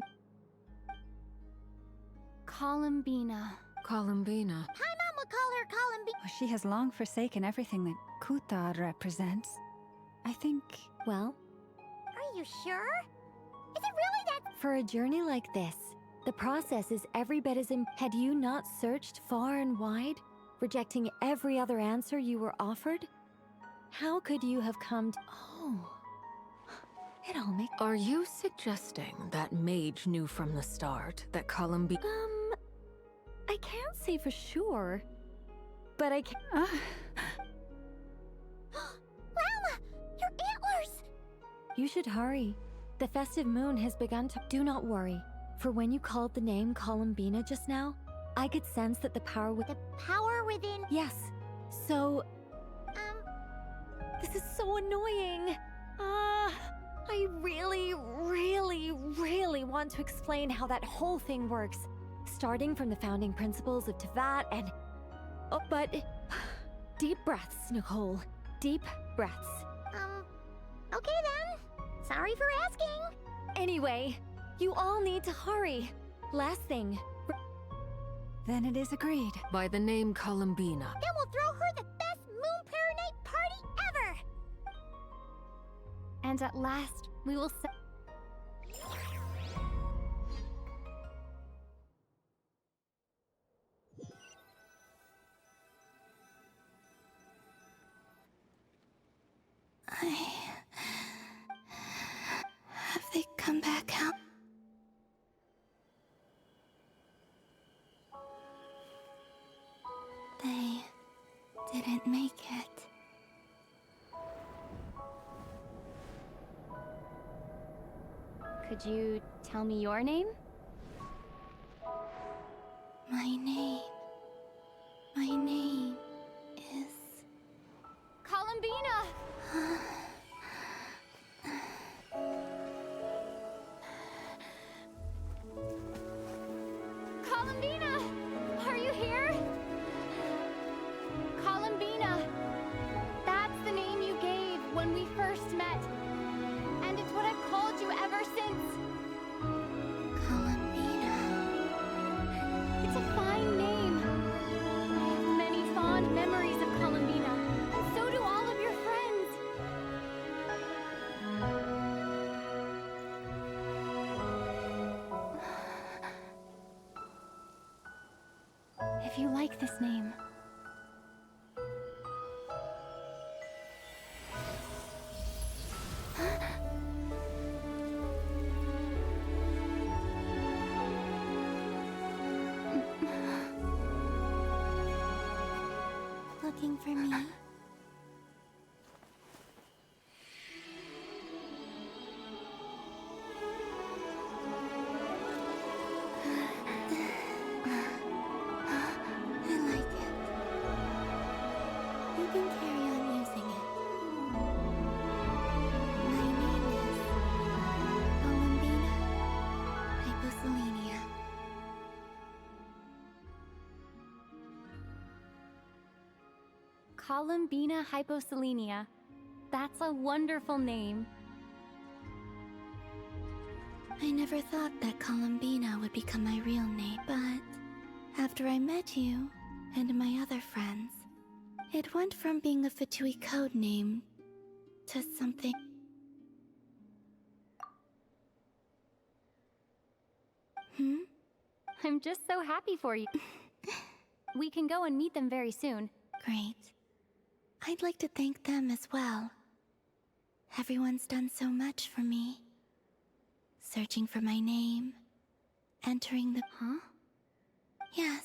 Speaker 11: Columbina.
Speaker 23: Columbina.
Speaker 1: Paimon would call her Columbina.
Speaker 5: She has long forsaken everything that Kutar represents. I think...
Speaker 19: Well?
Speaker 1: Are you sure? Is it really that...
Speaker 19: For a journey like this, the process is every bit as Had you not searched far and wide, rejecting every other answer you were offered? How could you have come to... Oh... It all makes...
Speaker 23: Are you suggesting that Mage knew from the start that Columbina...
Speaker 19: I can't say for sure, but I can...
Speaker 1: Llama! Your antlers!
Speaker 19: You should hurry. The festive moon has begun to... Do not worry, for when you called the name Columbina just now, I could sense that the power with...
Speaker 1: The power within...
Speaker 19: Yes. So... This is so annoying. I really, really, really want to explain how that whole thing works. Starting from the founding principles of Tevat and... Oh, but... Deep breaths, Nicole. Deep breaths.
Speaker 1: Okay then. Sorry for asking.
Speaker 19: Anyway, you all need to hurry. Last thing.
Speaker 5: Then it is agreed.
Speaker 23: By the name Columbina.
Speaker 1: Then we'll throw her the best Moon Prayer Night party ever!
Speaker 19: And at last, we will
Speaker 2: Have they come back out? They didn't make it.
Speaker 19: Could you tell me your name?
Speaker 2: My name is...
Speaker 19: Columbina! Columbina! Are you here? Columbina! That's the name you gave when we first met. And it's what I've called you ever since.
Speaker 2: Columbina.
Speaker 19: It's a fine name. I have many fond memories of Columbina. And so do all of your friends. If you like this name.
Speaker 2: Looking for me? I like it. You can carry on using it. My name is Columbina Hyposelenia.
Speaker 19: Columbina Hyposelenia. That's a wonderful name.
Speaker 2: I never thought that Columbina would become my real name, but after I met you and my other friends, it went from being a Fatui code name to something.
Speaker 19: I'm just so happy for you. We can go and meet them very soon.
Speaker 2: Great. I'd like to thank them as well. Everyone's done so much for me. Searching for my name, entering the...
Speaker 19: Huh?
Speaker 2: Yes,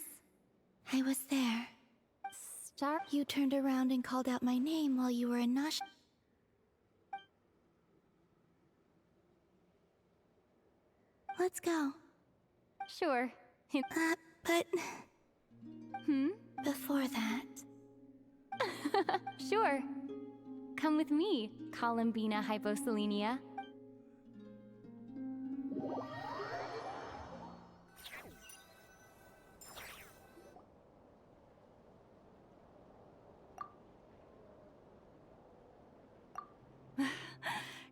Speaker 2: I was there. You turned around and called out my name while you were in Nosh. Let's go.
Speaker 19: Sure.
Speaker 2: But... Before that...
Speaker 19: Sure. Come with me, Columbina Hyposelenia.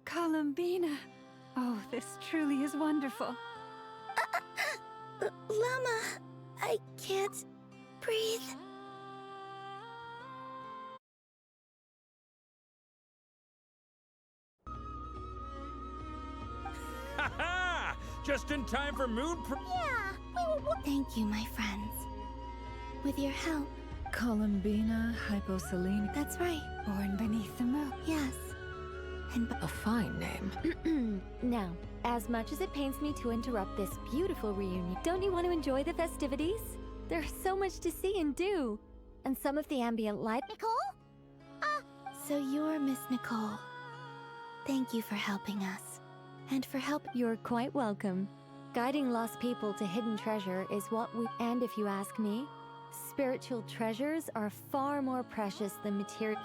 Speaker 5: Columbina! Oh, this truly is wonderful.
Speaker 2: Llama, I can't breathe.
Speaker 4: Ha-ha! Just in time for
Speaker 1: Yeah, we will...
Speaker 2: Thank you, my friends. With your help...
Speaker 9: Columbina Hyposelenia.
Speaker 2: That's right.
Speaker 5: Born beneath the moon.
Speaker 2: Yes. And
Speaker 23: a fine name.
Speaker 19: Now, as much as it pains me to interrupt this beautiful reunion, don't you want to enjoy the festivities? There's so much to see and do. And some of the ambient light...
Speaker 1: Nicole?
Speaker 2: So you're Miss Nicole. Thank you for helping us. And for help...
Speaker 19: You're quite welcome. Guiding lost people to hidden treasure is what we... And if you ask me, spiritual treasures are far more precious than material...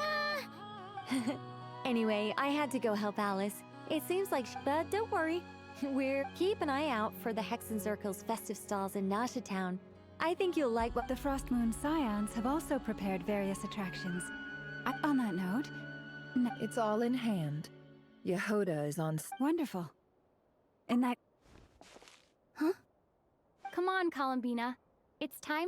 Speaker 19: Anyway, I had to go help Alice. It seems like but don't worry. Keep an eye out for the Hexenzirkel's festive stalls in Nasha Town. I think you'll like what...
Speaker 5: The Frost Moon Scions have also prepared various attractions. On that note...
Speaker 9: It's all in hand. Yehoda is on...
Speaker 5: Wonderful. In that...
Speaker 2: Huh?
Speaker 3: Come on, Columbina. It's time.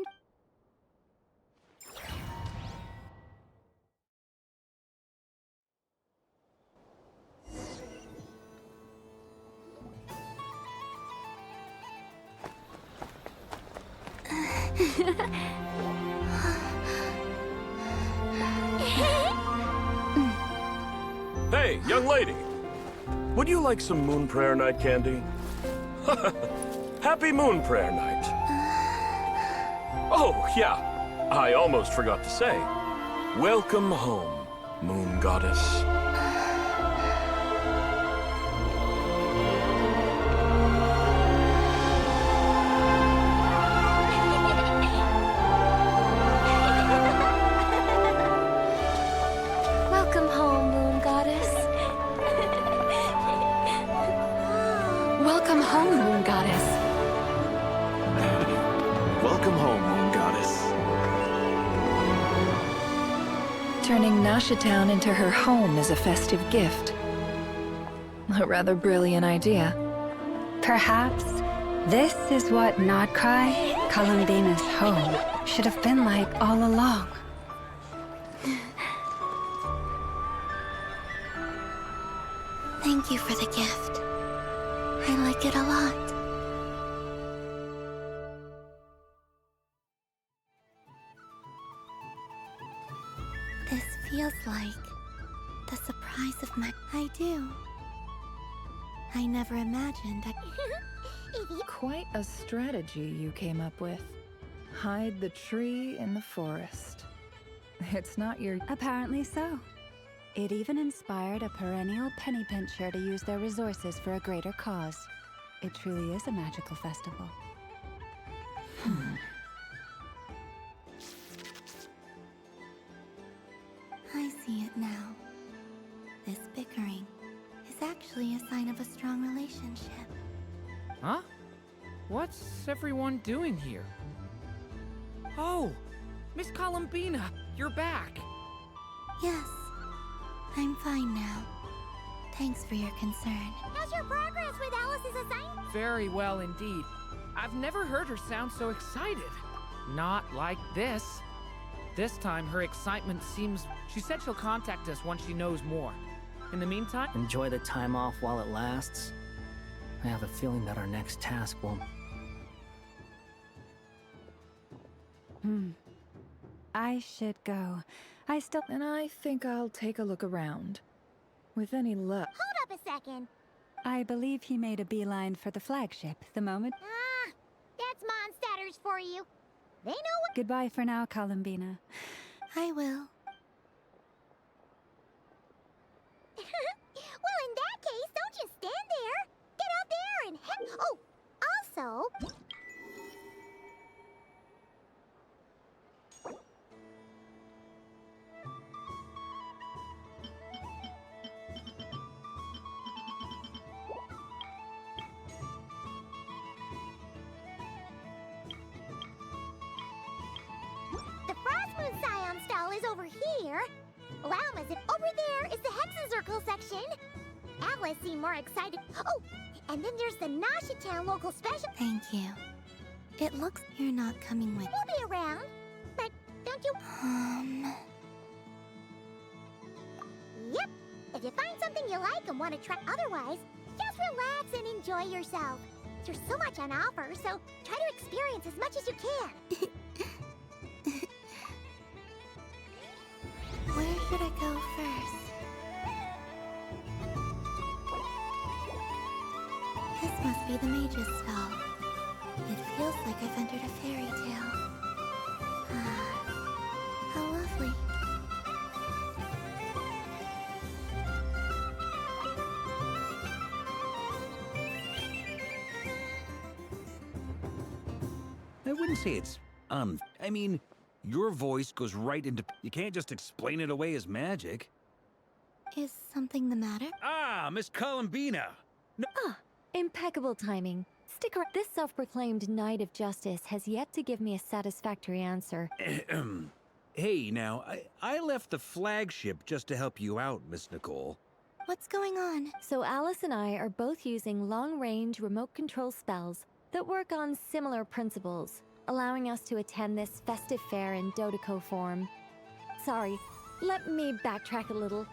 Speaker 16: Hey, young lady! Would you like some Moon Prayer Night candy? Happy Moon Prayer Night! Oh, yeah, I almost forgot to say. Welcome home, Moon Goddess.
Speaker 19: Welcome home, Moon Goddess.
Speaker 15: Welcome home, Moon Goddess.
Speaker 14: Welcome home, Moon Goddess.
Speaker 9: Turning Nashatown into her home is a festive gift. A rather brilliant idea.
Speaker 5: Perhaps this is what nod-crai, Columbina's home, should have been like all along.
Speaker 2: Thank you for the gift. I like it a lot. This feels like the surprise of my... I do. I never imagined I...
Speaker 9: Quite a strategy you came up with. Hide the tree in the forest. It's not your...
Speaker 5: Apparently so. It even inspired a perennial penny pincher to use their resources for a greater cause. It truly is a magical festival.
Speaker 2: I see it now. This bickering is actually a sign of a strong relationship.
Speaker 6: Huh? What's everyone doing here? Oh, Miss Columbina, you're back.
Speaker 2: Yes, I'm fine now. Thanks for your concern.
Speaker 1: How's your progress with Alice's assignment?
Speaker 6: Very well indeed. I've never heard her sound so excited. Not like this. This time, her excitement seems... She said she'll contact us once she knows more. In the meantime...
Speaker 20: Enjoy the time off while it lasts. I have a feeling that our next task will...
Speaker 5: I should go.
Speaker 9: And I think I'll take a look around. With any luck...
Speaker 1: Hold up a second.
Speaker 5: I believe he made a beeline for the flagship the moment...
Speaker 1: Ah, that's Mondstadters for you. They know what...
Speaker 5: Goodbye for now, Columbina.
Speaker 2: I will.
Speaker 1: Well, in that case, don't just stand there. Get out there and oh, also... The Frost Moon Scion stall is over here. Lauma's over there is the Hexazircle section. Alice seemed more excited. Oh, and then there's the Nashatown local special.
Speaker 2: Thank you. It looks you're not coming with...
Speaker 1: We'll be around. But don't you... Yep. If you find something you like and want to try otherwise, just relax and enjoy yourself. There's so much on offer, so try to experience as much as you can.
Speaker 2: Where should I go first? This must be the mage's stall. It feels like I've entered a fairy tale. Ah, how lovely.
Speaker 4: I wouldn't say it's I mean, your voice goes right into... You can't just explain it away as magic.
Speaker 2: Is something the matter?
Speaker 4: Ah, Miss Columbina! No.
Speaker 19: Impeccable timing. Stick around. This self-proclaimed Knight of Justice has yet to give me a satisfactory answer.
Speaker 4: Hey, now, I left the flagship just to help you out, Miss Nicole.
Speaker 2: What's going on?
Speaker 19: So Alice and I are both using long-range remote control spells that work on similar principles, allowing us to attend this festive fair in Dodeco form. Sorry, let me backtrack a little.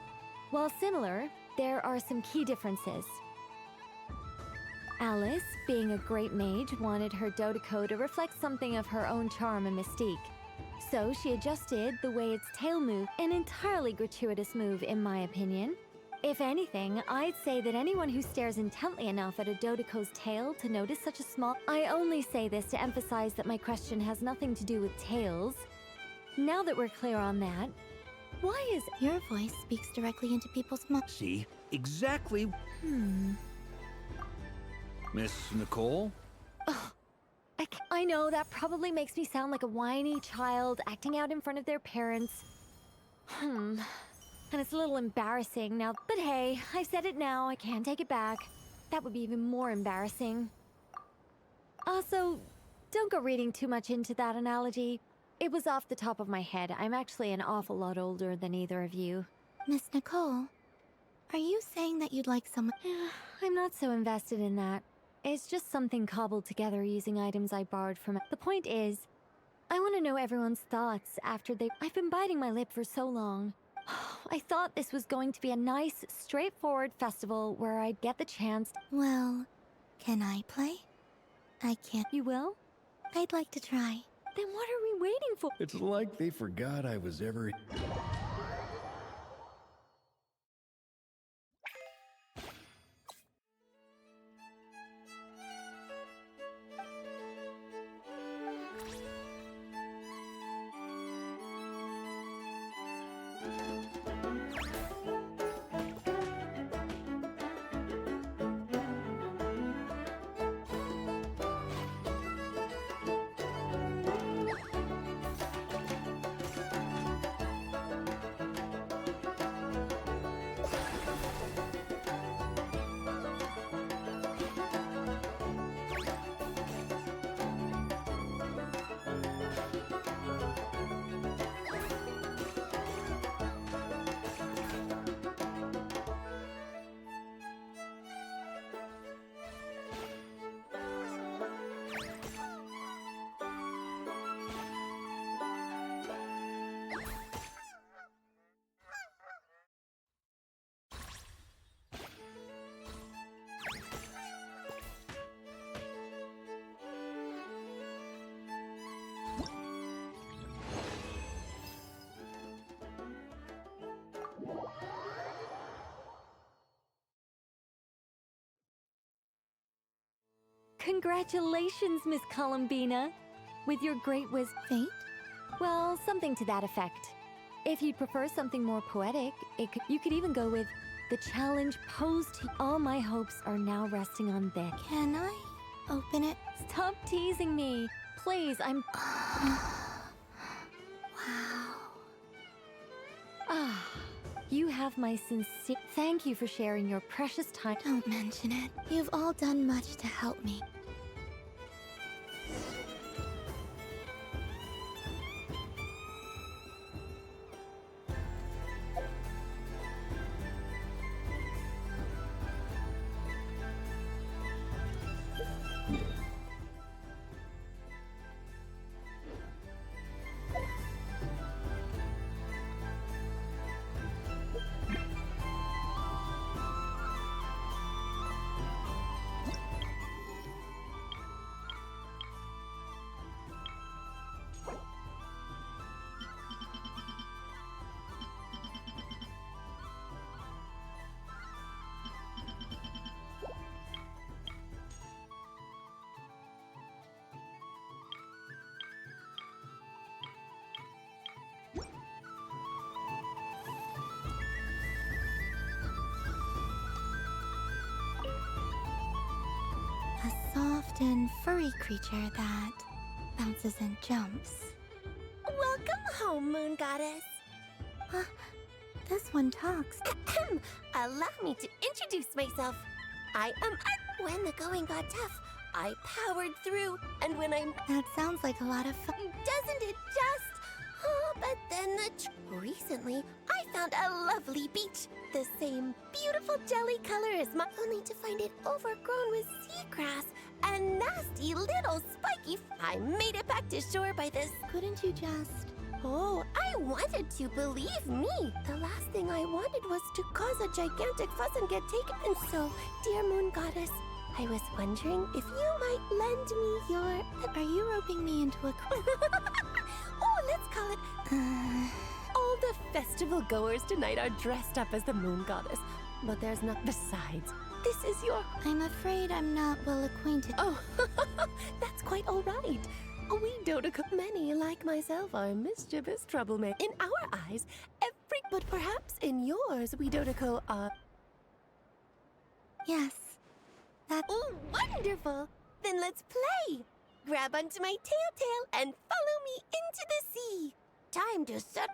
Speaker 19: While similar, there are some key differences. Alice, being a great mage, wanted her Dodeco to reflect something of her own charm and mystique. So she adjusted the way its tail moved, an entirely gratuitous move in my opinion. If anything, I'd say that anyone who stares intently enough at a Dodeco's tail to notice such a small— I only say this to emphasize that my question has nothing to do with tails. Now that we're clear on that, why is—
Speaker 2: Your voice speaks directly into people's minds.
Speaker 4: See? Exactly. Miss Nicole?
Speaker 19: I know that probably makes me sound like a whiny child acting out in front of their parents. And it's a little embarrassing now, but hey, I've said it now, I can't take it back. That would be even more embarrassing. Also, don't go reading too much into that analogy. It was off the top of my head. I'm actually an awful lot older than either of you.
Speaker 2: Miss Nicole, are you saying that you'd like someone—
Speaker 19: I'm not so invested in that. It's just something cobbled together using items I borrowed from— The point is, I want to know everyone's thoughts after they— I've been biting my lip for so long. I thought this was going to be a nice, straightforward festival where I'd get the chance—
Speaker 2: Well, can I play? I can't.
Speaker 19: You will?
Speaker 2: I'd like to try.
Speaker 19: Then what are we waiting for?
Speaker 16: It's like they forgot I was ever...
Speaker 19: Congratulations, Miss Columbina, with your great wisdom.
Speaker 2: Fate?
Speaker 19: Well, something to that effect. If you'd prefer something more poetic, you could even go with the challenge posed to— All my hopes are now resting on this.
Speaker 2: Can I open it?
Speaker 19: Stop teasing me. Please, I'm—
Speaker 2: Wow.
Speaker 19: You have my sincere— Thank you for sharing your precious time.
Speaker 2: Don't mention it. You've all done much to help me. A soft and furry creature that bounces and jumps.
Speaker 18: Welcome home, Moon Goddess.
Speaker 2: This one talks.
Speaker 18: Allow me to introduce myself. I am When the going got tough, I powered through, and when I'm—
Speaker 2: That sounds like a lot of fun.
Speaker 18: Doesn't it just? But then recently, I found a lovely beach. The same beautiful jelly color as my, only to find it overgrown with seagrass and nasty little spiky. I made it back to shore by this.
Speaker 19: Couldn't you just...
Speaker 18: Oh, I wanted to, believe me. The last thing I wanted was to cause a gigantic fuss and get taken. And so, dear moon goddess, I was wondering if you might lend me your...
Speaker 19: Are you roping me into a...
Speaker 18: Oh, let's call it... All the festival goers tonight are dressed up as the moon goddess. But there's not... Besides, this is your...
Speaker 19: I'm afraid I'm not well acquainted.
Speaker 18: Oh, that's quite all right. We Dodoko, many like myself, are mischievous troublemakers. In our eyes, but perhaps in yours, we Dodoko are...
Speaker 19: Yes, that's...
Speaker 18: Oh, wonderful! Then let's play! Grab onto my tail and follow me into the sea. Time to set...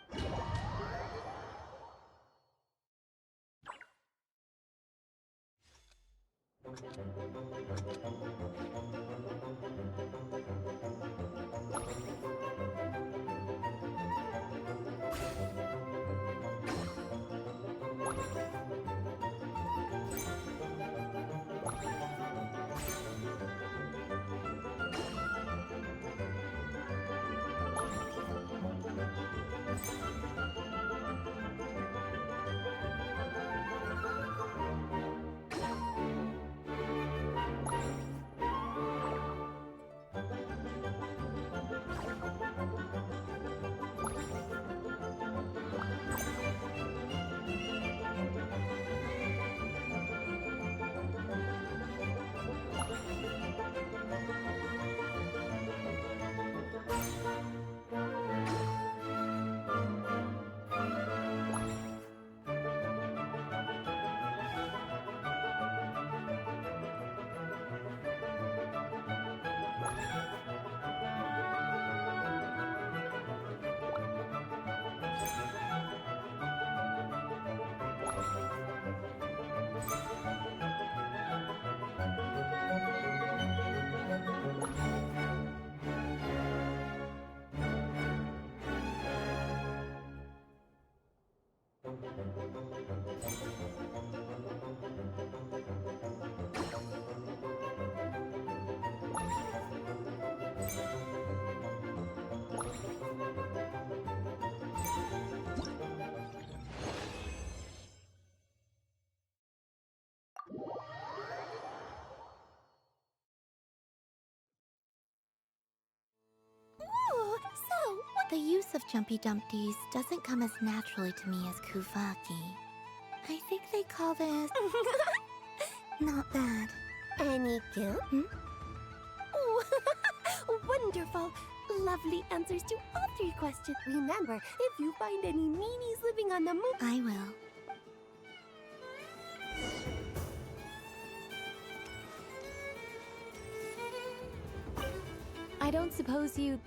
Speaker 19: The use of Jumpy Dumpties doesn't come as naturally to me as Kuvaki. I think they call this... not bad.
Speaker 18: Any guilt? Oh, wonderful. Lovely answers to all 3 questions. Remember, if you find any meanies living on the moon...
Speaker 19: I will. I don't suppose you...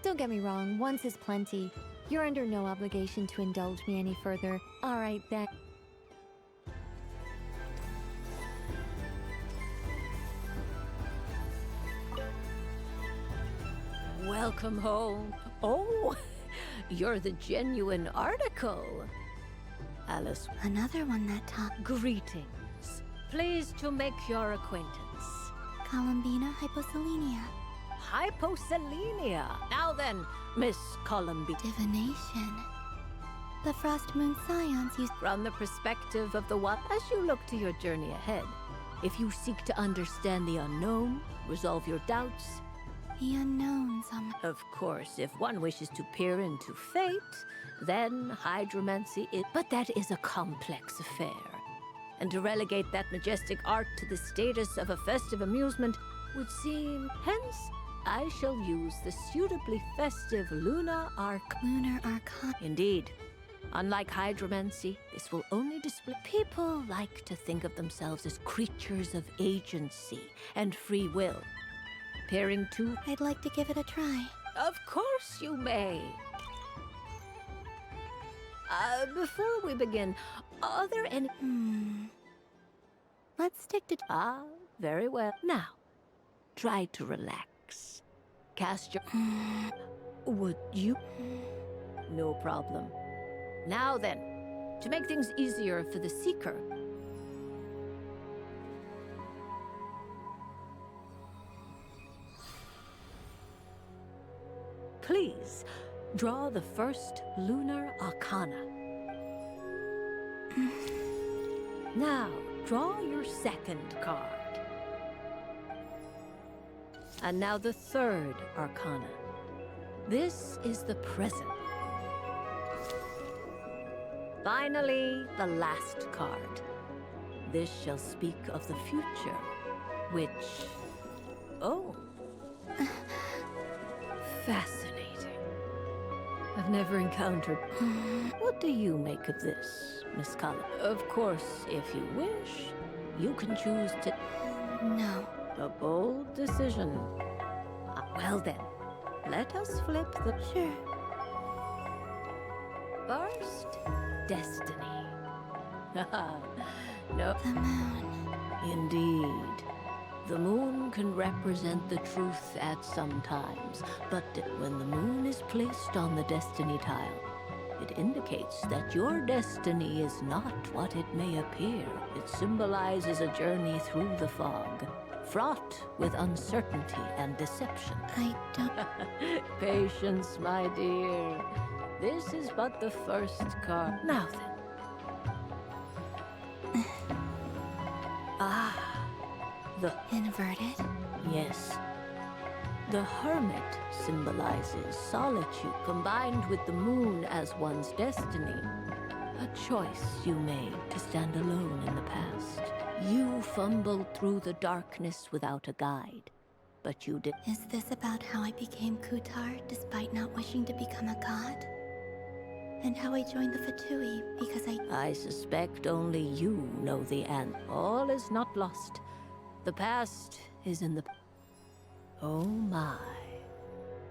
Speaker 19: Don't get me wrong, once is plenty. You're under no obligation to indulge me any further. All right, then.
Speaker 8: Welcome home. Oh, you're the genuine article. Alice.
Speaker 19: Another one that talked.
Speaker 8: Greetings. Pleased to make your acquaintance.
Speaker 19: Columbina hyposelenia.
Speaker 8: Hyposelenia. Now then, Miss Columbina.
Speaker 19: Divination. The Frost Moon Scions use...
Speaker 8: From the perspective of the what, as you look to your journey ahead, if you seek to understand the unknown, resolve your doubts...
Speaker 19: The unknowns,
Speaker 8: Of course, if one wishes to peer into fate, then hydromancy is... But that is a complex affair. And to relegate that majestic art to the status of a festive amusement would seem... Hence, I shall use the suitably festive Lunar
Speaker 19: Archon.
Speaker 8: Indeed. Unlike hydromancy, this will only display... People like to think of themselves as creatures of agency and free will. Pairing two...
Speaker 19: I'd like to give it a try.
Speaker 8: Of course you may. Before we begin, are there any...
Speaker 19: Let's stick to...
Speaker 8: Ah, very well. Now, try to relax. Cast your... Would you... No problem. Now then, to make things easier for the Seeker, please draw the first lunar arcana. Now, draw your second card. And now the third arcana. This is the present. Finally, the last card. This shall speak of the future, which... Oh. Fascinating. I've never encountered... What do you make of this, Miss Cullen? Of course, if you wish, you can choose to...
Speaker 2: No.
Speaker 8: A bold decision. Well then, let us flip the...
Speaker 2: Sure.
Speaker 8: First, destiny. No.
Speaker 2: The moon.
Speaker 8: Indeed. The moon can represent the truth at some times, but when the moon is placed on the destiny tile, it indicates that your destiny is not what it may appear. It symbolizes a journey through the fog, fraught with uncertainty and deception.
Speaker 2: I don't...
Speaker 8: Patience, my dear. This is but the first card. Now then. The...
Speaker 2: Inverted?
Speaker 8: Yes. The hermit symbolizes solitude combined with the moon as one's destiny. A choice you made to stand alone in the past. You fumbled through the darkness without a guide, but you did.
Speaker 2: Is this about how I became Kutar despite not wishing to become a god? And how I joined the Fatui because
Speaker 8: I suspect only you know the end. All is not lost. The past is in the... Oh my.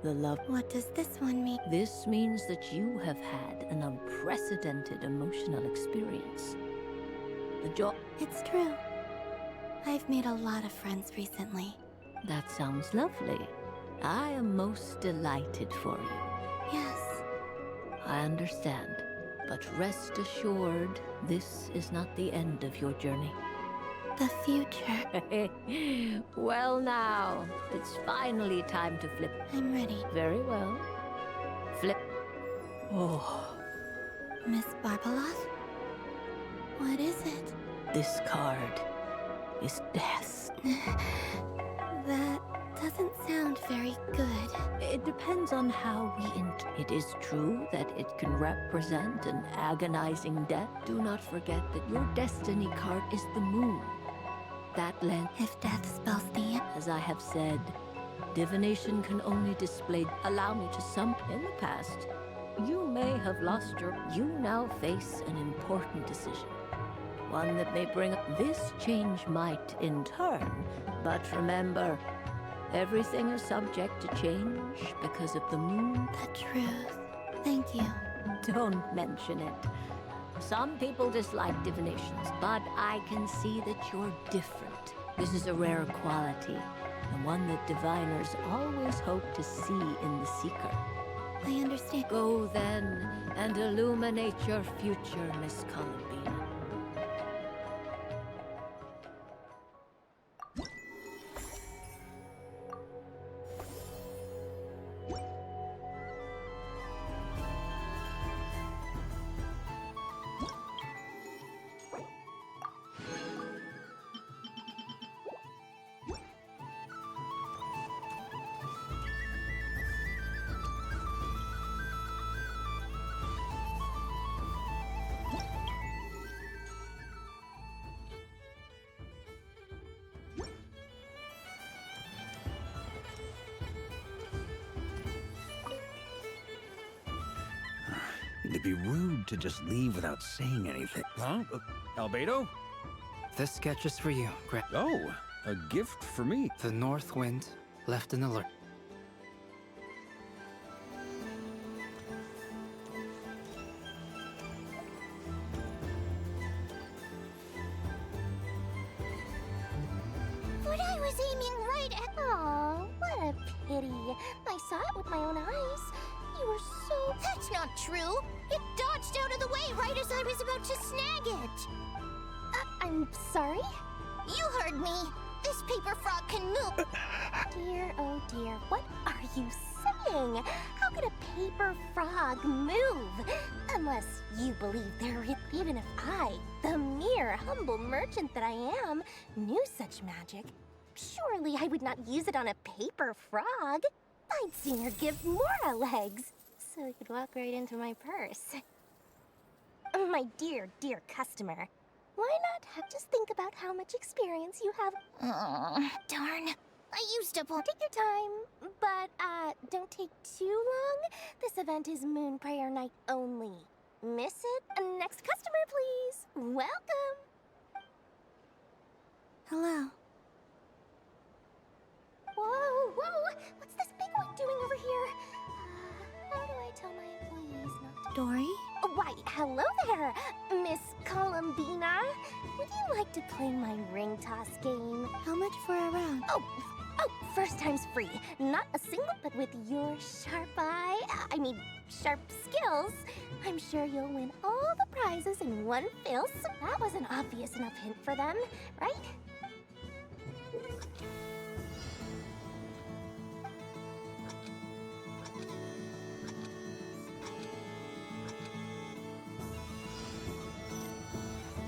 Speaker 8: The love...
Speaker 2: What does this one mean?
Speaker 8: This means that you have had an unprecedented emotional experience. The joy...
Speaker 2: It's true. I've made a lot of friends recently.
Speaker 8: That sounds lovely. I am most delighted for you.
Speaker 2: Yes.
Speaker 8: I understand. But rest assured, this is not the end of your journey.
Speaker 2: The future.
Speaker 8: Well now, it's finally time to flip.
Speaker 2: I'm ready.
Speaker 8: Very well. Flip. Oh.
Speaker 2: Miss Barbeloth? What is it?
Speaker 8: This card is death.
Speaker 2: That doesn't sound very good.
Speaker 8: It depends on how we It is true that it can represent an agonizing death. Do not forget that your destiny card is the moon. That length.
Speaker 2: If death spells the end.
Speaker 8: As I have said, divination can only display. Allow me to sum. In the past, you may have lost your... You now face an important decision. One that may bring... This change might in turn, but remember, everything is subject to change because of the moon.
Speaker 2: The truth. Thank you.
Speaker 8: Don't mention it. Some people dislike divinations, but I can see that you're different. This is a rare quality, and one that diviners always hope to see in the Seeker.
Speaker 2: I understand.
Speaker 8: Go then, and illuminate your future, Miss Columbina.
Speaker 4: It'd be rude to just leave without saying anything. Huh? Albedo?
Speaker 20: This sketch is for you, Grant.
Speaker 4: Oh, a gift for me.
Speaker 20: The North Wind left an alert.
Speaker 1: But I was aiming right at... Oh, what a pity. I saw it with my own eyes. You were so... That's not true! It dodged out of the way right as I was about to snag it!
Speaker 19: I'm sorry?
Speaker 1: You heard me! This paper frog can move!
Speaker 19: Dear, oh dear, what are you saying? How could a paper frog move? Unless you believe there is... Even if I, the mere humble merchant that I am, knew such magic, surely I would not use it on a paper frog. I'd sooner give Mora legs, so it could walk right into my purse. My dear, dear customer, why not just think about how much experience you have?
Speaker 1: Oh, darn. I used to...
Speaker 19: Take your time, but don't take too long. This event is Moon Prayer Night only. Miss it? Next customer, please. Welcome.
Speaker 2: Hello.
Speaker 19: Whoa, whoa! What's this big one doing over here? How do I tell my employees not to...
Speaker 2: Dory?
Speaker 19: Why, hello there, Miss Columbina. Would you like to play my ring toss game?
Speaker 2: How much for a round?
Speaker 19: Oh, first time's free. Not a single, but with your sharp eye, sharp skills, I'm sure you'll win all the prizes in one fell swoop. That was an obvious enough hint for them, right?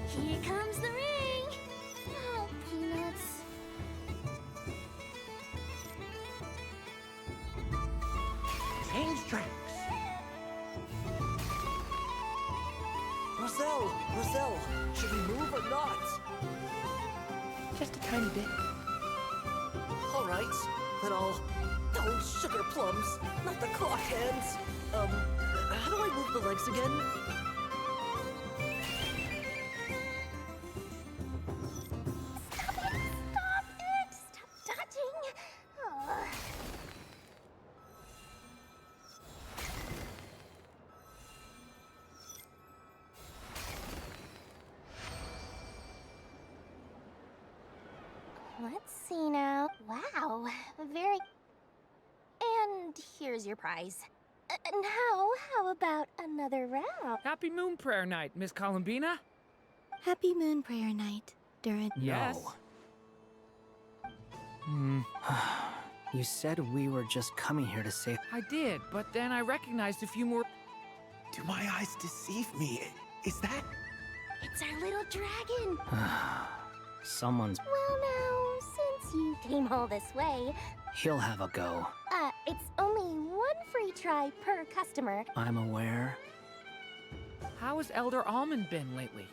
Speaker 1: Here comes the ring! Oh, peanuts.
Speaker 7: Change tracks. Roselle, should we move or not?
Speaker 6: Just a tiny bit.
Speaker 7: All right, then I'll... Oh, sugar plums, not the clock hands. How do I move the legs again?
Speaker 19: Stop dodging. Oh. Let's see now. Wow, very... And here's your prize. Now, how about another round?
Speaker 6: Happy Moon Prayer Night, Miss Columbina.
Speaker 2: Happy Moon Prayer Night, Durin.
Speaker 6: Yes.
Speaker 20: You said we were just coming here to say...
Speaker 6: I did, but then I recognized a few more...
Speaker 7: Do my eyes deceive me? Is that...
Speaker 1: It's our little dragon!
Speaker 20: Someone's...
Speaker 19: Well now, since you came all this way...
Speaker 20: He'll have a go.
Speaker 19: It's only one free try per customer.
Speaker 20: I'm aware.
Speaker 6: How has Elder Almond been lately?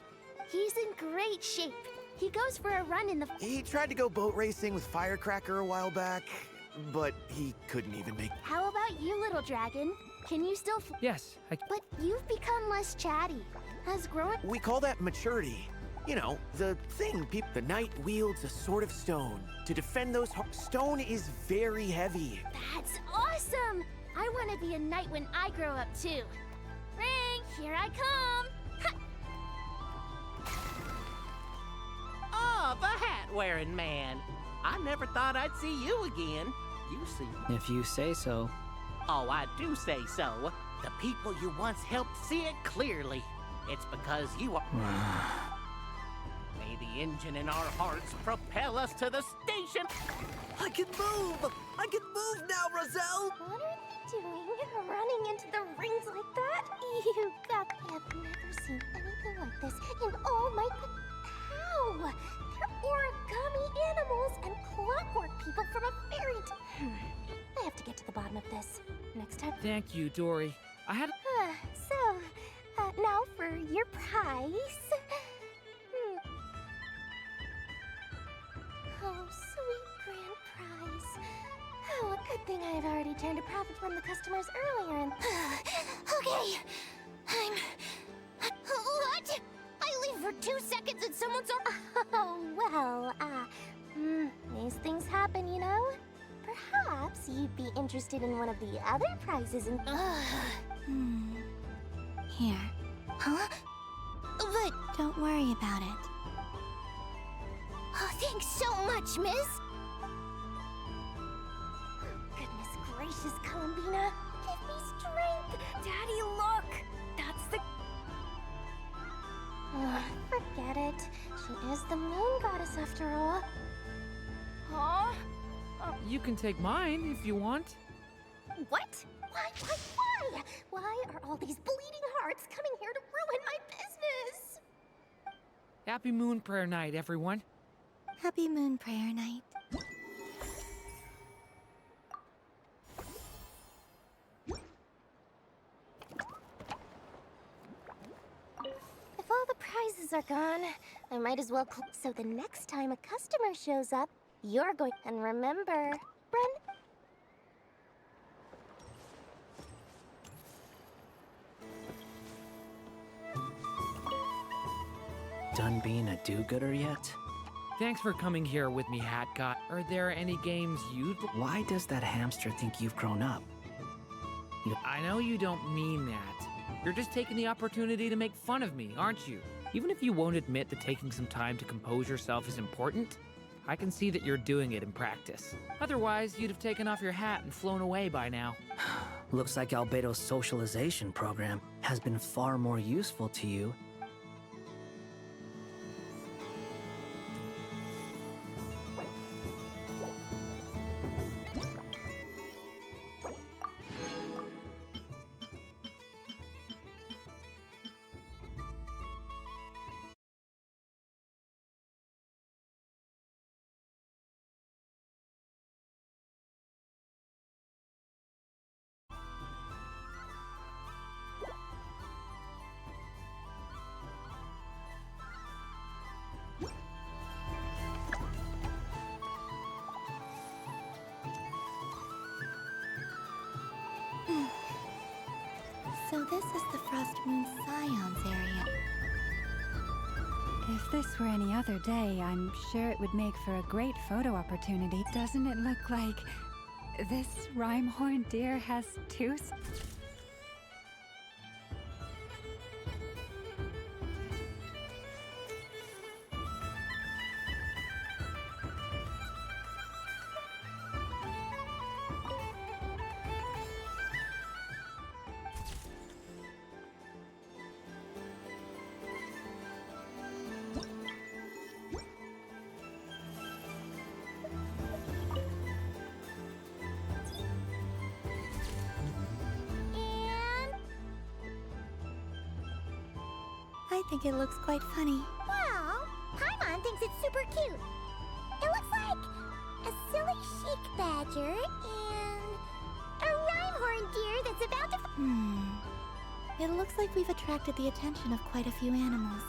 Speaker 1: He's in great shape. He goes for a run in the...
Speaker 7: He tried to go boat racing with Firecracker a while back, but he couldn't even make...
Speaker 1: How about you, little dragon? Can you still...
Speaker 6: Yes,
Speaker 1: But you've become less chatty. Has grown...
Speaker 7: We call that maturity. You know, the thing the knight wields a sword of stone to defend those... Stone is very heavy.
Speaker 1: That's awesome! I want to be a knight when I grow up, too. Ring, here I come!
Speaker 21: Oh, the hat-wearing man. I never thought I'd see you again. You see...
Speaker 20: If you say so.
Speaker 21: Oh, I do say so. The people you once helped see it clearly. It's because you are... May the engine in our hearts propel us to the station.
Speaker 7: I can move! I can move now, Roselle!
Speaker 19: What are they doing? Running into the rings like that? You got... I have never seen anything like this in all my... How? They're origami animals and clockwork people from a fairy tale. I have to get to the bottom of this. Next time...
Speaker 6: Thank you, Dory. I had...
Speaker 19: now for your prize. Oh, sweet grand prize. Oh, a good thing I've already turned a profit from the customers earlier and...
Speaker 1: Okay, What? I leave for 2 seconds and someone's...
Speaker 19: Oh, well, these things happen, you know? Perhaps you'd be interested in one of the other prizes in...
Speaker 2: Here.
Speaker 1: Huh? But...
Speaker 2: Don't worry about it.
Speaker 1: Oh, thanks so much, miss!
Speaker 19: Goodness gracious, Columbina.
Speaker 18: give me strength! Daddy, look! That's the...
Speaker 12: Forget it. She is the moon goddess after all.
Speaker 18: Huh?
Speaker 6: You can take mine if you want.
Speaker 12: What? Why? Why are all these bleeding hearts coming here to ruin my business?
Speaker 6: Happy Moon Prayer Night, everyone.
Speaker 2: Happy Moon Prayer Night.
Speaker 12: If all the prizes are gone, I might as well so the next time a customer shows up, you're going... And remember, run...
Speaker 20: Done being a do-gooder yet?
Speaker 6: Thanks for coming here with me, Hat Guy. Are there any games you'd...
Speaker 20: Why does that hamster think you've grown up?
Speaker 6: I know you don't mean that. You're just taking the opportunity to make fun of me, aren't you? Even if you won't admit that taking some time to compose yourself is important, I can see that you're doing it in practice. Otherwise, you'd have taken off your hat and flown away by now.
Speaker 20: Looks like Albedo's socialization program has been far more useful to you.
Speaker 2: So this is the Frost Moon Scions area.
Speaker 5: If this were any other day, I'm sure it would make for a great photo opportunity. Doesn't it look like this rhyme-horned deer has two...
Speaker 2: I think it looks quite funny.
Speaker 1: Well, Paimon thinks it's super cute. It looks like a silly chic badger and a rhyme-horned deer that's about to...
Speaker 2: It looks like we've attracted the attention of quite a few animals.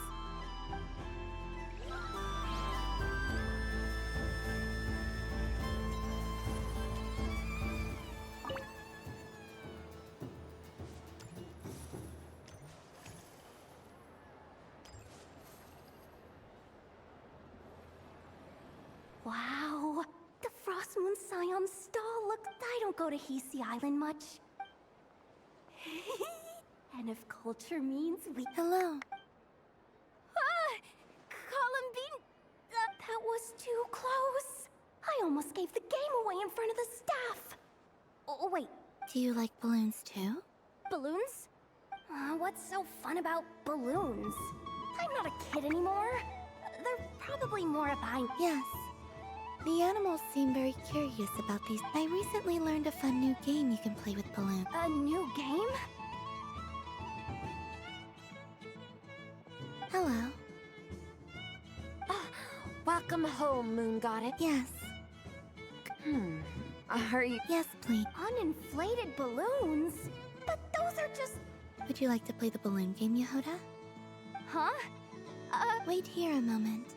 Speaker 12: Wow, the Frost Moon Scion stall. Look, I don't go to Hisi Island much. And if culture means we...
Speaker 2: Hello.
Speaker 12: Columbine! That was too close. I almost gave the game away in front of the staff. Oh, wait.
Speaker 2: Do you like balloons too?
Speaker 12: Balloons? What's so fun about balloons? I'm not a kid anymore. They're probably more about...
Speaker 2: Yes. The animals seem very curious about these. I recently learned a fun new game you can play with balloons.
Speaker 12: A new game?
Speaker 2: Hello.
Speaker 12: Welcome home, Moon Goddess.
Speaker 2: Yes.
Speaker 12: Are you...
Speaker 2: Yes, please.
Speaker 12: Uninflated balloons? But those are just...
Speaker 2: Would you like to play the balloon game, Yehuda?
Speaker 12: Huh?
Speaker 2: Wait here a moment.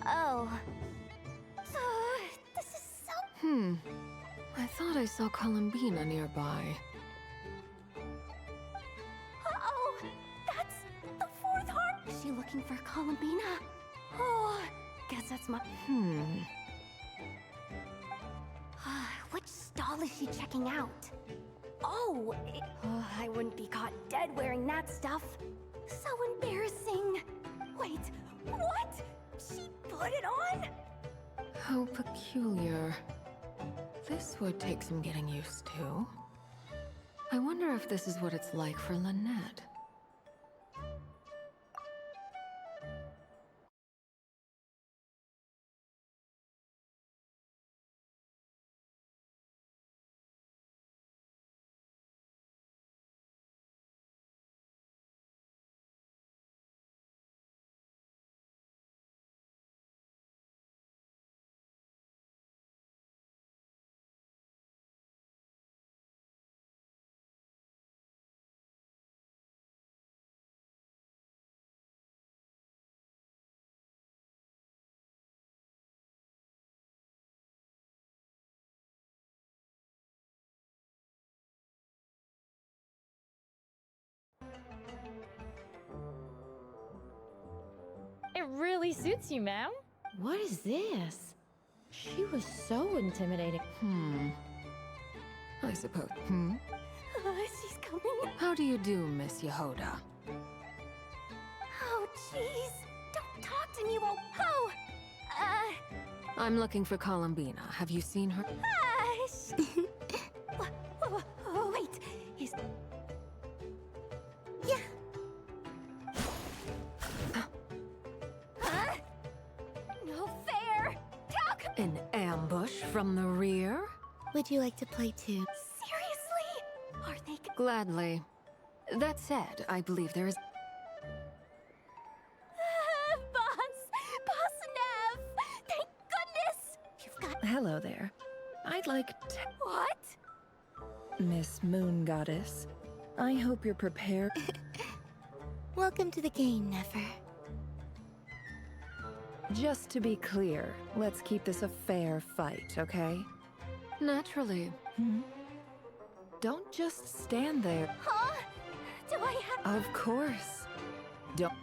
Speaker 12: Oh. This is so...
Speaker 23: I thought I saw Columbina nearby.
Speaker 12: Uh-oh! That's the fourth heart! Is she looking for Columbina? Oh, guess that's my... Which stall is she checking out? Oh, I wouldn't be caught dead wearing that stuff. So embarrassing. Wait, what? She put it on?
Speaker 23: How peculiar. This would take some getting used to. I wonder if this is what it's like for Lynette.
Speaker 10: It really suits you, ma'am. What is this? She was so intimidating.
Speaker 23: I suppose.
Speaker 12: She's coming.
Speaker 23: How do you do, Miss Yehoda?
Speaker 12: Oh, jeez. Don't talk to me, oh,
Speaker 23: I'm looking for Columbina. Have you seen her?
Speaker 12: Wait. Is... Yeah. Huh? No fair. How come...
Speaker 23: An ambush from the rear?
Speaker 2: Would you like to play too?
Speaker 12: Seriously? Are they...
Speaker 23: Gladly. That said, I believe there is...
Speaker 12: Boss Nev! Thank goodness! You've got...
Speaker 9: Hello there. I'd like to...
Speaker 12: What?
Speaker 9: Miss Moon Goddess, I hope you're prepared.
Speaker 2: Welcome to the game, Nefer.
Speaker 9: Just to be clear, let's keep this a fair fight, okay?
Speaker 23: Naturally.
Speaker 9: Don't just stand there.
Speaker 12: Huh? Do I have...
Speaker 9: Of course. Don't...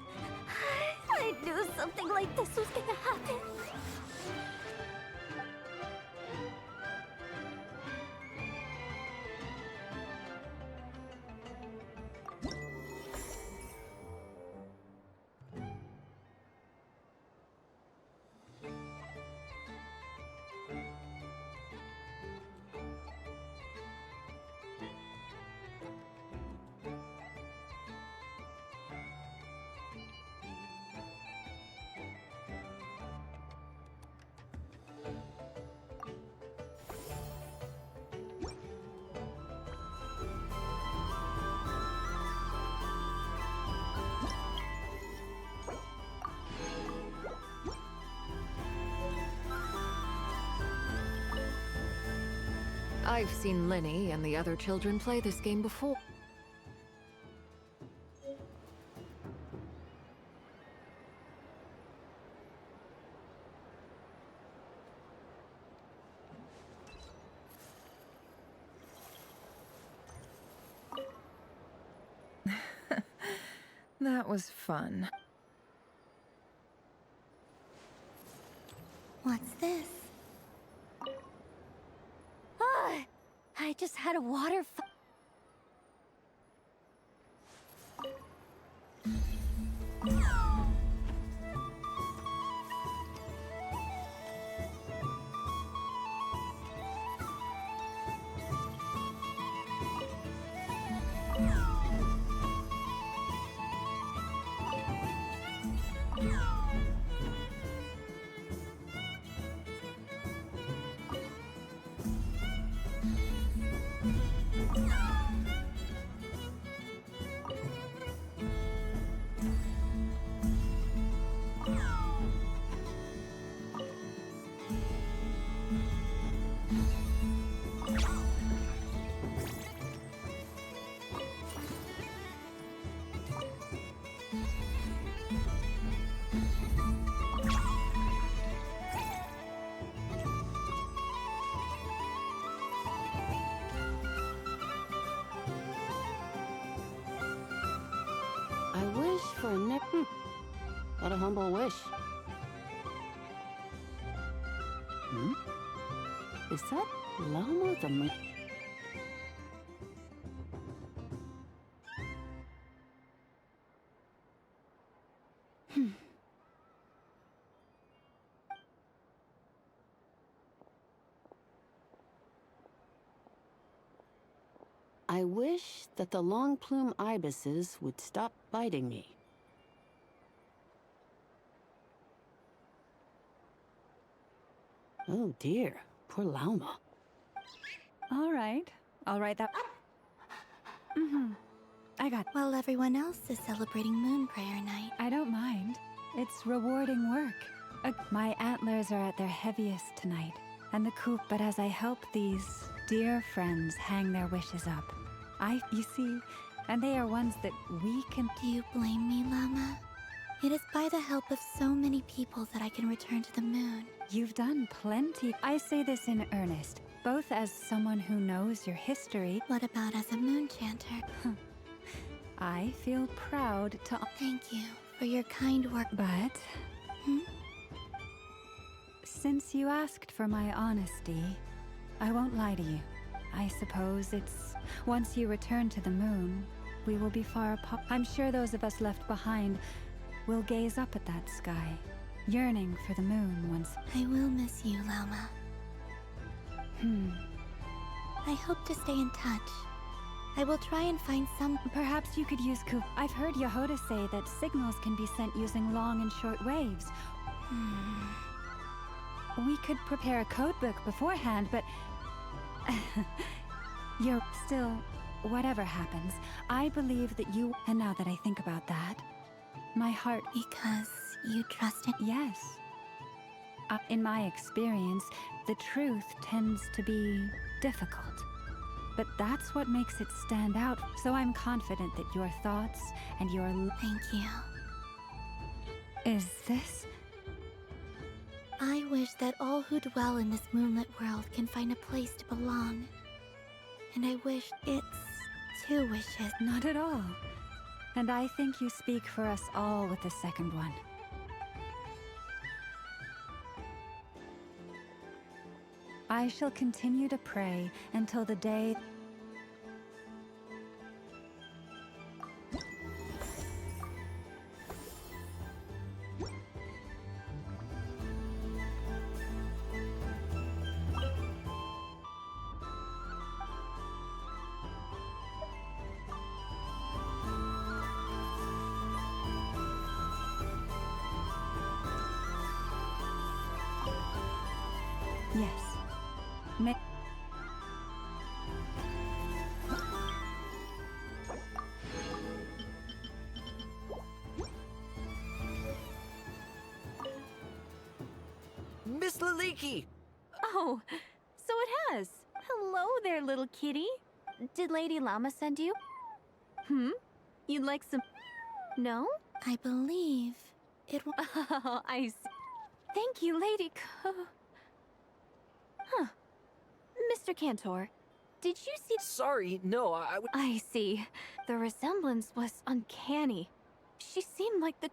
Speaker 12: I knew something like this was gonna happen.
Speaker 23: I've seen Lenny and the other children play this game before.
Speaker 9: That was fun.
Speaker 2: What's this?
Speaker 12: I just had a water
Speaker 17: I wish for What a humble wish. Is that Llama the moon? I wish that the long plume ibises would stop biting me. Oh dear, poor Lauma.
Speaker 5: All right. I'll write that. I got.
Speaker 2: While everyone else is celebrating Moon Prayer Night.
Speaker 5: I don't mind. It's rewarding work. My antlers are at their heaviest tonight, and the coop. But as I help these dear friends hang their wishes up, you see, and they are ones that we can.
Speaker 2: Do you blame me, Llama? It is by the help of so many people that I can return to the moon.
Speaker 5: You've done plenty. I say this in earnest, both as someone who knows your history.
Speaker 2: What about as a moon chanter?
Speaker 5: I feel proud to.
Speaker 2: Thank you for your kind work.
Speaker 5: But since you asked for my honesty, I won't lie to you. I suppose it's once you return to the moon, we will be far apart. I'm sure those of us left behind will gaze up at that sky, yearning for the moon once.
Speaker 2: I will miss you, Llama. I hope to stay in touch. I will try and find some.
Speaker 5: Perhaps you could use Coop. I've heard Yehoda say that signals can be sent using long and short waves. We could prepare a codebook beforehand, but you're still. Whatever happens, I believe that you. And now that I think about that, my heart.
Speaker 2: Because you trust it?
Speaker 5: Yes. In my experience, the truth tends to be difficult. But that's what makes it stand out. So I'm confident that your thoughts and your.
Speaker 2: Thank you.
Speaker 5: Is this?
Speaker 2: I wish that all who dwell in this moonlit world can find a place to belong. And I wish it's 2 wishes.
Speaker 5: Not at all. And I think you speak for us all with the second one. I shall continue to pray until the day. Yes.
Speaker 7: Miss Laliki!
Speaker 10: Oh, so it has. Hello there, little kitty. Did Lady Llama send you? You'd like some... No?
Speaker 2: I believe it will...
Speaker 10: Oh, I see. Thank you, Lady Mr. Cantor, did you see...
Speaker 7: Sorry, no,
Speaker 10: I see. The resemblance was uncanny. She seemed like the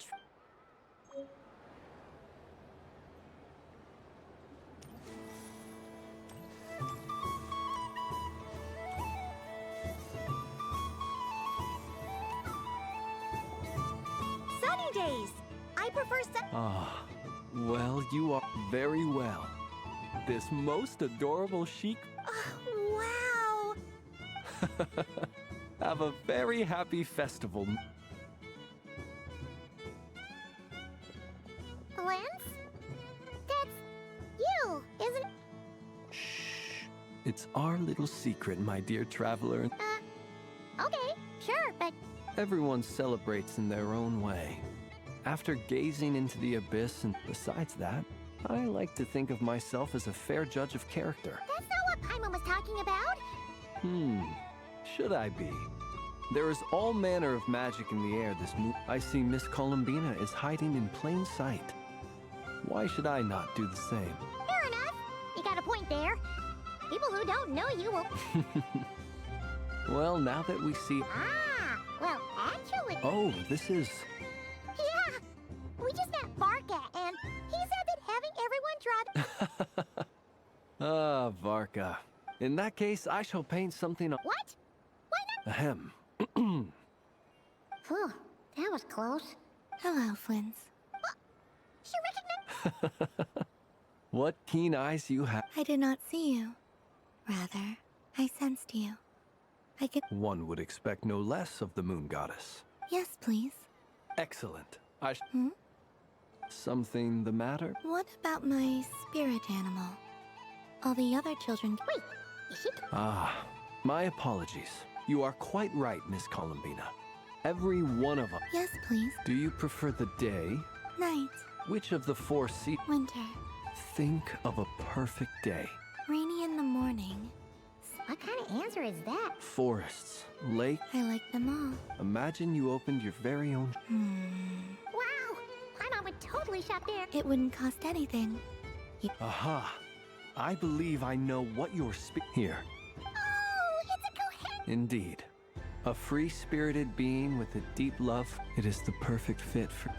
Speaker 1: Sunny days! I prefer
Speaker 14: Ah, well, you are very well. This most adorable chic.
Speaker 1: Wow!
Speaker 14: Have a very happy festival.
Speaker 1: Lance? That's you, isn't it?
Speaker 14: Shh. It's our little secret, my dear traveler.
Speaker 1: Okay, sure, but...
Speaker 14: Everyone celebrates in their own way. After gazing into the abyss, and besides that, I like to think of myself as a fair judge of character.
Speaker 1: That's not what Paimon was talking about.
Speaker 14: Should I be? There is all manner of magic in the air this moon. I see Miss Columbina is hiding in plain sight. Why should I not do the same?
Speaker 1: Fair enough. You got a point there. People who don't know you will...
Speaker 14: Well, now that we see...
Speaker 1: Ah, well, actually...
Speaker 14: Oh, this is...
Speaker 1: Yeah, we just met Varka, and he said that having everyone draw...
Speaker 14: Ah, Varka. In that case, I shall paint something on...
Speaker 1: What? Why not?
Speaker 14: Ahem.
Speaker 1: Phew, that was close.
Speaker 2: Hello, Flins.
Speaker 1: She recognized...
Speaker 14: What keen eyes you have.
Speaker 2: I did not see you. Rather, I sensed you. I could.
Speaker 14: One would expect no less of the moon goddess.
Speaker 2: Yes, please.
Speaker 14: Excellent.
Speaker 2: Hmm?
Speaker 14: Something the matter?
Speaker 2: What about my spirit animal? All the other children.
Speaker 1: Wait, is she?
Speaker 14: Ah, my apologies. You are quite right, Miss Columbina. Every one of us.
Speaker 2: Yes, please.
Speaker 14: Do you prefer the day?
Speaker 2: Night.
Speaker 14: Which of the four seasons?
Speaker 2: Winter.
Speaker 14: Think of a perfect day.
Speaker 2: Rainy in the morning.
Speaker 1: What kind of answer is that?
Speaker 14: Forests, lake.
Speaker 2: I like them all.
Speaker 14: Imagine you opened your very own.
Speaker 1: Wow! My mom would totally shop there.
Speaker 2: It wouldn't cost anything.
Speaker 14: Aha! I believe I know what you're here.
Speaker 1: Oh, it's a cohen.
Speaker 14: Indeed. A free-spirited being with a deep love. It is the perfect fit for...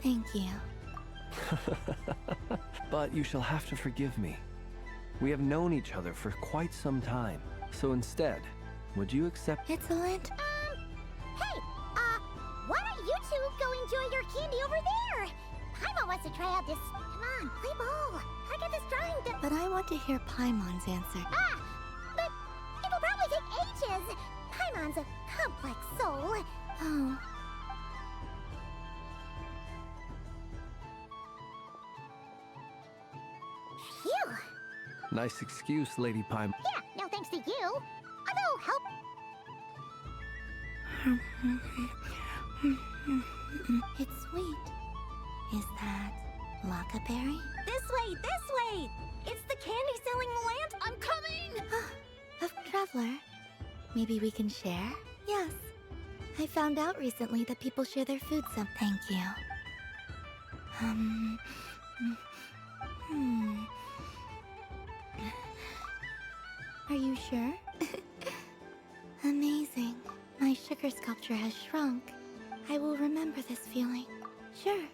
Speaker 2: Thank you.
Speaker 14: But you shall have to forgive me. We have known each other for quite some time. So instead, would you accept...
Speaker 2: It's a lantern.
Speaker 1: Hey, why don't you two go enjoy your candy over there? Paimon wants to try out this. Come on, play ball. I got this drawing done.
Speaker 2: But I want to hear Paimon's answer.
Speaker 1: But it'll probably take ages. Paimon's a complex soul.
Speaker 2: Oh.
Speaker 1: Phew.
Speaker 14: Nice excuse, Lady Paimon.
Speaker 1: Yeah, no thanks to you. Although, help.
Speaker 2: It's sweet. Is that Lockaberry?
Speaker 12: This way! It's the candy-selling lamp! I'm coming!
Speaker 2: A traveler. Maybe we can share? Yes. I found out recently that people share their food some. Thank you. Are you sure? Amazing. My sugar sculpture has shrunk. I will remember this feeling. Sure.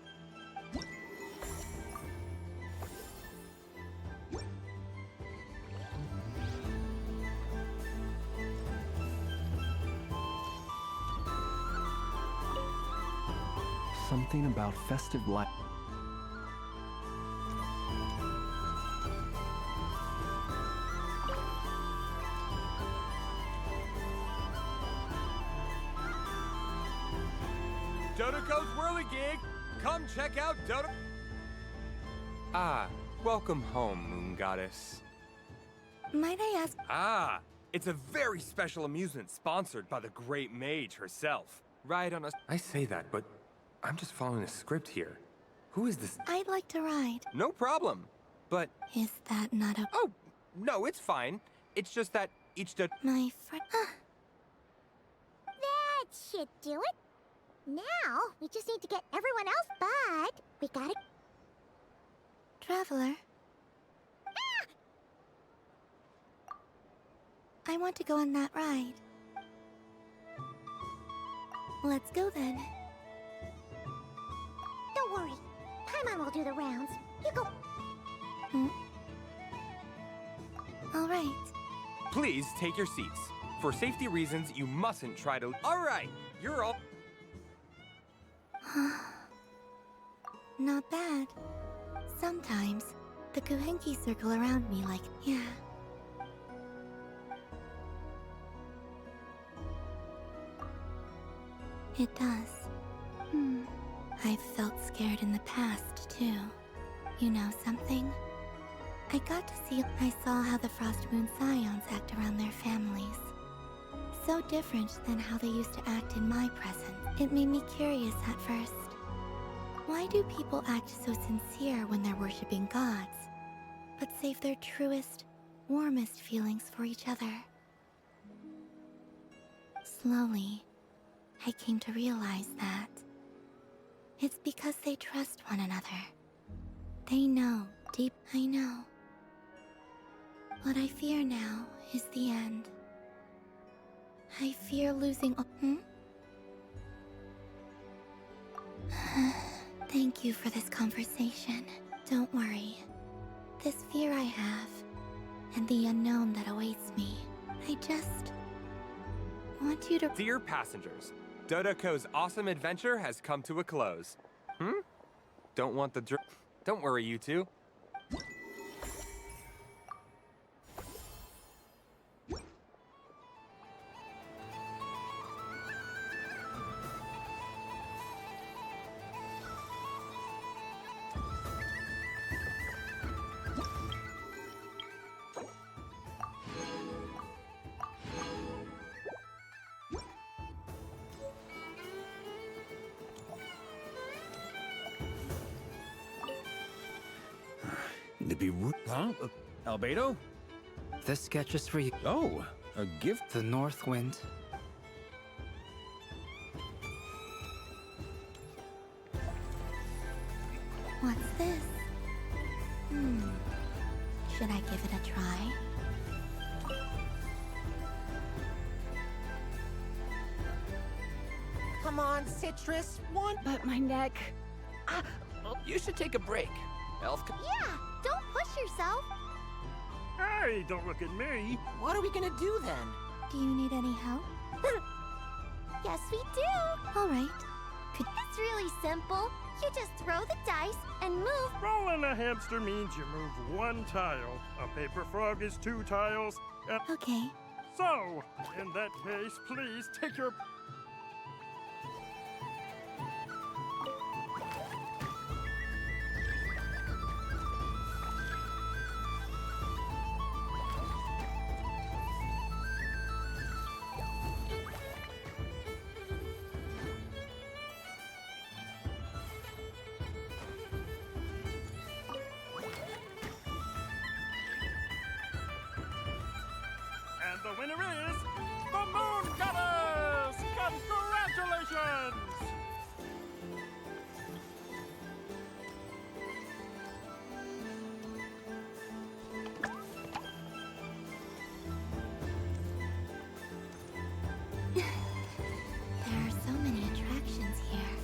Speaker 14: Something about festive light.
Speaker 11: Dodoco's Whirligig! Come check out Dodo... Ah, welcome home, Moon Goddess.
Speaker 2: Might I ask...
Speaker 11: Ah, it's a very special amusement sponsored by the Great Mage herself. Ride on us. I say that, but I'm just following a script here. Who is this?
Speaker 2: I'd like to ride.
Speaker 11: No problem, but...
Speaker 2: Is that not a...
Speaker 11: Oh, no, it's fine. It's just that each
Speaker 2: My friend...
Speaker 1: That should do it. Now, we just need to get everyone else, but we gotta...
Speaker 2: Traveler. I want to go on that ride. Let's go then.
Speaker 1: Don't worry. Paimon will do the rounds. You go...
Speaker 2: All right.
Speaker 11: Please take your seats. For safety reasons, you mustn't try to... All right, you're all...
Speaker 2: Not bad. Sometimes, the Kuhenki circle around me like... Yeah. It does. I've felt scared in the past, too. You know something? I got to see... I saw how the Frost Moon Scions act around their families. So different than how they used to act in my presence. It made me curious at first. Why do people act so sincere when they're worshipping gods, but save their truest, warmest feelings for each other? Slowly, I came to realize that it's because they trust one another. They know deep. I know. What I fear now is the end. I fear losing. Thank you for this conversation. Don't worry. This fear I have, and the unknown that awaits me, I just want you to...
Speaker 11: Dear passengers, Dodoco's awesome adventure has come to a close. Don't want the Don't worry, you two.
Speaker 4: to be huh? Albedo?
Speaker 3: This sketch is for you.
Speaker 4: Oh, a gift?
Speaker 3: The North Wind.
Speaker 2: What's this? Should I give it a try?
Speaker 7: Come on, Citrus. One.
Speaker 10: But my neck.
Speaker 6: You should take a break. Elf.
Speaker 1: Yeah, don't push yourself.
Speaker 13: Hey, don't look at me.
Speaker 7: What are we gonna do then?
Speaker 2: Do you need any help?
Speaker 1: Yes, we do.
Speaker 2: All right.
Speaker 1: It's really simple. You just throw the dice and move.
Speaker 13: Rolling a hamster means you move one tile. A paper frog is 2 tiles.
Speaker 2: Okay.
Speaker 13: So, in that case, please take your... And the winner is the Moon Goddess! Congratulations!
Speaker 2: There are so many attractions here.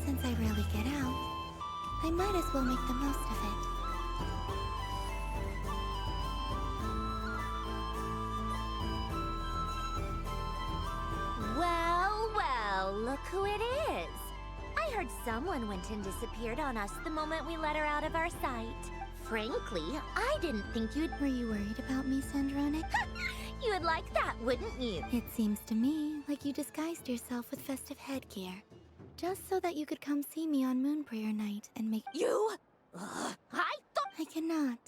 Speaker 2: Since I rarely get out, I might as well make the most of it.
Speaker 18: Well, well, look who it is. I heard someone went and disappeared on us the moment we let her out of our sight. Frankly, I didn't think you'd...
Speaker 2: Were you worried about me, Sandrone?
Speaker 18: You would like that, wouldn't you?
Speaker 2: It seems to me like you disguised yourself with festive headgear. Just so that you could come see me on Moon Prayer Night and make...
Speaker 18: You? I thought...
Speaker 2: I cannot.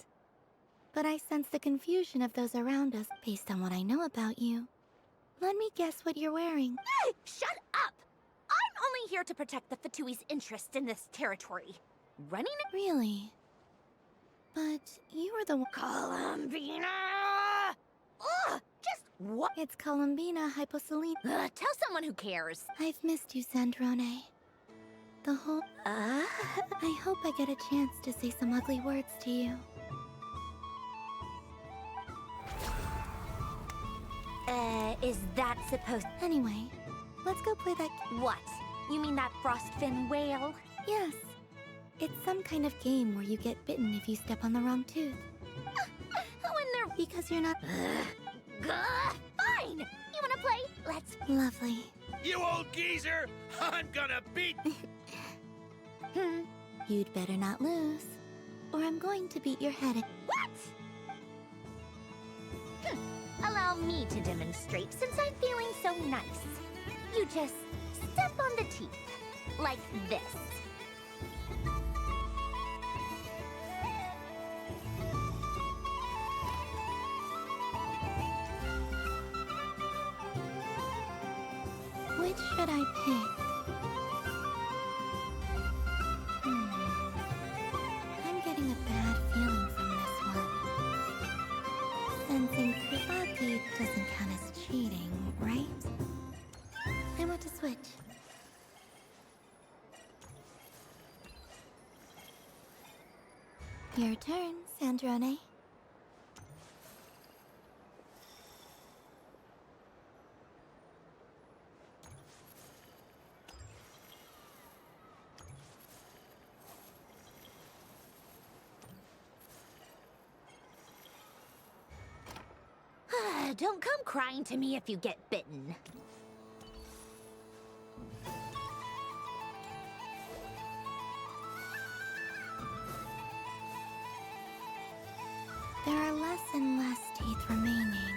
Speaker 2: But I sense the confusion of those around us based on what I know about you. Let me guess what you're wearing.
Speaker 18: Shut up! I'm only here to protect the Fatui's interest in this territory. Running it...
Speaker 2: Really? But you were the one...
Speaker 18: Columbina! Ugh! Just what?
Speaker 2: It's Columbina Hyposaline.
Speaker 18: Tell someone who cares.
Speaker 2: I've missed you, Sandrone. The whole... I hope I get a chance to say some ugly words to you.
Speaker 18: Is that supposed...
Speaker 2: Anyway, let's go play that...
Speaker 18: What? You mean that frostfin whale?
Speaker 2: Yes. It's some kind of game where you get bitten if you step on the wrong tooth.
Speaker 18: When they're...
Speaker 2: Because you're not...
Speaker 18: Fine! You wanna play? Let's...
Speaker 2: Lovely.
Speaker 16: You old geezer! I'm gonna beat...
Speaker 2: You'd better not lose, or I'm going to beat your head in.
Speaker 18: What? Allow me to demonstrate since I'm feeling so nice. You just step on the teeth, like this.
Speaker 2: Which should I pick? I'm getting a bad feeling from this one. Sensing Krivaki doesn't count as cheating, right? I want to switch. Your turn, Sandrone.
Speaker 18: Don't come crying to me if you get bitten.
Speaker 2: There are less and less teeth remaining.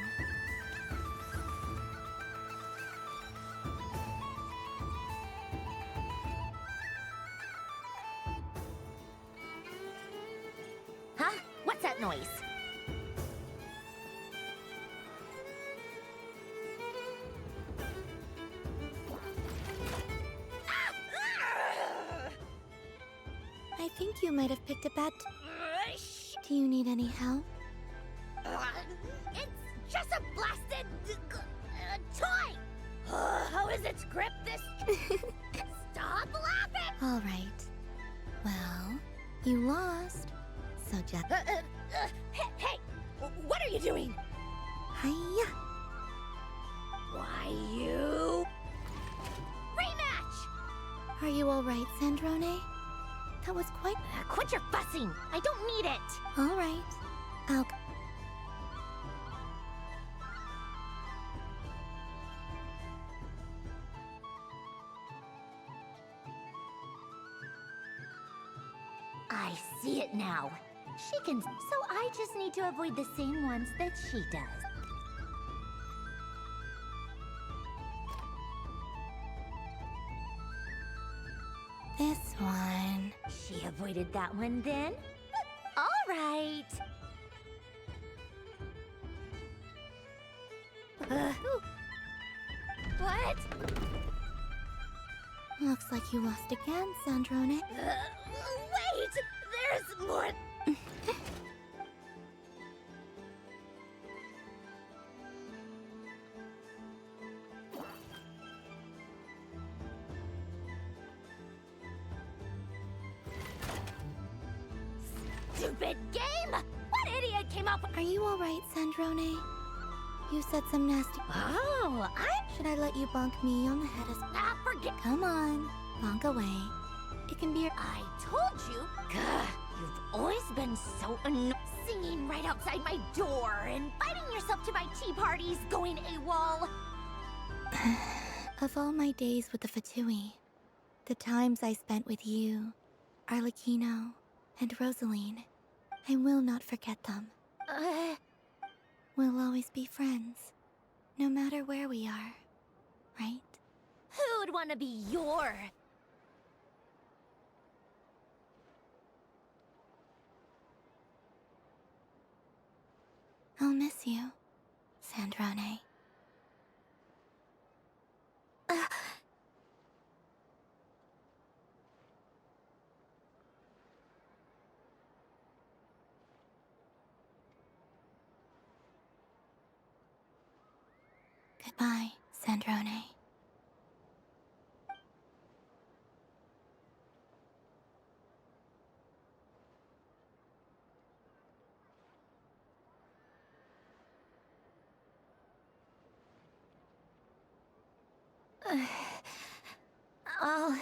Speaker 18: Huh? What's that noise?
Speaker 2: I think you might have picked a bad... Do you need any help?
Speaker 18: It's just a blasted toy! How is its grip this? Stop laughing!
Speaker 2: All right. Well, you lost. So just...
Speaker 18: Hey! What are you doing?
Speaker 2: Hiya!
Speaker 18: Why, you... Rematch!
Speaker 2: Are you all right, Sandrone? That was quite...
Speaker 18: Quit your fussing! I don't need it!
Speaker 2: All right. I'll...
Speaker 18: I see it now. She can... So I just need to avoid the same ones that she does.
Speaker 2: This one.
Speaker 18: She avoided that one then? All right. What?
Speaker 2: Looks like you lost again, Sandrone.
Speaker 18: Wait! There's more... Stupid game! What idiot came up with...
Speaker 2: Are you all right, Sandrone? You said some nasty...
Speaker 18: Oh,
Speaker 2: Should I let you bonk me on the head as...
Speaker 18: Ah, forget...
Speaker 2: Come on, bonk away. It can be...
Speaker 18: I told you! Gah, you've always been so annoying. Singing right outside my door, inviting yourself to my tea parties, going AWOL.
Speaker 2: Of all my days with the Fatui, the times I spent with you, Arlecchino, and Rosaline, I will not forget them. We'll always be friends, no matter where we are, right?
Speaker 18: Who'd want to be your...
Speaker 2: I'll miss you, Sandrone. Goodbye, Sandrone.
Speaker 18: I'll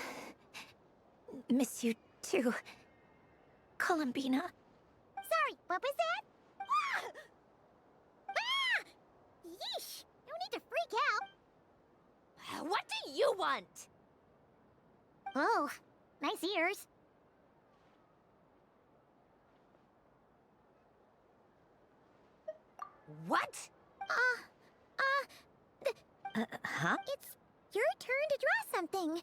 Speaker 18: miss you too, Columbina.
Speaker 1: Sorry, what was that? Ah! Ah! Yeesh! No need to freak out.
Speaker 18: What do you want?
Speaker 1: Oh, nice ears.
Speaker 18: What? Huh?
Speaker 1: It's your turn to draw something.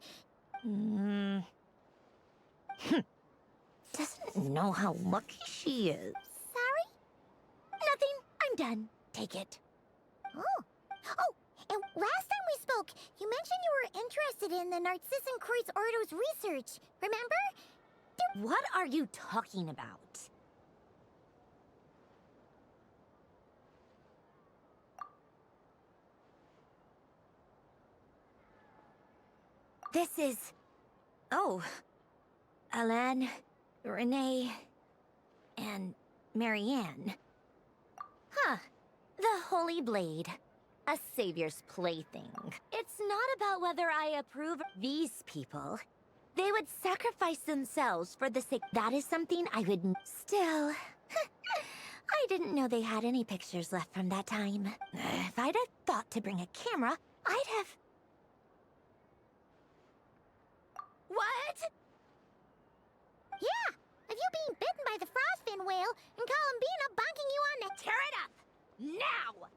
Speaker 18: Doesn't know how lucky she is.
Speaker 1: Sorry?
Speaker 18: Nothing. I'm done. Take it.
Speaker 1: Oh, and last time we spoke, you mentioned you were interested in the Narcissan Kreuz Ordo's research, remember?
Speaker 18: What are you talking about? This is... Oh. Alain, Renee, and Marianne. Huh. The Holy Blade. A savior's plaything. It's not about whether I approve these people. They would sacrifice themselves for the sake... That is something I would... Still... I didn't know they had any pictures left from that time. If I'd have thought to bring a camera, I'd have... What?
Speaker 1: Yeah, of you being bitten by the frostfin whale and Columbina bonking you on the...
Speaker 18: Tear it up! Now!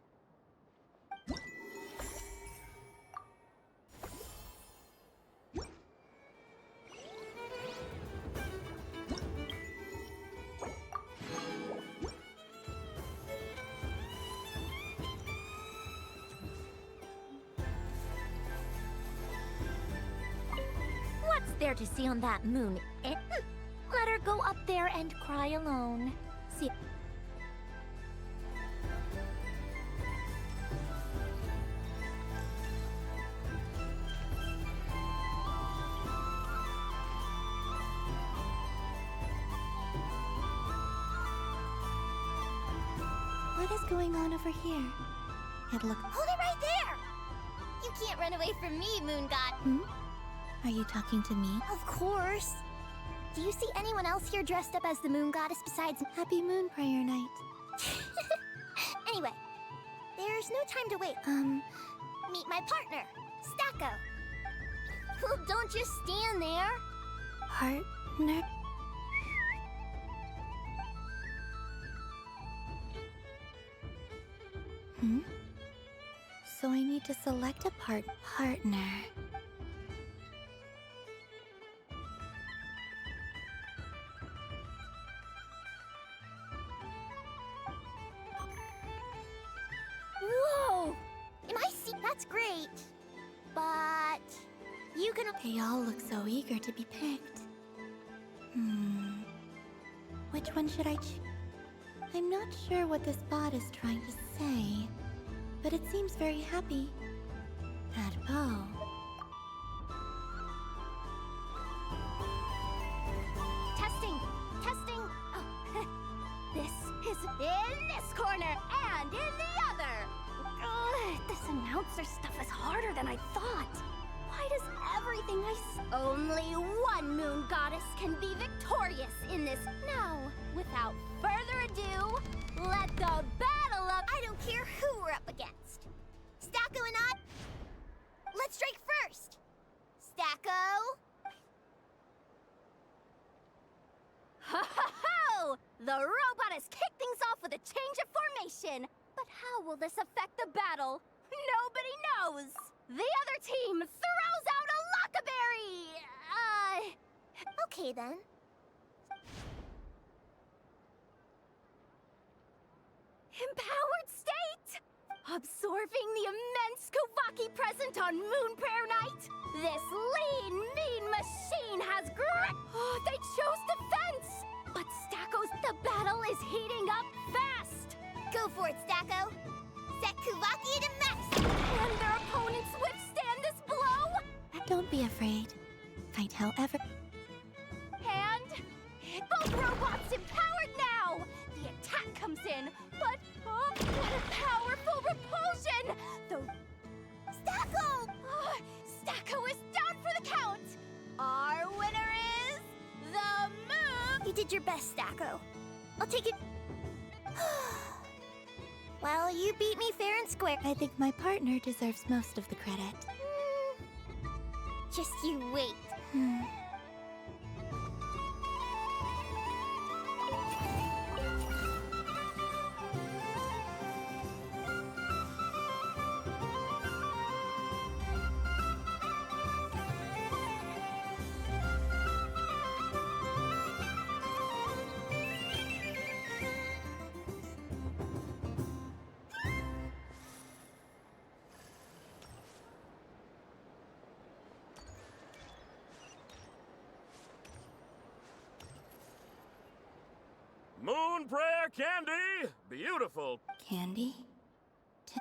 Speaker 18: What's there to see on that moon? Let her go up there and cry alone.
Speaker 19: See. What is going on over here? It looks.
Speaker 1: Hold it right there! You can't run away from me, Moon God.
Speaker 2: Hmm? Are you talking to me?
Speaker 1: Of course. Do you see anyone else here dressed up as the moon goddess besides...
Speaker 2: Happy Moon Prayer Night.
Speaker 1: Anyway, there's no time to wait. Meet my partner, Stacko. Well, don't just stand there.
Speaker 2: Partner? Hmm? So I need to select a partner.
Speaker 1: Whoa! Am I see? That's great. But you can...
Speaker 2: They all look so eager to be picked. Which one should I choose? I'm not sure what this bot is trying to say, but it seems very happy. That bow.
Speaker 1: Testing! Testing! Oh, this is in this corner and in the other! This announcer stuff is harder than I thought. Why does everything I Only one moon goddess can be victorious in this. Now, without further ado, let the battle up. I don't care who we're up against. Stacko and I. Let's strike first. Stacko. Ho ho ho! The robot has kicked things off with a change of formation. But how will this affect the battle? Nobody knows. The other team throws out a lockaberry. Okay then. Empowered state! Absorbing the immense Kuvaki present on Moon Prayer Night, this lean, mean machine has Oh, they chose defense! But Stacko's the battle is heating up fast! Go for it, Stacko! Set Kuvaki to max! Can their opponents withstand this blow?
Speaker 2: Don't be afraid. Fight however.
Speaker 1: And both robots empowered now! The attack comes in, but what a powerful repulsion! Stacko! Stacko is down for the count! Our winner is the Moon! You did your best, Stacko. I'll take it. Well, you beat me fair and square.
Speaker 2: I think my partner deserves most of the credit.
Speaker 1: Just you wait.
Speaker 16: Moon Prayer Candy! Beautiful.
Speaker 2: Candy?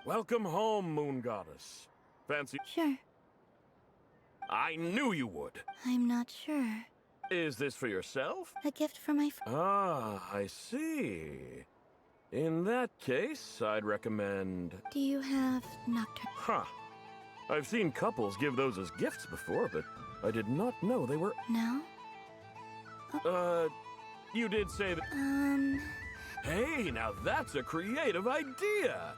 Speaker 16: Welcome home, Moon Goddess. Fancy?
Speaker 2: Sure.
Speaker 16: I knew you would.
Speaker 2: I'm not sure.
Speaker 16: Is this for yourself?
Speaker 2: A gift for my
Speaker 16: Ah, I see. In that case, I'd recommend...
Speaker 2: Do you have Noktürn?
Speaker 16: Huh. I've seen couples give those as gifts before, but I did not know they were...
Speaker 2: No?
Speaker 16: You did say that... Hey, now that's a creative idea!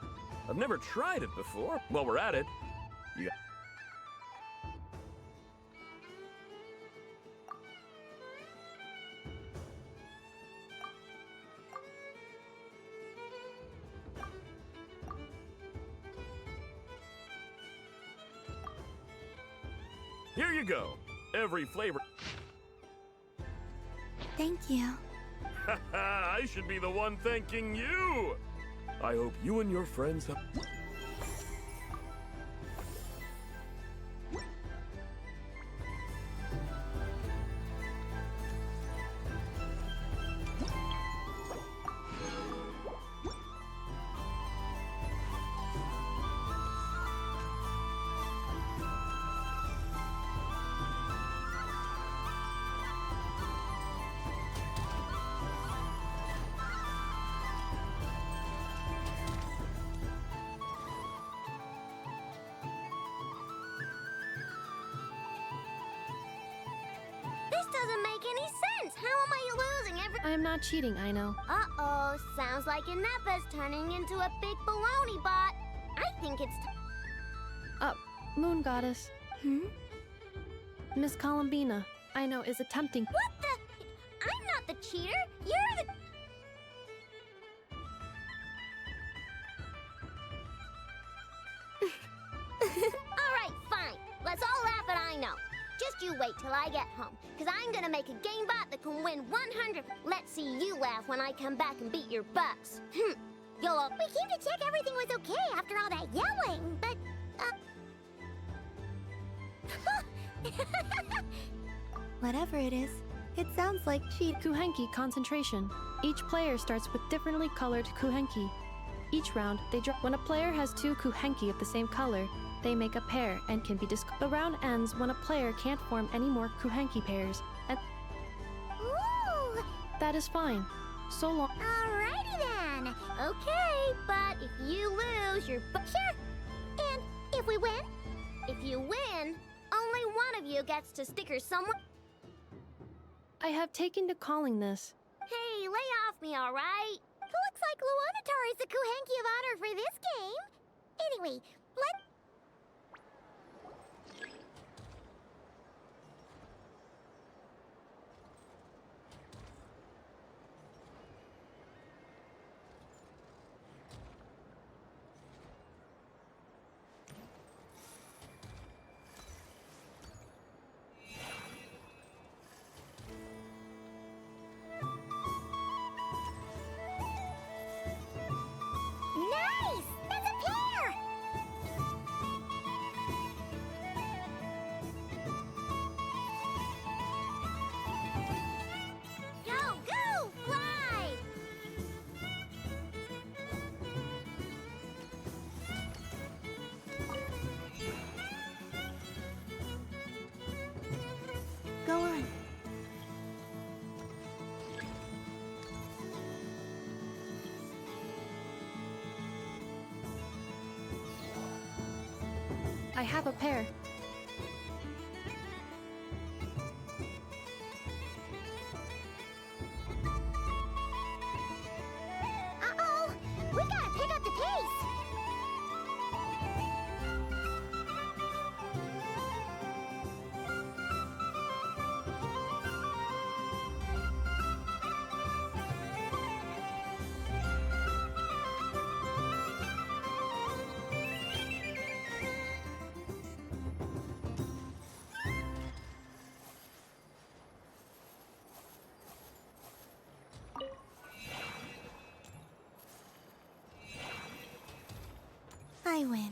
Speaker 16: I've never tried it before. While we're at it, you... Here you go. Every flavor...
Speaker 2: Thank you.
Speaker 16: I should be the one thanking you! I hope you and your friends have...
Speaker 1: doesn't make any sense. How am I losing every—
Speaker 2: I am not cheating, I know.
Speaker 1: Uh-oh, sounds like Inepa's turning into a big baloney bot. I think it's
Speaker 2: Moon Goddess. Miss Columbina, I know, is attempting—
Speaker 1: What the— I'm not the cheater, you're the— Alright, fine. Let's all laugh at I know. Just you wait till I get home, because I'm gonna make a game bot that can win 100. Let's see you laugh when I come back and beat your butts. YOLO. We came to check everything was okay after all that yelling, but,
Speaker 2: Whatever it is, it sounds like cheat. Kuhenki concentration. Each player starts with differently colored kuhenki. Each round, they draw. When a player has 2 kuhenki of the same color, they make a pair and can be The round ends when a player can't form any more kuhenki pairs, and
Speaker 1: Ooh!
Speaker 2: that is fine. So long.
Speaker 1: Alrighty then. Okay, but if you lose, you're sure. And if we win? If you win, only one of you gets to sticker someone.
Speaker 2: I have taken to calling this.
Speaker 1: Hey, lay off me, alright? Looks like Luanatar is the Kuhenki of honor for this game. Anyway, let's... Nice! That's a pair! Go, go, fly!
Speaker 2: Go on. I have a pair.
Speaker 1: Uh-oh! We gotta pick up the pace!
Speaker 2: I win.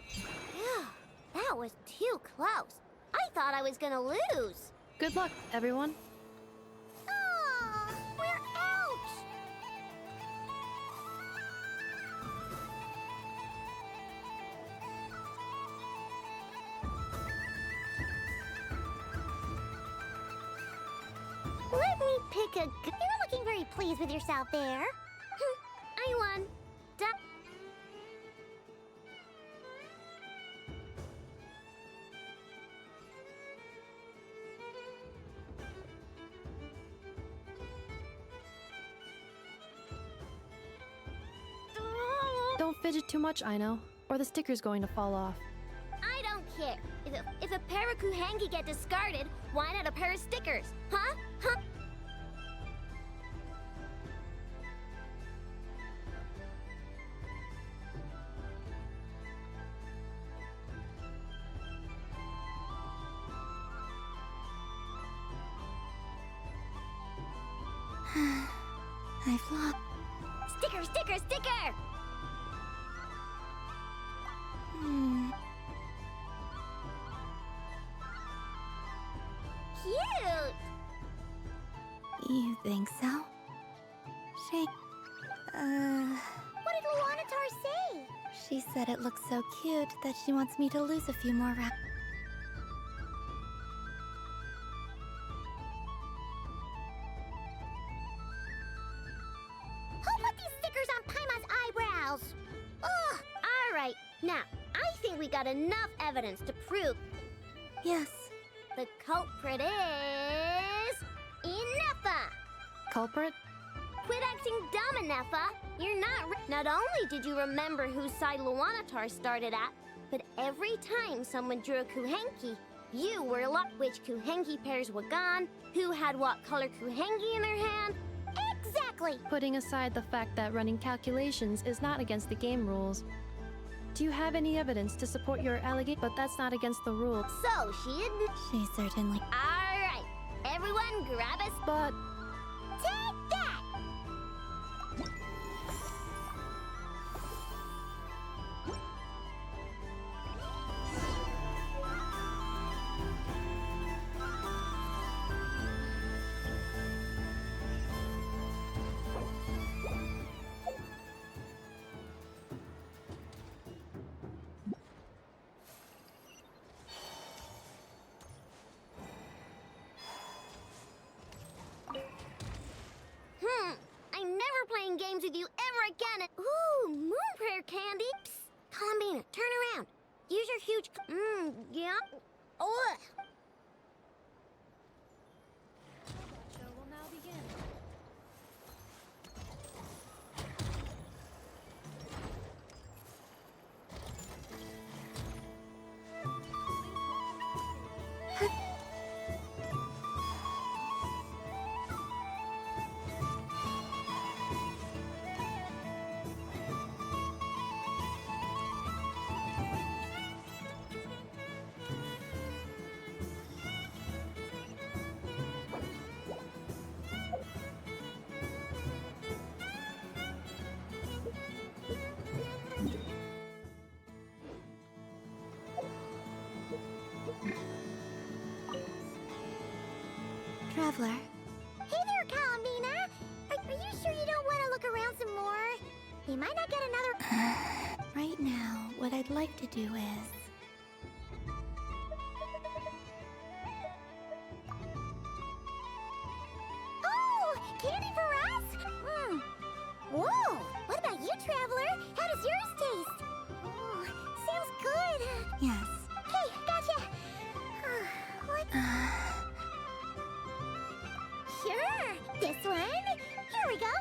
Speaker 1: Phew, that was too close. I thought I was gonna lose.
Speaker 2: Good luck, everyone.
Speaker 1: Aw, we're out! Let me pick a... You're not looking very pleased with yourself there. I won. Duh.
Speaker 2: Don't fidget too much, I know, or the sticker's going to fall off.
Speaker 1: I don't care. If a pair of Kuhenki get discarded, why not a pair of stickers? Huh? Huh?
Speaker 2: I've lost.
Speaker 1: Sticker, sticker, sticker! Cute!
Speaker 2: You think so? She...
Speaker 1: What did Luanatar say?
Speaker 2: She said it looks so cute that she wants me to lose a few more rounds.
Speaker 8: Now, I think we got enough evidence to prove...
Speaker 2: Yes.
Speaker 8: The culprit is... Ineffa!
Speaker 10: Culprit?
Speaker 8: Quit acting dumb, Ineffa! You're not only did you remember whose side Luanatar started at, but every time someone drew a kuhenki, you were locked which kuhenki pairs were gone, who had what color kuhenki in their hand. Exactly!
Speaker 10: Putting aside the fact that running calculations is not against the game rules, do you have any evidence to support your allegation? But that's not against the rules.
Speaker 8: So,
Speaker 2: She certainly...
Speaker 8: Alright, everyone grab a
Speaker 10: spot.
Speaker 8: Take that! I'm never playing games with you ever again. Ooh, moon prayer candy. Psst, Columbina, turn around. Use your huge... yeah. Oh.
Speaker 10: Show will now begin.
Speaker 2: Traveler.
Speaker 1: Hey there, Columbina! Are you sure you don't want to look around some more? You might not get another...
Speaker 2: Right now, what I'd like to do is...
Speaker 1: Oh! Candy for us? Whoa! What about you, Traveler? How does yours taste? Oh, sounds good.
Speaker 2: Yes.
Speaker 1: Hey, gotcha! What? Sure! This one? Here we go!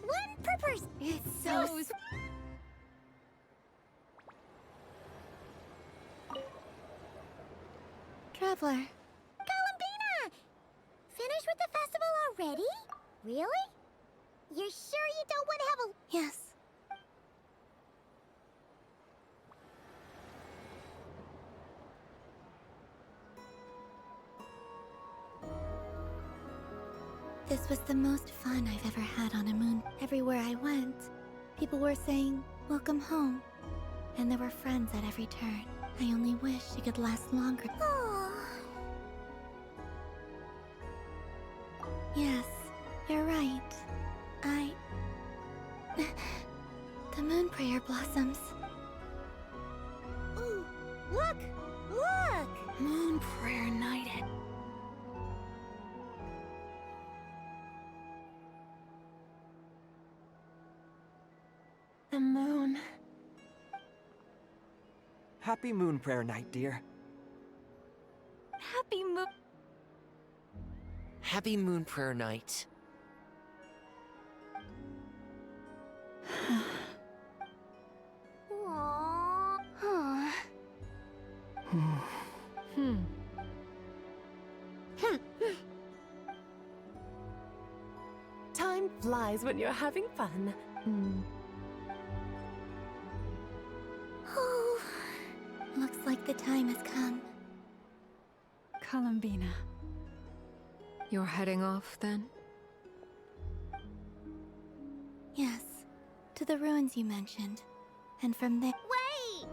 Speaker 1: One per person! It's so
Speaker 2: Traveler.
Speaker 1: Columbina! Finished with the festival already? Really? You're sure you don't want to have a...
Speaker 2: Yes. This was the most fun I've ever had on a moon. Everywhere I went, people were saying, "Welcome home." And there were friends at every turn. I only wish it could last longer. Yes, you're right. The moon prayer blossoms.
Speaker 1: Ooh, look! Look!
Speaker 23: Moon prayer nighted.
Speaker 7: The moon.
Speaker 15: Happy moon prayer night, dear.
Speaker 10: Happy moon...
Speaker 21: Happy moon prayer night.
Speaker 7: Time flies when you're having fun.
Speaker 2: Oh, looks like the time has come.
Speaker 5: Columbina.
Speaker 23: You're heading off, then?
Speaker 2: Yes, to the ruins you mentioned. And from there...
Speaker 1: Wait!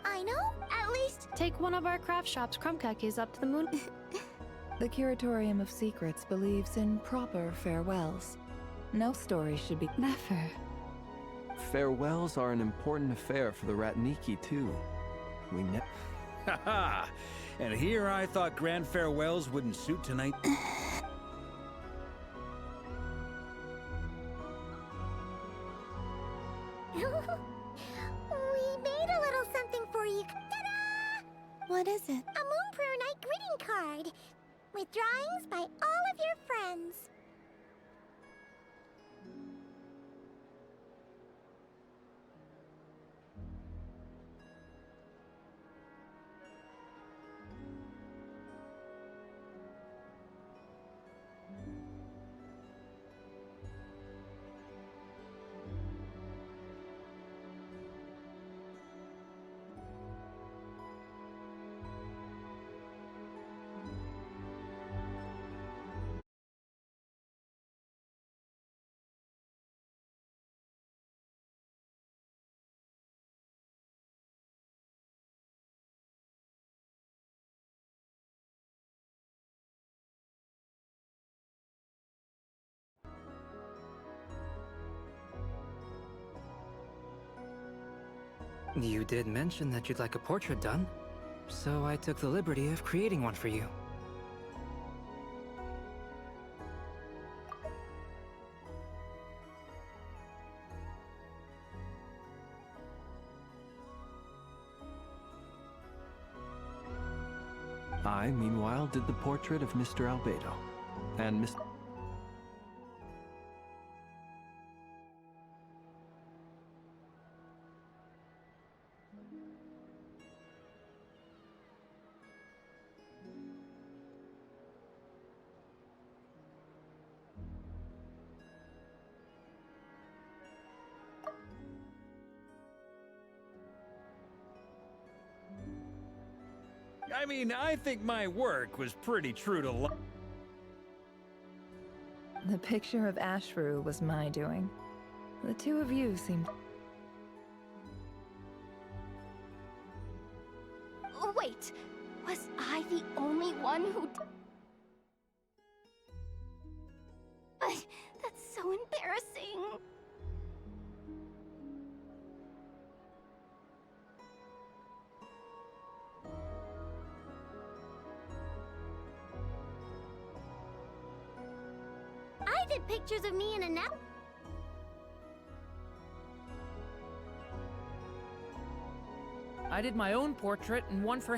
Speaker 1: I know, at least...
Speaker 10: Take one of our craft shop's crumb cookies up to the moon.
Speaker 9: The Curatorium of Secrets believes in proper farewells. No story should be...
Speaker 5: Never.
Speaker 14: Farewells are an important affair for the Ratniki, too. We never...
Speaker 4: Haha! And here I thought grand farewells wouldn't suit tonight.
Speaker 2: What is it?
Speaker 1: A Moon Prayer Night greeting card with drawings by all of your friends.
Speaker 3: You did mention that you'd like a portrait done, so I took the liberty of creating one for you.
Speaker 14: I, meanwhile, did the portrait of Mr. Albedo. And Mr.
Speaker 4: I mean, I think my work was pretty true to life.
Speaker 9: The picture of Ashru was my doing. The two of you seemed...
Speaker 12: Wait, was I the only one who... That's so embarrassing.
Speaker 8: I did pictures of me in a nap.
Speaker 6: I did my own portrait and one for...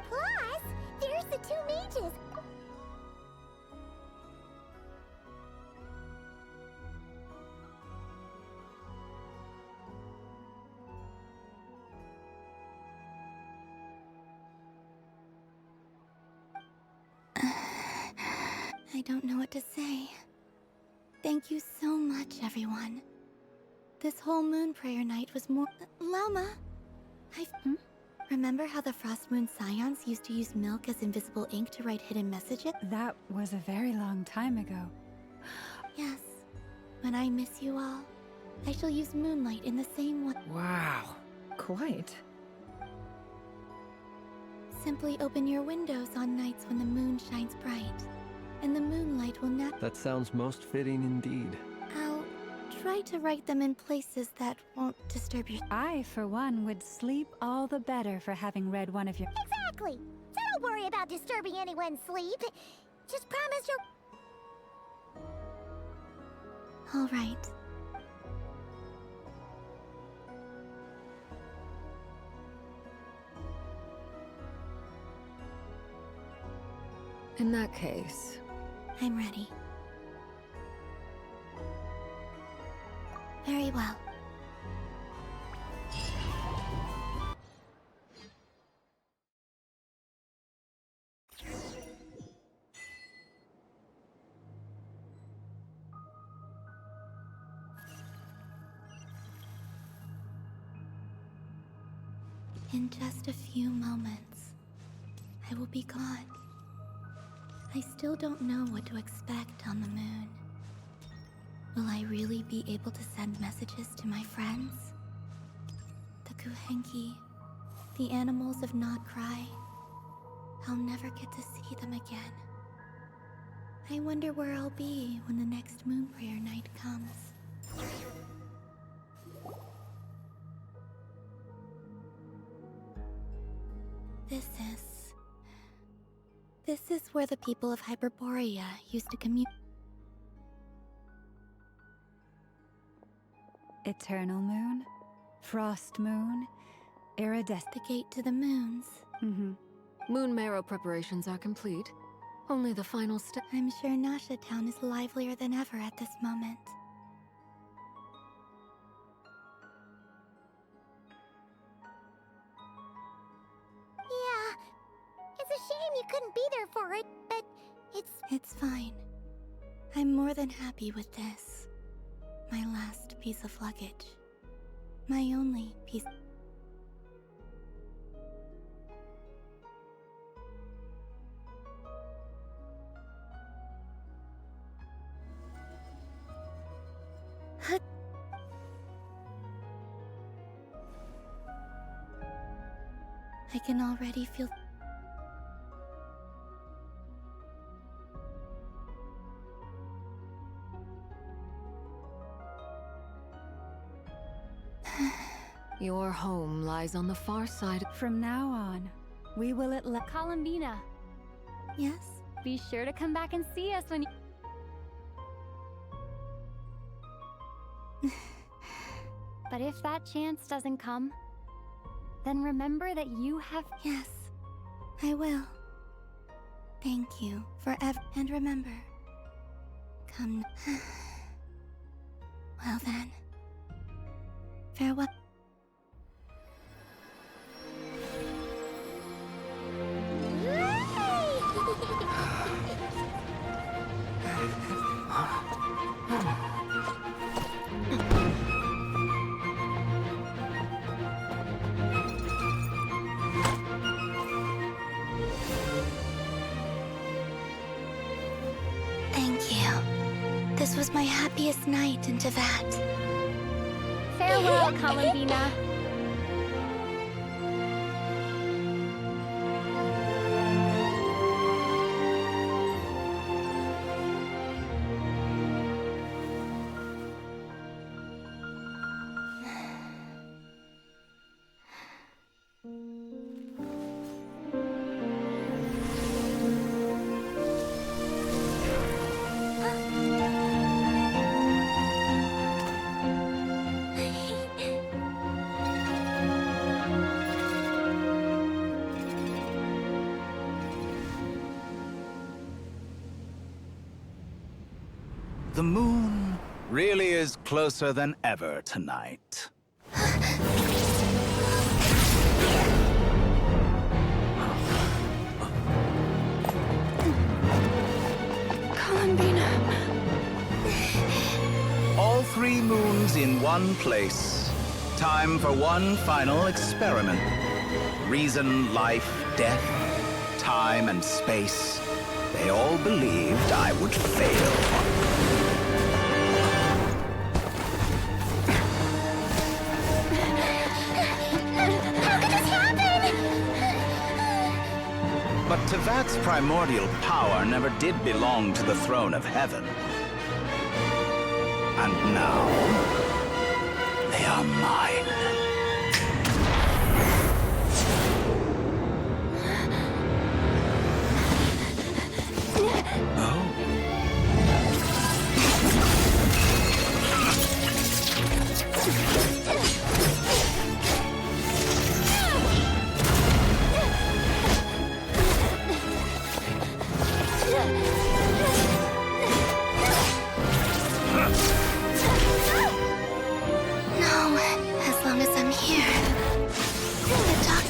Speaker 1: Plus, there's the two mages.
Speaker 2: I don't know what to say. Thank you so much, everyone. This whole moon prayer night was more... Llama! Remember how the Frost Moon Scions used to use milk as invisible ink to write hidden messages?
Speaker 5: That was a very long time ago.
Speaker 2: Yes. When I miss you all, I shall use moonlight in the same way.
Speaker 9: Wow. Quite.
Speaker 2: Simply open your windows on nights when the moon shines bright, and the moonlight will not...
Speaker 14: That sounds most fitting indeed.
Speaker 2: I'll try to write them in places that won't disturb your...
Speaker 5: I, for one, would sleep all the better for having read one of your...
Speaker 1: Exactly. So don't worry about disturbing anyone's sleep. Just promise you'll...
Speaker 2: All right.
Speaker 23: In that case...
Speaker 2: I'm ready. Very well. In just a few moments, I will be gone. I still don't know what to expect on the moon. Will I really be able to send messages to my friends? The Kuhenki, the animals of nod-crai. I'll never get to see them again. I wonder where I'll be when the next moon prayer night comes. This is where the people of Hyperborea used to commune.
Speaker 5: Eternal moon? Frost moon, iridescent.
Speaker 2: The gate to the moons.
Speaker 23: Moon marrow preparations are complete. Only the final step.
Speaker 2: I'm sure Nasha Town is livelier than ever at this moment.
Speaker 1: Yeah, it's a shame you couldn't be there for it, but
Speaker 2: It's fine. I'm more than happy with this. My last piece of luggage. My only piece. I can already feel.
Speaker 23: Your home lies on the far side.
Speaker 5: From now on, we will at
Speaker 10: Columbina.
Speaker 2: Yes?
Speaker 10: Be sure to come back and see us when you... But if that chance doesn't come, then remember that you have...
Speaker 2: Yes, I will. Thank you forever. And remember, come... Well then. Farewell. Thank you. This was my happiest night in Teyvat.
Speaker 10: Farewell, Columbina.
Speaker 17: The moon really is closer than ever tonight.
Speaker 2: Columbina.
Speaker 17: All 3 moons in one place. Time for one final experiment. Reason, life, death, time and space. They all believed I would fail. But Teyvat's primordial power never did belong to the throne of heaven. And now, they are mine.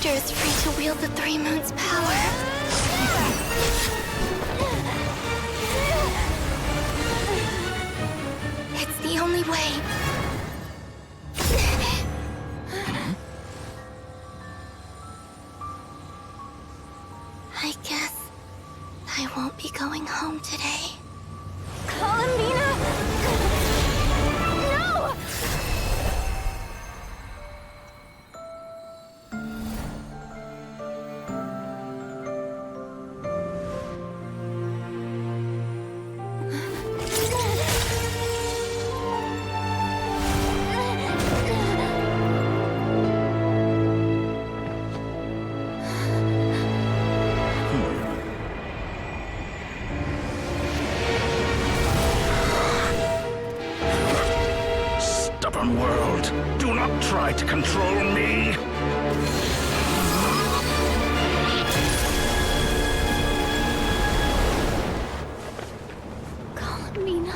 Speaker 2: Is free to wield the 3 moons' power. It's the only way. I guess I won't be going home today.
Speaker 10: Columbina! No!
Speaker 17: stubborn world. Do not try to control me.
Speaker 2: Columbina.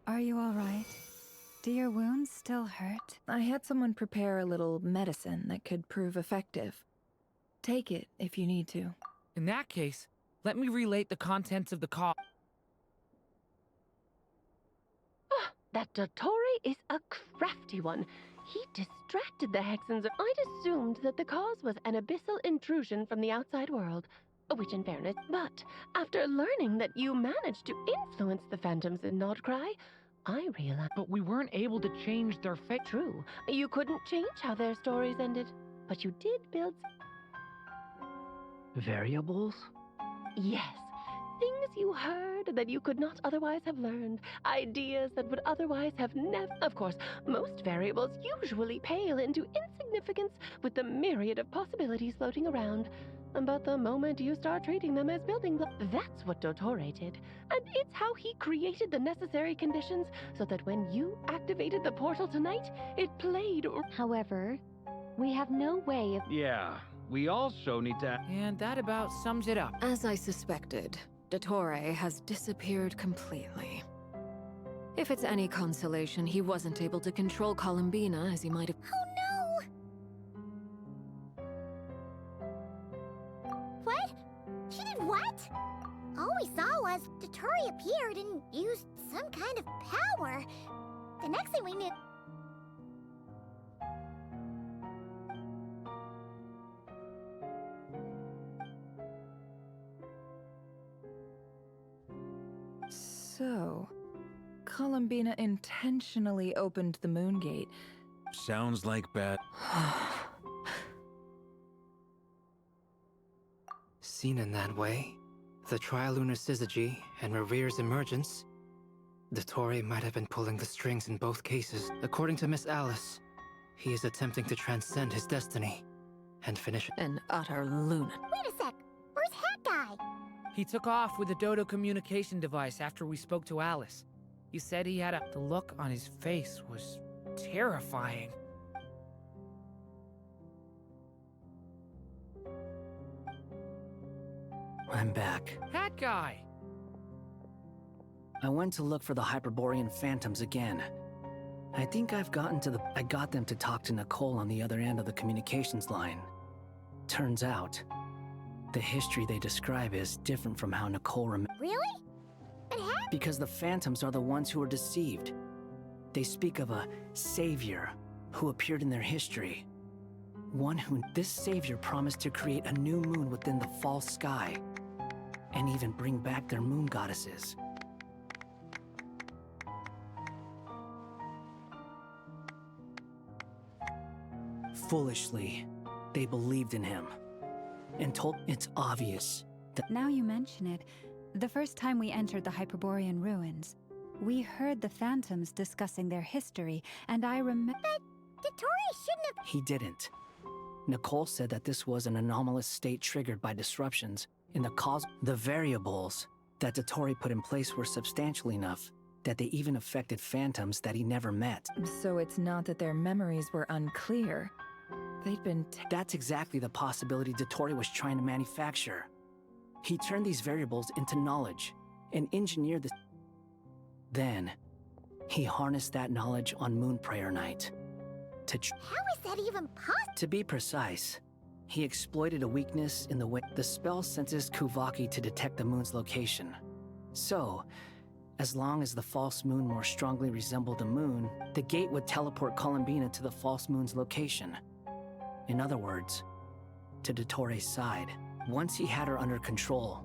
Speaker 5: Are you all right? Do your wounds still hurt?
Speaker 9: I had someone prepare a little medicine that could prove effective. Take it if you need to.
Speaker 6: In that case, let me relate the contents of the call.
Speaker 11: That Dottore is a crafty one. He distracted the Hexens. I'd assumed that the cause was an abyssal intrusion from the outside world, which in fairness, but after learning that you managed to influence the phantoms in nod-crai, I realized...
Speaker 6: But we weren't able to change their fate.
Speaker 11: True, you couldn't change how their stories ended, but you did build...
Speaker 20: Variables?
Speaker 11: Yes. Things you heard that you could not otherwise have learned. Ideas that would otherwise have never... Of course, most variables usually pale into insignificance with the myriad of possibilities floating around. But the moment you start treating them as building blocks, that's what Dottore did. And it's how he created the necessary conditions so that when you activated the portal tonight, it played or...
Speaker 19: However, we have no way of...
Speaker 4: Yeah, we also need to...
Speaker 6: And that about sums it up.
Speaker 23: As I suspected, Dottore has disappeared completely. If it's any consolation, he wasn't able to control Columbina as he might have...
Speaker 1: Oh no! What? She did what? All we saw was Dottore appeared and used some kind of power. The next thing we knew...
Speaker 9: So, Columbina intentionally opened the moon gate.
Speaker 4: Sounds like bad.
Speaker 3: Seen in that way, the trilunar syzygy and Revere's emergence, Dottore might have been pulling the strings in both cases. According to Miss Alice, he is attempting to transcend his destiny and finish
Speaker 23: an utter lunatic.
Speaker 1: Wait a sec, where's Hat Guy?
Speaker 6: He took off with the Dodo communication device after we spoke to Alice. He said he had the look on his face was terrifying.
Speaker 20: I'm back.
Speaker 6: That guy!
Speaker 20: I went to look for the Hyperborean phantoms again. I think I got them to talk to Nicole on the other end of the communications line. Turns out, the history they describe is different from how Nicole remembers.
Speaker 1: Really?
Speaker 20: Because the phantoms are the ones who are deceived. They speak of a savior who appeared in their history. This savior promised to create a new moon within the false sky, and even bring back their moon goddesses. Foolishly, they believed in him, and told it's obvious that...
Speaker 5: Now you mention it, the first time we entered the Hyperborean ruins, we heard the phantoms discussing their history, and I remember...
Speaker 1: But Dottore shouldn't have...
Speaker 20: He didn't. Nicole said that this was an anomalous state triggered by disruptions in the cause. The variables that Dottore put in place were substantial enough that they even affected phantoms that he never met.
Speaker 9: So it's not that their memories were unclear. They'd been...
Speaker 20: That's exactly the possibility Dottore was trying to manufacture. He turned these variables into knowledge and engineered the... Then, he harnessed that knowledge on Moon Prayer Night.
Speaker 1: How is that even possible?
Speaker 20: To be precise, he exploited a weakness in the way the spell senses Kuvaki to detect the moon's location. So, as long as the false moon more strongly resembled the moon, the gate would teleport Columbina to the false moon's location. In other words, to Dottore's side. Once he had her under control,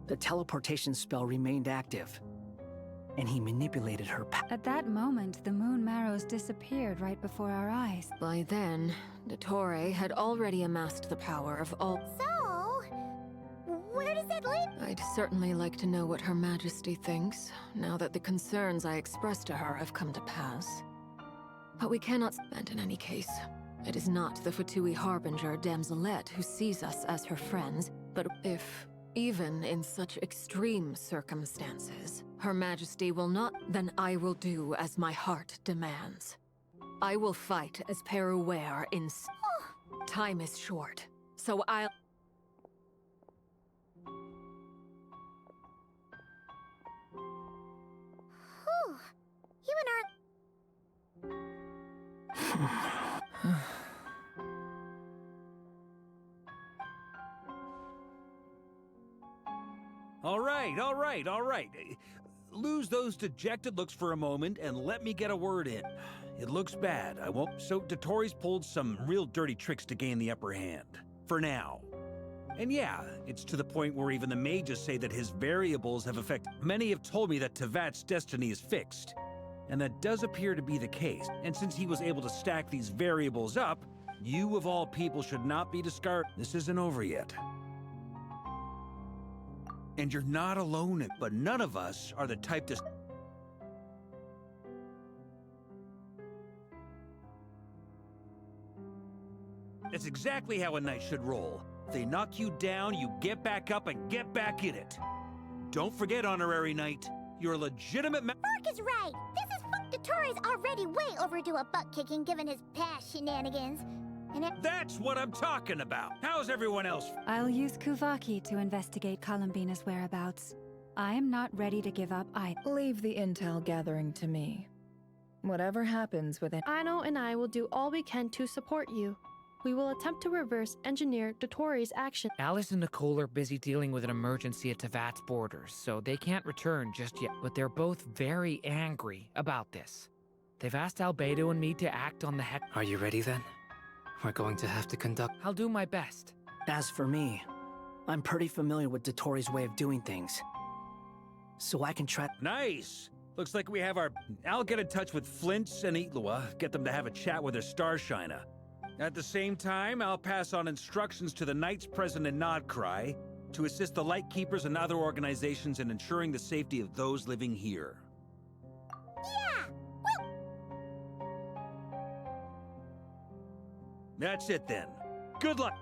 Speaker 20: the teleportation spell remained active. and he manipulated her
Speaker 5: At that moment, the moon marrows disappeared right before our eyes.
Speaker 23: By then, Dottore had already amassed the power of all.
Speaker 1: So, where does that leave?
Speaker 23: I'd certainly like to know what Her Majesty thinks, now that the concerns I expressed to her have come to pass. But we cannot. And in any case, it is not the Fatui Harbinger Damselette who sees us as her friends, but if, even in such extreme circumstances, Her Majesty will not, then I will do as my heart demands. I will fight as Peruware in. Time is short, so I'll.
Speaker 1: Whew. You and our...
Speaker 4: All right. Lose those dejected looks for a moment and let me get a word in. It looks bad, I won't. So Dottori's pulled some real dirty tricks to gain the upper hand. For now. And yeah, it's to the point where even the mages say that his variables have affected. Many have told me that Tevat's destiny is fixed. And that does appear to be the case. And since he was able to stack these variables up, you of all people should not be discarded. This isn't over yet. And you're not alone, but none of us are the type to... That's exactly how a knight should roll. If they knock you down, you get back up and get back in it. Don't forget, honorary knight, you're a legitimate
Speaker 1: Mark is right! This is Dottore already way overdue a butt-kicking given his past shenanigans. And
Speaker 4: That's what I'm talking about! How's everyone else?
Speaker 5: I'll use Kuvaki to investigate Columbina's whereabouts. I am not ready to give up either.
Speaker 9: Leave the intel gathering to me. Whatever happens with it.
Speaker 13: Ano and I will do all we can to support you. We will attempt to reverse engineer Dottori's action.
Speaker 6: Alice and Nicole are busy dealing with an emergency at Tevat's borders, so they can't return just yet. But they're both very angry about this. They've asked Albedo and me to act on the heck.
Speaker 3: Are you ready then? We're going to have to conduct...
Speaker 6: I'll do my best.
Speaker 20: As for me, I'm pretty familiar with Dottori's way of doing things. So I can try...
Speaker 4: Nice! Looks like we have our... I'll get in touch with Flints and Itlua, get them to have a chat with their Starshiner. At the same time, I'll pass on instructions to the knights present in nod-crai to assist the Lightkeepers and other organizations in ensuring the safety of those living here.
Speaker 1: Yeah!
Speaker 4: That's it then. Good luck!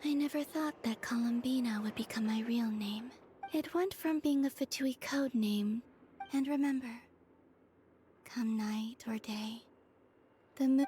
Speaker 2: I never thought that Columbina would become my real name. It went from being a Fatui code name, and remember, come night or day, the moon...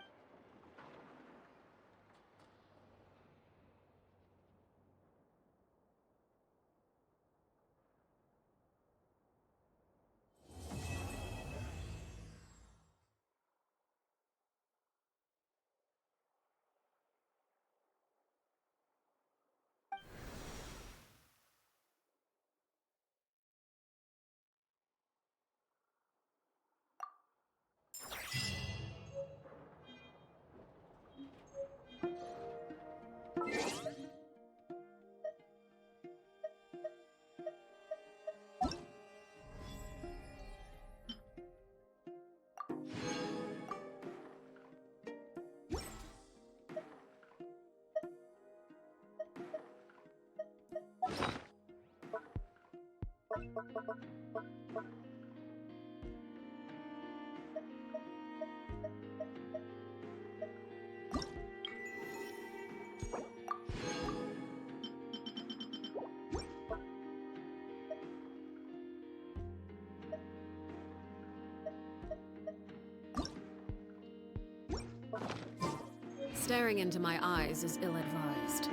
Speaker 23: Staring into my eyes is ill-advised.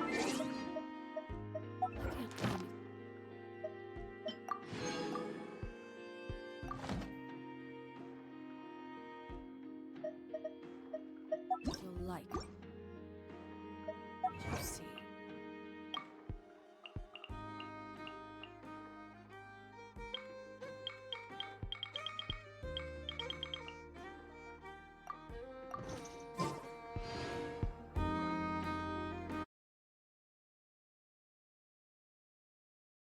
Speaker 23: You'll like.